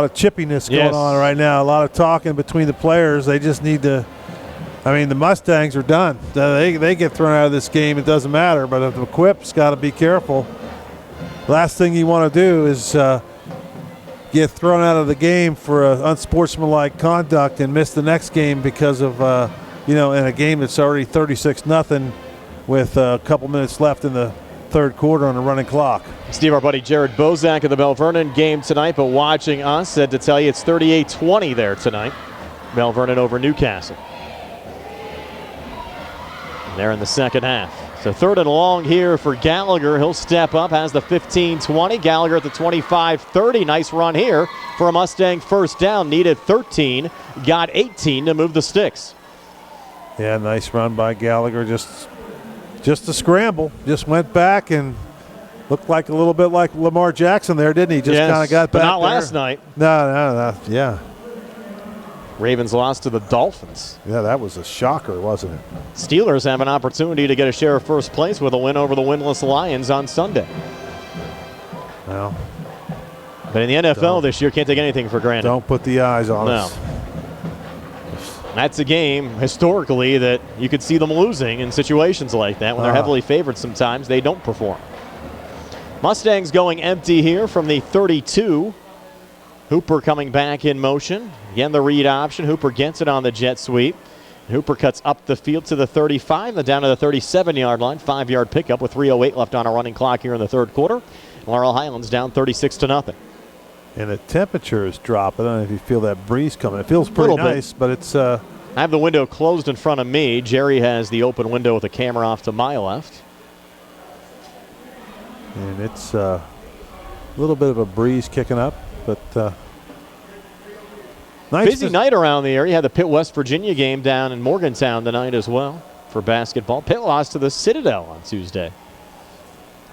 of chippiness going on right now. A lot of talking between the players. They just need to. I mean, the Mustangs are done. They get thrown out of this game. It doesn't matter. But if the Quip's got to be careful. Last thing you want to do is get thrown out of the game for unsportsmanlike conduct and miss the next game because of in a game that's already 36-0. with a couple minutes left in the third quarter on the running clock. Steve, our buddy Jared Bozak at the Mount Vernon game tonight, but watching us said to tell you it's 38-20 there tonight. Mount Vernon over Newcastle. And they're in the second half. So third and long here for Gallagher. He'll step up, has the 15-20. Gallagher at the 25-30. Nice run here for a Mustang first down. Needed 13, got 18 to move the sticks. Yeah, nice run by Gallagher. Just a scramble. Just went back and looked like a little bit like Lamar Jackson there, didn't he? Just kind of got back but not there. last night. No. Yeah. Ravens lost to the Dolphins. Yeah, that was a shocker, wasn't it? Steelers have an opportunity to get a share of first place with a win over the winless Lions on Sunday. Well, but in the NFL this year, can't take anything for granted. Don't put the eyes on us. That's a game, historically, that you could see them losing in situations like that. When they're heavily favored sometimes, they don't perform. Mustangs going empty here from the 32. Hooper coming back in motion. Again, the read option. Hooper gets it on the jet sweep. Hooper cuts up the field to the 35, then down to the 37-yard line. 5-yard pickup with 3:08 left on a running clock here in the third quarter. Laurel Highlands down 36-0. And the temperature is dropping. I don't know if you feel that breeze coming. It feels pretty nice, but it's... I have the window closed in front of me. Jerry has the open window with the camera off to my left. And it's a little bit of a breeze kicking up, but... nice. Busy night around the area. Had the Pitt West Virginia game down in Morgantown tonight as well for basketball. Pitt lost to the Citadel on Tuesday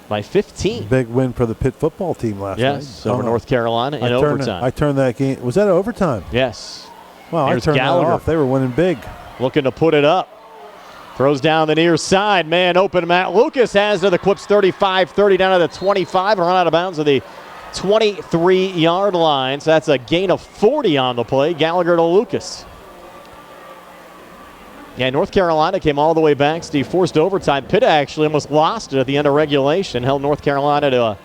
by 15. Big win for the Pitt football team last night. Yes, over North Carolina in overtime. I turned that game. Was that overtime? Yes. Well, I turned Gallagher. that off. They were winning big. Looking to put it up. Throws down the near side. Man open. Matt Lucas has to the Quips 35-30 down to the 25 and run out of bounds of the 23-yard line. So that's a gain of 40 on the play. Gallagher to Lucas. Yeah, North Carolina came all the way back. Steve forced overtime. Pitt actually almost lost it at the end of regulation. Held North Carolina to a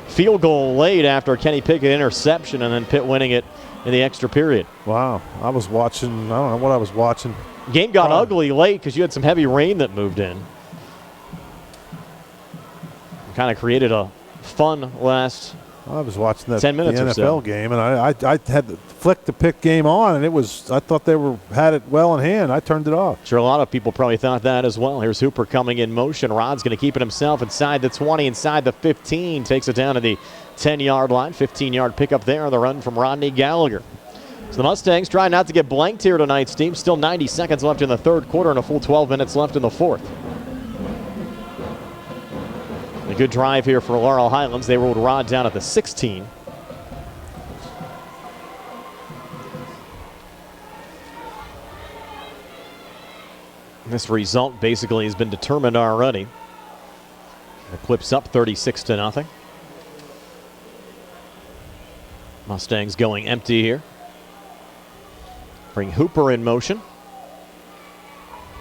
field goal late after a Kenny Pickett interception, and then Pitt winning it in the extra period. Wow. I was watching. I don't know what I was watching. Game got ugly late because you had some heavy rain that moved in. Kind of created a fun last I was watching that 10 minutes the or NFL so. game, and I had to flick the Pitt game on, and it was. I thought they had it well in hand. I turned it off. Sure, a lot of people probably thought that as well. Here's Hooper coming in motion. Rod's going to keep it himself inside the 20, inside the 15. Takes it down to the 10-yard line. 15-yard pickup there on the run from Rodney Gallagher. So the Mustangs try not to get blanked here tonight, Steve. Still 90 seconds left in the third quarter and a full 12 minutes left in the fourth. A good drive here for Laurel Highlands. They rolled Rod down at the 16. This result basically has been determined already. The Clips up 36-0. Mustangs going empty here. Bring Hooper in motion.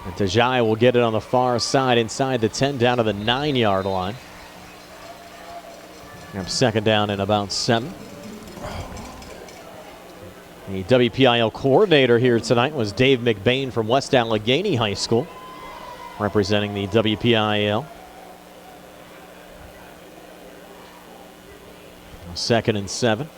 And Tajai will get it on the far side inside the 10 down to the 9-yard line. Second down and about 7. The WPIAL coordinator here tonight was Dave McBain from West Allegheny High School, representing the WPIAL. Second and 7.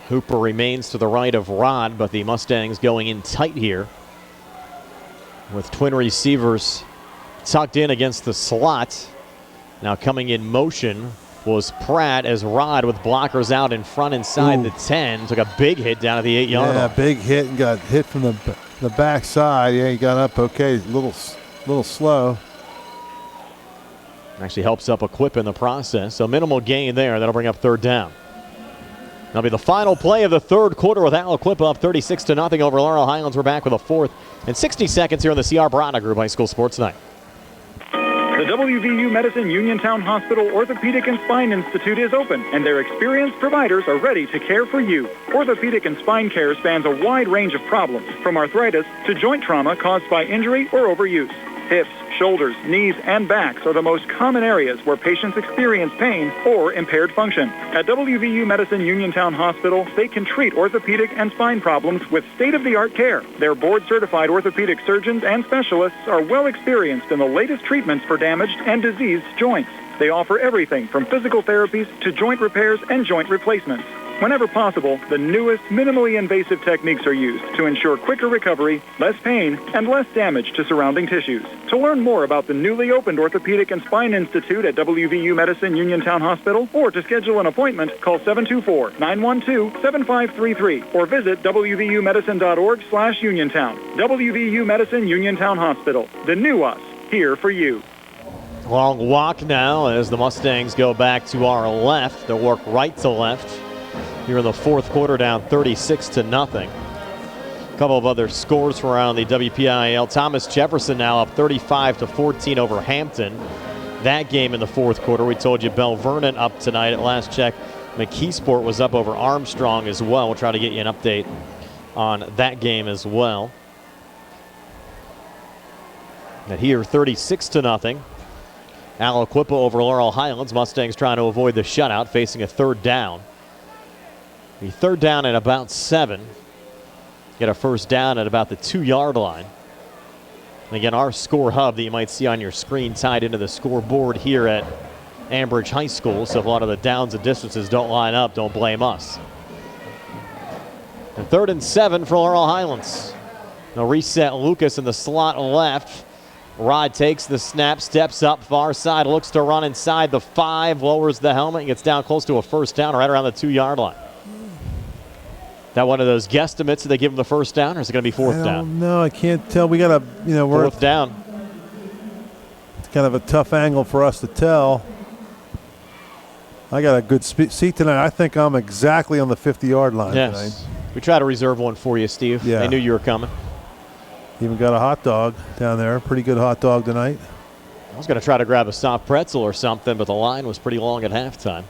Hooper remains to the right of Rod, but the Mustangs going in tight here with twin receivers tucked in against the slot. Now coming in motion was Pratt as Rod with blockers out in front inside the 10. Took a big hit down at the 8-yard line. Yeah, big hit and got hit from the backside. Yeah, he got up okay. A little slow. Actually helps up a quip in the process. So minimal gain there. That'll bring up third down. That'll be the final play of the third quarter with Aliquippa up 36-0 over Laurel Highlands. We're back with a fourth and 60 seconds here on the C.R. Barada Group High School Sports Night. The WVU Medicine Uniontown Hospital Orthopedic and Spine Institute is open, and their experienced providers are ready to care for you. Orthopedic and spine care spans a wide range of problems, from arthritis to joint trauma caused by injury or overuse. Hips, shoulders, knees, and backs are the most common areas where patients experience pain or impaired function. At WVU Medicine Uniontown Hospital, they can treat orthopedic and spine problems with state-of-the-art care. Their board-certified orthopedic surgeons and specialists are well experienced in the latest treatments for damaged and diseased joints. They offer everything from physical therapies to joint repairs and joint replacements. Whenever possible, the newest, minimally invasive techniques are used to ensure quicker recovery, less pain, and less damage to surrounding tissues. To learn more about the newly opened Orthopedic and Spine Institute at WVU Medicine Uniontown Hospital, or to schedule an appointment, call 724-912-7533 or visit wvumedicine.org/Uniontown. WVU Medicine Uniontown Hospital. The new us, here for you. Long walk now as the Mustangs go back to our left. They'll work right to left. Here in the fourth quarter, down 36-0. A couple of other scores from around the WPIAL. Thomas Jefferson now up 35-14 over Hampton. That game in the fourth quarter. We told you Bell Vernon up tonight. At last check, McKeesport was up over Armstrong as well. We'll try to get you an update on that game as well. And here, 36-0. Aliquippa over Laurel Highlands. Mustangs trying to avoid the shutout, facing a third down. The third down at about 7. Get a first down at about the 2-yard line. And again, our score hub that you might see on your screen tied into the scoreboard here at Ambridge High School. So if a lot of the downs and distances don't line up, don't blame us. And 3rd and 7 for Laurel Highlands. They'll reset Lucas in the slot left. Rod takes the snap, steps up far side, looks to run inside the 5, lowers the helmet, and gets down close to a first down right around the 2-yard line. That one of those guesstimates? Did they give him the first down, or is it going to be fourth down? No, I can't tell. We got we're fourth down. It's kind of a tough angle for us to tell. I got a good seat tonight. I think I'm exactly on the 50-yard line tonight. We try to reserve one for you, Steve. Yeah. They knew you were coming. Even got a hot dog down there. Pretty good hot dog tonight. I was going to try to grab a soft pretzel or something, but the line was pretty long at halftime.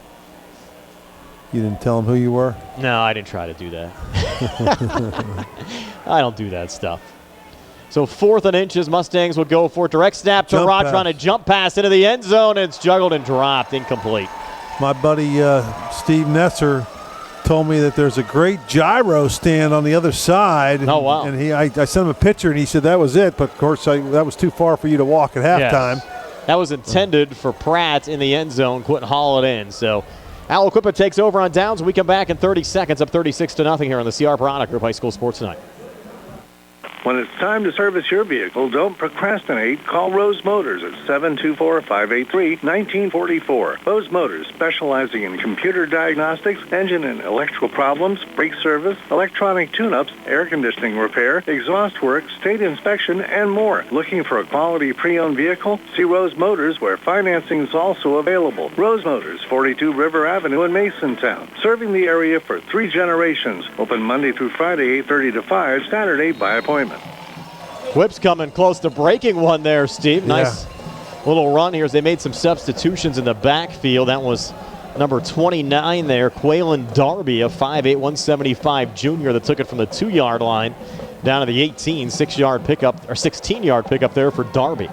You didn't tell them who you were? No, I didn't try to do that. I don't do that stuff. So 4th and inches, Mustangs will go for it. Direct snap to Rod, trying to jump pass into the end zone. It's juggled and dropped, incomplete. My buddy Steve Nesser told me that there's a great gyro stand on the other side. Oh, wow. And I sent him a picture, and he said that was it. But, of course, that was too far for you to walk at halftime. Yes. That was intended for Pratt in the end zone. Couldn't haul it in. So Aliquippa takes over on downs. We come back in 30 seconds, up 36-0 here on the CR Product Group High School Sports Tonight. When it's time to service your vehicle, don't procrastinate. Call Rose Motors at 724-583-1944. Rose Motors, specializing in computer diagnostics, engine and electrical problems, brake service, electronic tune-ups, air conditioning repair, exhaust work, state inspection, and more. Looking for a quality pre-owned vehicle? See Rose Motors, where financing is also available. Rose Motors, 42 River Avenue in Masontown. Serving the area for 3 generations. Open Monday through Friday, 8:30 to 5, Saturday by appointment. Whip's coming close to breaking one there, Steve. Nice little run here as they made some substitutions in the backfield. That was number 29 there, Quaylen Darby, a 5'8", 175 junior that took it from the 2-yard line down to the 18, 6-yard pickup, or 16-yard pickup there for Darby.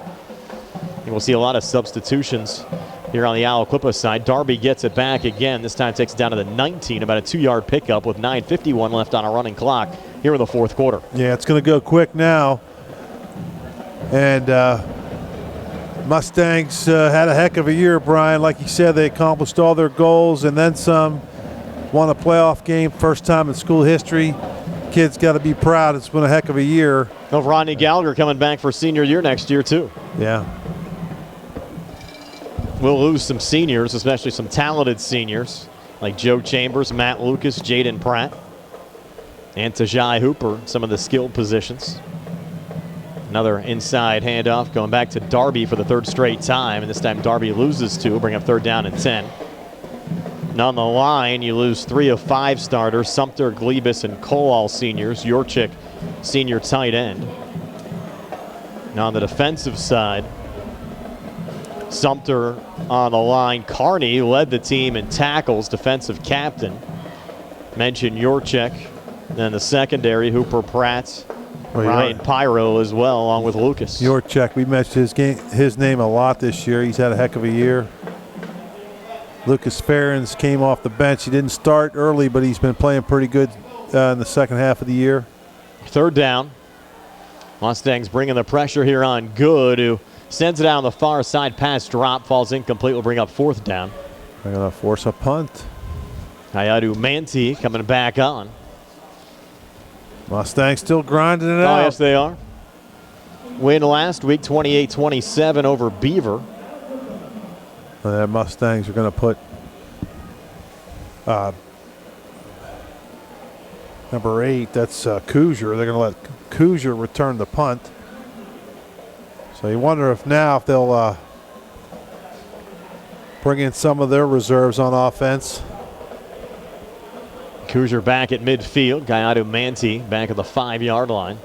And we'll see a lot of substitutions here on the Aliquippa side. Darby gets it back again. This time takes it down to the 19, about a 2-yard pickup with 9:51 left on a running clock here in the fourth quarter. Yeah, it's going to go quick now. And Mustangs had a heck of a year, Brian. Like you said, they accomplished all their goals and then some. Won a playoff game, first time in school history. Kids got to be proud. It's been a heck of a year. Well, Rodney Gallagher coming back for senior year next year, too. Yeah. We'll lose some seniors, especially some talented seniors, like Joe Chambers, Matt Lucas, Jaden Pratt, and Tajai Hooper, some of the skilled positions. Another inside handoff going back to Darby for the 3rd straight time, and this time Darby loses 2, bring up 3rd down and 10. And on the line, you lose 3 of 5 starters, Sumter, Glebus, and Cole, all seniors. Yorchik, senior tight end. And on the defensive side, Sumter on the line. Carney led the team in tackles, defensive captain. Mentioned Yorchik. Then the secondary, Hooper, Pratt, Ryan Pyro as well, along with Lucas. Your check. We mentioned his name a lot this year. He's had a heck of a year. Lucas Ferens came off the bench. He didn't start early, but he's been playing pretty good in the second half of the year. Third down. Mustangs bringing the pressure here on Good, who sends it out on the far side. Pass drop, falls incomplete. Will bring up fourth down. They're going to force a punt. Ayadu Manti coming back on. Mustangs still grinding it out. Oh, yes, they are. Win last week, 28-27 over Beaver. The Mustangs are going to put number 8, that's Kuzier. They're going to let Kuzier return the punt. So you wonder if they'll bring in some of their reserves on offense. Kuzier back at midfield. Gayadu Manti back at the 5-yard line.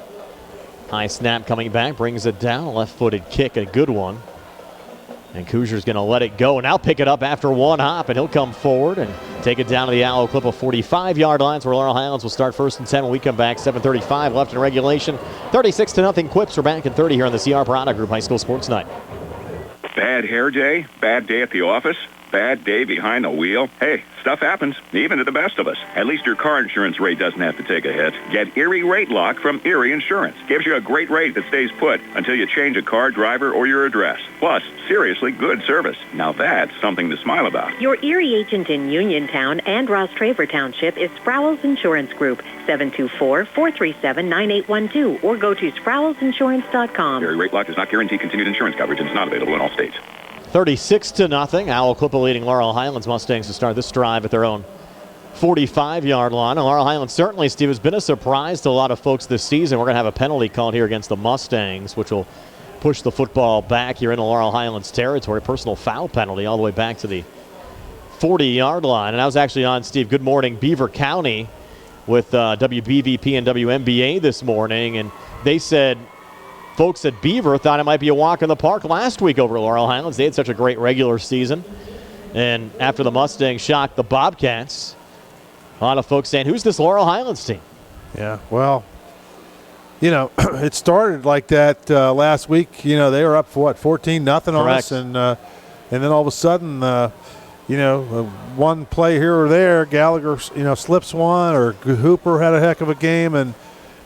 High snap coming back, brings it down. Left-footed kick, a good one. And Kuzier's going to let it go. Now pick it up after one hop, and he'll come forward and take it down to the Aliquippa 45-yard lines, where Laurel Highlands will start 1st and 10 when we come back. 7:35 left in regulation. 36-0 Quips are back in 30 here on the CR Parada Group High School Sports Night. Bad hair day? Bad day at the office? Bad day behind the wheel? Hey, stuff happens, even to the best of us. At least your car insurance rate doesn't have to take a hit. Get Erie Rate Lock from Erie Insurance. Gives you a great rate that stays put until you change a car, driver, or your address. Plus, seriously good service. Now that's something to smile about. Your Erie agent in Uniontown and Ross Traver Township is Sproul's Insurance Group, 724-437-9812, or go to SproulsInsurance.com. Erie Rate Lock does not guarantee continued insurance coverage and is not available in all states. 36-0. Aliquippa leading Laurel Highlands Mustangs to start this drive at their own 45-yard line. And Laurel Highlands certainly, Steve, has been a surprise to a lot of folks this season. We're going to have a penalty called here against the Mustangs, which will push the football back here into Laurel Highlands territory. Personal foul penalty all the way back to the 40-yard line. And I was actually on, Steve, Good Morning Beaver County with WBVP and WMBA this morning, and they said folks at Beaver thought it might be a walk in the park last week over at Laurel Highlands. They had such a great regular season. And after the Mustangs shocked the Bobcats, a lot of folks saying, who's this Laurel Highlands team? Yeah, well, it started like that last week. They were up for 14-0 on us. And then all of a sudden, one play here or there, Gallagher, slips one, or Hooper had a heck of a game, and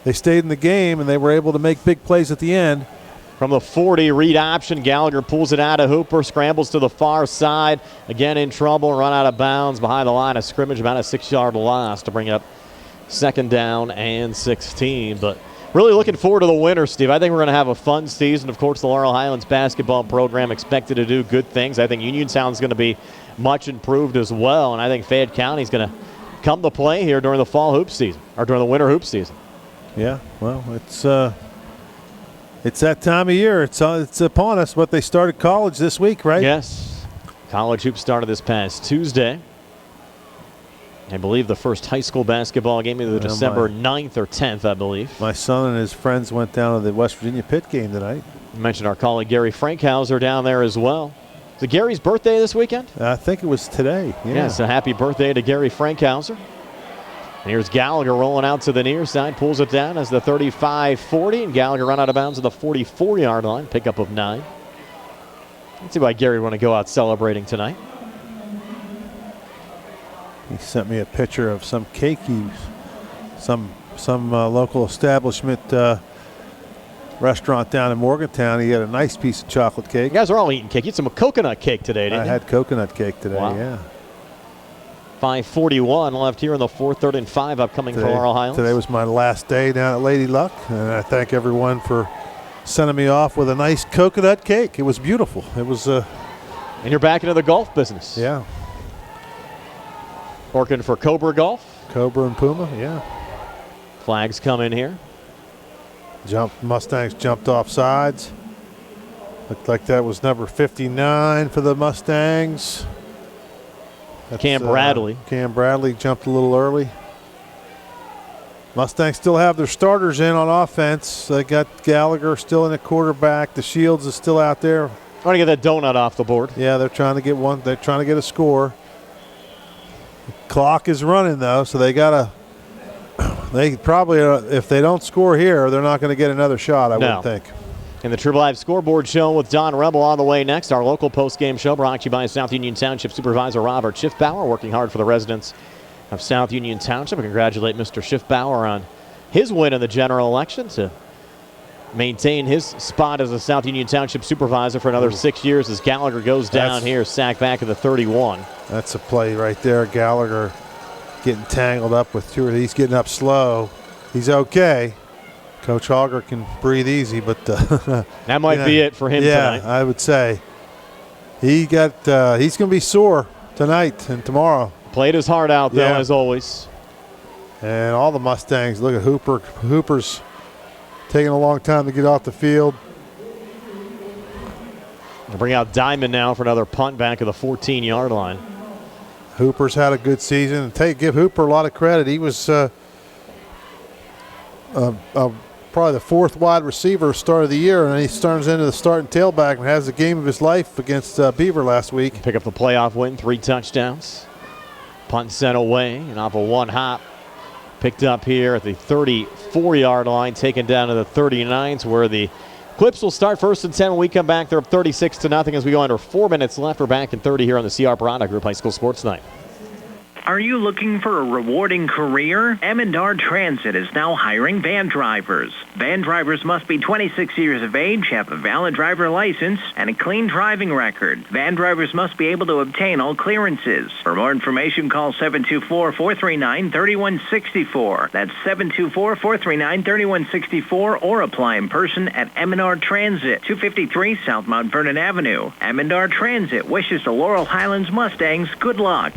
they stayed in the game, and they were able to make big plays at the end. From the 40, read option, Gallagher pulls it out of Hooper, scrambles to the far side. Again in trouble, run out of bounds behind the line of scrimmage, about a 6-yard loss to bring it up 2nd down and 16. But really looking forward to the winter, Steve. I think we're going to have a fun season. Of course, the Laurel Highlands basketball program expected to do good things. I think Uniontown's going to be much improved as well, and I think Fayette County's going to come to play here during the fall hoop season, or during the winter hoop season. Yeah, well, it's that time of year. It's upon us. But they started college this week, right? Yes. College hoops started this past Tuesday. I believe the first high school basketball game, either December 9th or 10th, I believe. My son and his friends went down to the West Virginia Pitt game tonight. You mentioned our colleague Gary Frankhauser down there as well. Is it Gary's birthday this weekend? I think it was today. Yeah, so happy birthday to Gary Frankhauser. And here's Gallagher rolling out to the near side, pulls it down as the 35-40, and Gallagher run out of bounds at the 44-yard line, pickup of 9. Let's see why Gary would want to go out celebrating tonight. He sent me a picture of some cake some local establishment restaurant down in Morgantown. He had a nice piece of chocolate cake. You guys are all eating cake. You had some coconut cake today, didn't you? I had coconut cake today, wow. Yeah. 5:41 left here in the 4th, 3rd and 5 upcoming for Laurel Highlands. Today was my last day down at Lady Luck, and I thank everyone for sending me off with a nice coconut cake. It was beautiful. It was. And you're back into the golf business. Yeah. Working for Cobra Golf. Cobra and Puma, yeah. Flags come in here. Mustangs jumped off sides. Looked like that was number 59 for the Mustangs. That's, Cam Bradley. Cam Bradley jumped a little early. Mustangs still have their starters in on offense. They got Gallagher still in at quarterback. The Shields is still out there. Trying to get that donut off the board. Yeah, they're trying to get one. They're trying to get a score. The clock is running though, so they gotta They probably, if they don't score here, they're not going to get another shot, I would think. And the True Live Scoreboard Show with Don Rebel on the way next. Our local post-game show brought to you by South Union Township Supervisor Robert Schiffbauer, working hard for the residents of South Union Township. I congratulate Mr. Schiffbauer on his win in the general election to maintain his spot as a South Union Township Supervisor for another 6 years as Gallagher goes down here, sacked back at the 31. That's a play right there. Gallagher getting tangled up with two of these, getting up slow. He's okay. Coach Auger can breathe easy, but that might be it for him tonight. Yeah, I would say he's going to be sore tonight and tomorrow. Played his heart out though, as always. And all the Mustangs. Look at Hooper. Hooper's taking a long time to get off the field. We'll bring out Diamond now for another punt back at the 14-yard line. Hooper's had a good season. Give Hooper a lot of credit. He was probably the fourth wide receiver start of the year, and he turns into the starting tailback and has the game of his life against Beaver last week. Pick up the playoff win, 3 touchdowns. Punt sent away, and off a one hop. Picked up here at the 34-yard line, taken down to the 39s, where the Clips will start 1st and 10 when we come back. They're up 36-0 as we go under 4 minutes left. We're back in 30 here on the CR Parada Group High School Sports Night. Are you looking for a rewarding career? M&R Transit is now hiring van drivers. Van drivers must be 26 years of age, have a valid driver license, and a clean driving record. Van drivers must be able to obtain all clearances. For more information, call 724-439-3164. That's 724-439-3164, or apply in person at M&R Transit, 253 South Mount Vernon Avenue. M&R Transit wishes the Laurel Highlands Mustangs good luck.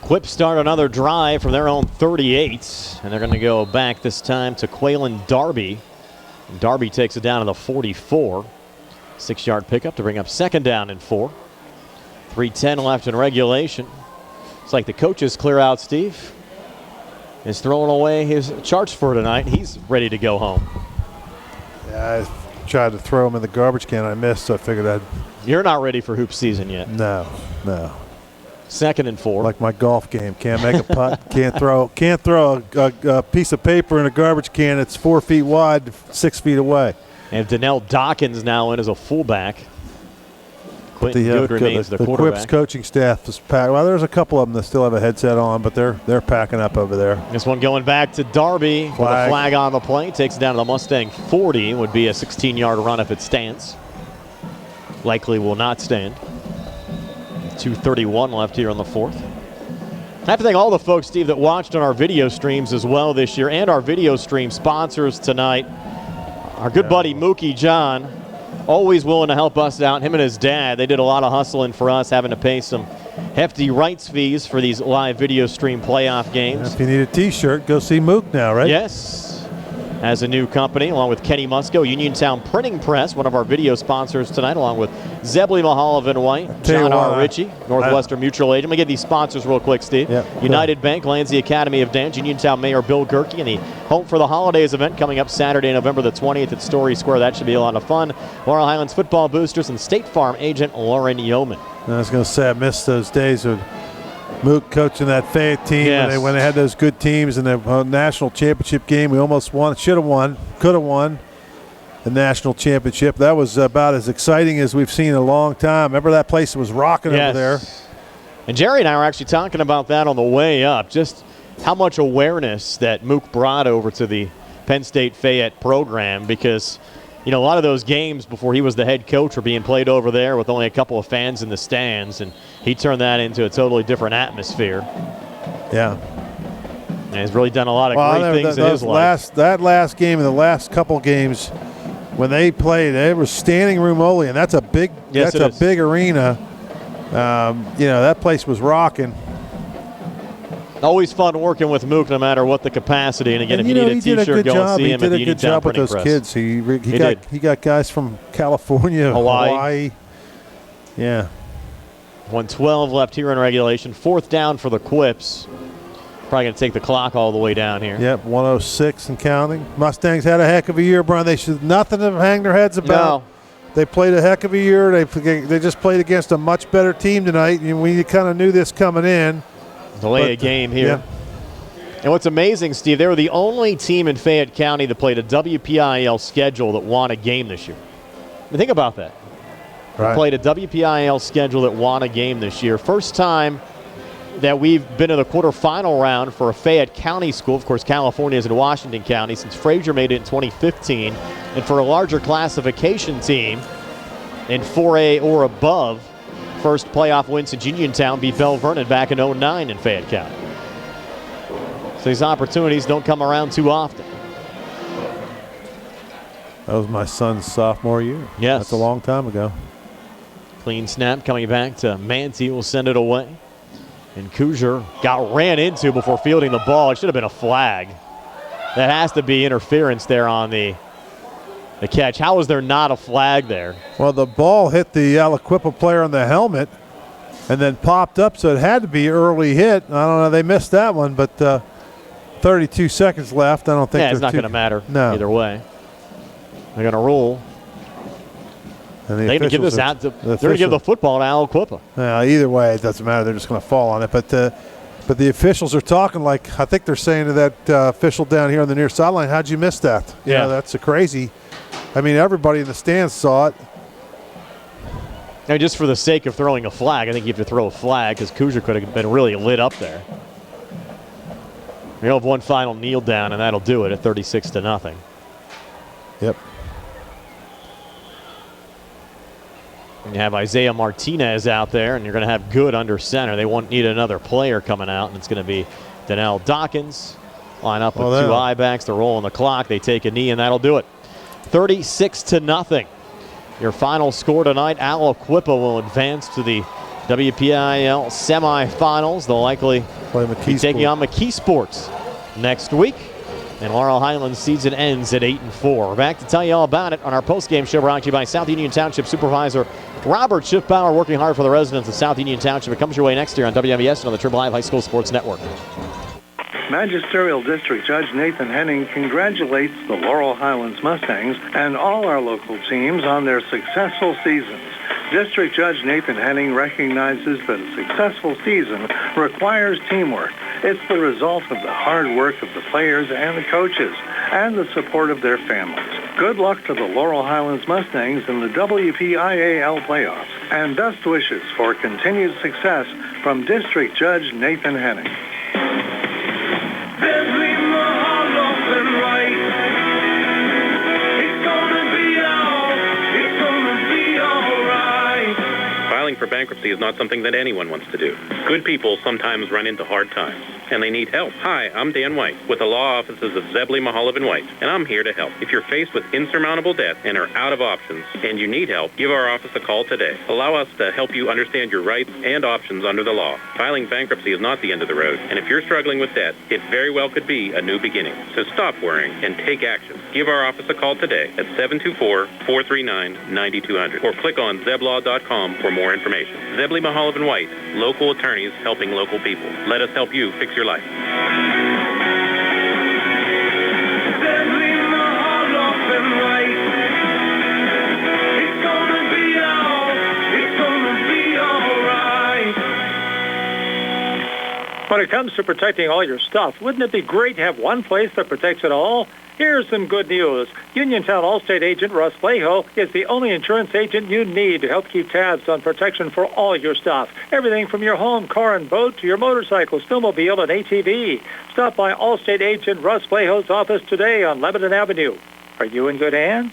Clips start another drive from their own 38, and they're going to go back this time to Quaylen Darby. And Darby takes it down to the 44. 6-yard pickup to bring up 2nd down and 4. 3:10 left in regulation. It's like the coaches clear out, Steve. Is throwing away his charts for tonight. He's ready to go home. Yeah, I tried to throw him in the garbage can. I missed, so I figured You're not ready for hoop season yet. No. 2nd and 4. Like my golf game. Can't make a putt. Can't throw a piece of paper in a garbage can that's 4 feet wide, 6 feet away. And Donnell Dawkins now in as a fullback. Quentin Good remains the quarterback. The Quips coaching staff is packed. Well, there's a couple of them that still have a headset on, but they're packing up over there. This one going back to Darby with a flag on the play. Takes it down to the Mustang 40. Would be a 16-yard run if it stands. Likely will not stand. 2:31 left here on the 4th. I have to thank all the folks, Steve, that watched on our video streams as well this year, and our video stream sponsors tonight. Our good buddy Mookie John, always willing to help us out. Him and his dad, they did a lot of hustling for us, having to pay some hefty rights fees for these live video stream playoff games. If you need a T-shirt, go see Mook now, right? Yes. As a new company, along with Kenny Musco, Uniontown Printing Press, one of our video sponsors tonight, along with Zebley, Mehalov and White, John R. Richey, Northwestern Mutual Agent. Let me get these sponsors real quick, Steve. United Bank, Lanzi Academy of Dance, Uniontown Mayor Bill Gerke, and the Home for the Holidays event coming up Saturday, November the 20th at Storey Square. That should be a lot of fun. Laurel Highlands football boosters and State Farm agent Lauren Yohman. I was going to say I missed those days of Mook coaching that Fayette team when they had those good teams in the national championship game. We almost won, should have won, could have won the national championship. That was about as exciting as we've seen in a long time. Remember that place was rocking over there. And Jerry and I were actually talking about that on the way up, just how much awareness that Mook brought over to the Penn State Fayette program, because a lot of those games before he was the head coach were being played over there with only a couple of fans in the stands, and he turned that into a totally different atmosphere. Yeah. And he's really done a lot of great things in his life. That last game and the last couple games, when they played, it was standing room only, and that's a big big arena. That place was rocking. Always fun working with Mook, no matter what the capacity. And again, if you need a T-shirt, go and see him at the Uniontown Printing Press. He did a good job with those kids. He got guys from California, Hawaii. Yeah. 1:12 left here in regulation. 4th down for the Quips. Probably going to take the clock all the way down here. Yep, 1:06 and counting. Mustangs had a heck of a year, Brian. They should nothing to hang their heads about. No. They played a heck of a year. They just played against a much better team tonight, and we kind of knew this coming in. Delay a game here. And what's amazing, Steve, they were the only team in Fayette County that played a WPIAL schedule that won a game this year. I mean, think about that. Right. They played a WPIAL schedule that won a game this year. First time that we've been in the quarterfinal round for a Fayette County school. Of course, California is in Washington County since Frazier made it in 2015. And for a larger classification team in 4A or above, first playoff win since Uniontown beat Bell Vernon back in 2009 in Fayette County. So these opportunities don't come around too often. That was my son's sophomore year. Yes. That's a long time ago. Clean snap coming back to Manti. Will send it away. And Kuzier got ran into before fielding the ball. It should have been a flag. That has to be interference there on the catch. How was there not a flag there? Well, the ball hit the Aliquippa player on the helmet and then popped up, so it had to be early hit. I don't know. They missed that one, but 32 seconds left. I don't think it's not going to matter either way. They're going to rule. And they're going to give this out. They're going to give the football to Aliquippa. Either way, it doesn't matter. They're just going to fall on it. But the officials are talking like, I think they're saying to that official down here on the near sideline, how'd you miss that? Yeah. That's a crazy. I mean, everybody in the stands saw it. Now, just for the sake of throwing a flag, I think you have to throw a flag because Kuzier could have been really lit up there. We'll have one final kneel down, and that'll do it at 36-0. Yep. And you have Isaiah Martinez out there, and you're going to have Good under center. They won't need another player coming out, and it's going to be Donnell Dawkins. Line up with two I-backs. They're rolling the clock. They take a knee, and that'll do it. 36-0. Your final score tonight, Aliquippa will advance to the WPIAL semifinals. They'll likely be taking on McKee Sports next week. And Laurel Highlands season ends at 8-4. We're back to tell you all about it on our postgame show brought to you by South Union Township Supervisor Robert Schiffbauer, working hard for the residents of South Union Township. It comes your way next year on WMBS and on the Triple Live High School Sports Network. Magisterial District Judge Nathan Henning congratulates the Laurel Highlands Mustangs and all our local teams on their successful seasons. District Judge Nathan Henning recognizes that a successful season requires teamwork. It's the result of the hard work of the players and the coaches and the support of their families. Good luck to the Laurel Highlands Mustangs in the WPIAL playoffs, and best wishes for continued success from District Judge Nathan Henning. Zebley, Mehalov, and White. It's gonna be all right. Filing for bankruptcy is not something that anyone wants to do. Good people sometimes run into hard times, and they need help. Hi, I'm Dan White with the law offices of Zebley, Mehalov, and White, and I'm here to help. If you're faced with insurmountable debt and are out of options and you need help, give our office a call today. Allow us to help you understand your rights and options under the law. Filing bankruptcy is not the end of the road, and if you're struggling with debt, it very well could be a new beginning. So stop worrying and take action. Give our office a call today at 724-439-9200 or click on zeblaw.com for more information. Zebley, Mehalov, and White, local attorneys helping local people. Let us help you fix your life. Zebley, Mehalov, and White. It's gonna be all right. When it comes to protecting all your stuff, wouldn't it be great to have one place that protects it all? Here's some good news. Uniontown Allstate agent Russ Flaho is the only insurance agent you need to help keep tabs on protection for all your stuff. Everything from your home, car, and boat to your motorcycle, snowmobile, and ATV. Stop by Allstate agent Russ Flaho's office today on Lebanon Avenue. Are you in good hands?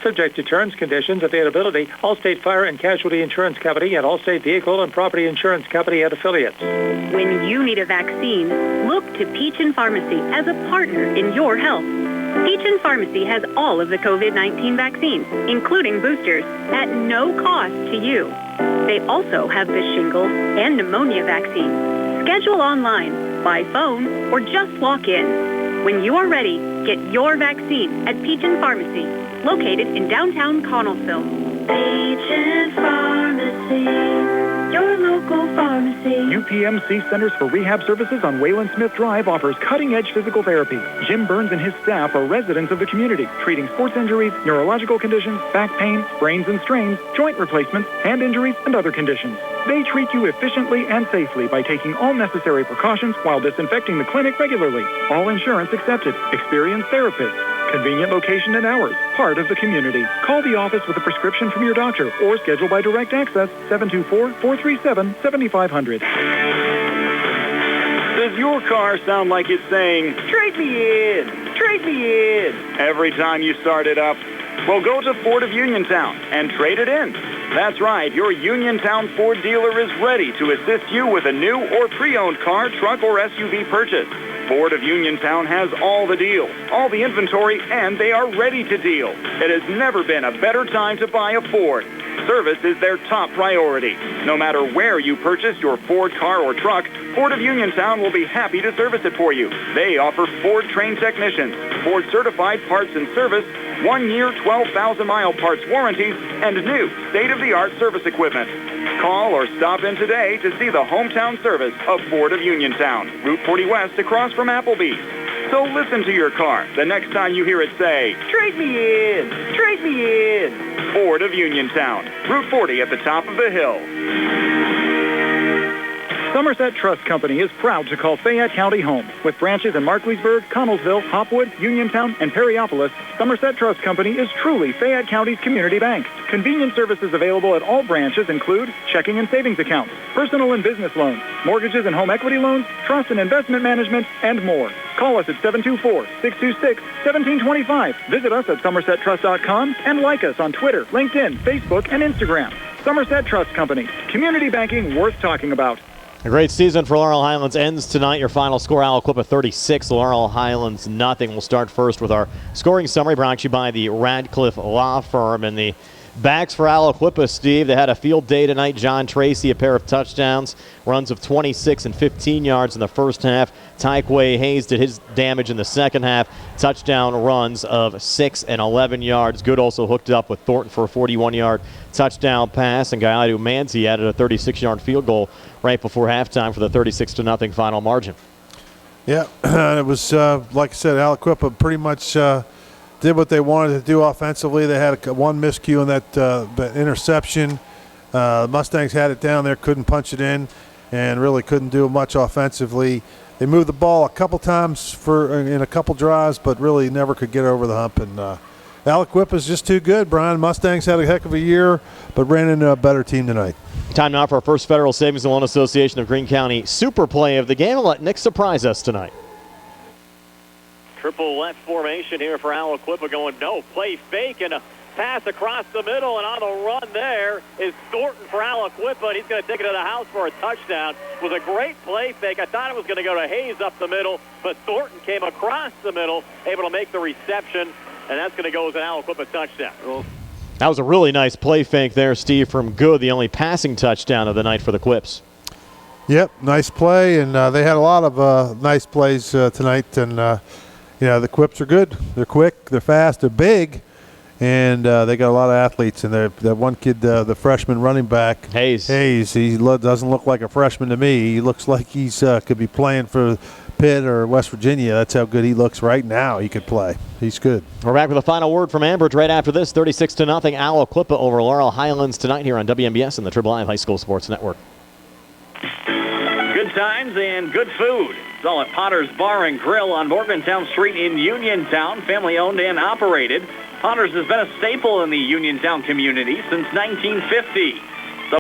Subject to terms, conditions, availability, Allstate Fire and Casualty Insurance Company and Allstate Vehicle and Property Insurance Company and affiliates. When you need a vaccine, look to Peachin Pharmacy as a partner in your health. Peachin Pharmacy has all of the COVID-19 vaccines, including boosters, at no cost to you. They also have the shingles and pneumonia vaccine. Schedule online, by phone, or just walk in. When you are ready, get your vaccine at Peachin Pharmacy, located in downtown Connellsville. Peachin Pharmacy, your local pharmacy. UPMC Centers for Rehab Services on Wayland Smith Drive offers cutting-edge physical therapy. Jim Burns and his staff are residents of the community, treating sports injuries, neurological conditions, back pain, sprains and strains, joint replacements, hand injuries, and other conditions. They treat you efficiently and safely by taking all necessary precautions while disinfecting the clinic regularly. All insurance accepted. Experienced therapists. Convenient location and hours. Part of the community. Call the office with a prescription from your doctor or schedule by direct access 724-437-7500. Does your car sound like it's saying, "Trade me in, trade me in," every time you start it up? Well, go to Ford of Uniontown and trade it in. That's right, your Uniontown Ford dealer is ready to assist you with a new or pre-owned car, truck, or SUV purchase. Ford of Uniontown has all the deals, all the inventory, and they are ready to deal. It has never been a better time to buy a Ford. Service is their top priority. No matter where you purchase your Ford car or truck, Ford of Uniontown will be happy to service it for you. They offer Ford-trained technicians, Ford-certified parts and service, 1-year, 12,000-mile parts warranties, and new state-of-the-art service equipment. Call or stop in today to see the hometown service of Ford of Uniontown, Route 40 West across from Applebee's. So listen to your car the next time you hear it say, "Trade me in, trade me in." Ford of Uniontown, Route 40 at the top of the hill. Somerset Trust Company is proud to call Fayette County home. With branches in Markleysburg, Connellsville, Hopwood, Uniontown, and Perryopolis, Somerset Trust Company is truly Fayette County's community bank. Convenient services available at all branches include checking and savings accounts, personal and business loans, mortgages and home equity loans, trust and investment management, and more. Call us at 724-626-1725. Visit us at somersettrust.com and like us on Twitter, LinkedIn, Facebook, and Instagram. Somerset Trust Company, community banking worth talking about. A great season for Laurel Highlands ends tonight. Your final score, Aliquippa 36, Laurel Highlands nothing. We'll start first with our scoring summary brought to you by the Radcliffe Law Firm. And the backs for Aliquippa, Steve, they had a field day tonight. John Tracy, a pair of touchdowns, runs of 26 and 15 yards in the first half. Tyquay Hayes did his damage in the second half. Touchdown runs of 6 and 11 yards. Good also hooked up with Thornton for a 41-yard touchdown pass. And Gaiadu Manzi added a 36-yard field goal right before halftime for the 36-0 final margin. Yeah, it was, like I said, Aliquippa pretty much did what they wanted to do offensively. They had one miscue in that interception. Mustangs had it down there, couldn't punch it in, and really couldn't do much offensively. They moved the ball a couple times in a couple drives, but really never could get over the hump. And Aliquippa is just too good, Brian. Mustangs had a heck of a year, but ran into a better team tonight. Time now for our first Federal Savings and Loan Association of Greene County super play of the game. We'll let Nick surprise us tonight. Triple left formation here for Aliquippa going no. Play fake and a pass across the middle, and on the run there is Thornton for Aliquippa, and he's going to take it to the house for a touchdown. It was a great play fake. I thought it was going to go to Hayes up the middle, but Thornton came across the middle, able to make the reception, and that's going to go as an Aliquippa touchdown. That was a really nice play fake there, Steve, from Good, the only passing touchdown of the night for the Quips. Yep, nice play, and they had a lot of nice plays tonight, and the Quips are good. They're quick, they're fast, they're big, and they got a lot of athletes. And that one kid, the freshman running back, Hayes, he doesn't look like a freshman to me. He looks like he's could be playing for Pitt or West Virginia. That's how good he looks right now. He could play. He's good. We're back with a final word from Ambridge right after this. 36-0 Aliquippa over Laurel Highlands tonight here on WMBS and the Triple I High School Sports Network. Good times and good food. It's all at Potter's Bar and Grill on Morgantown Street in Uniontown, family owned and operated. Potter's has been a staple in the Uniontown community since 1950.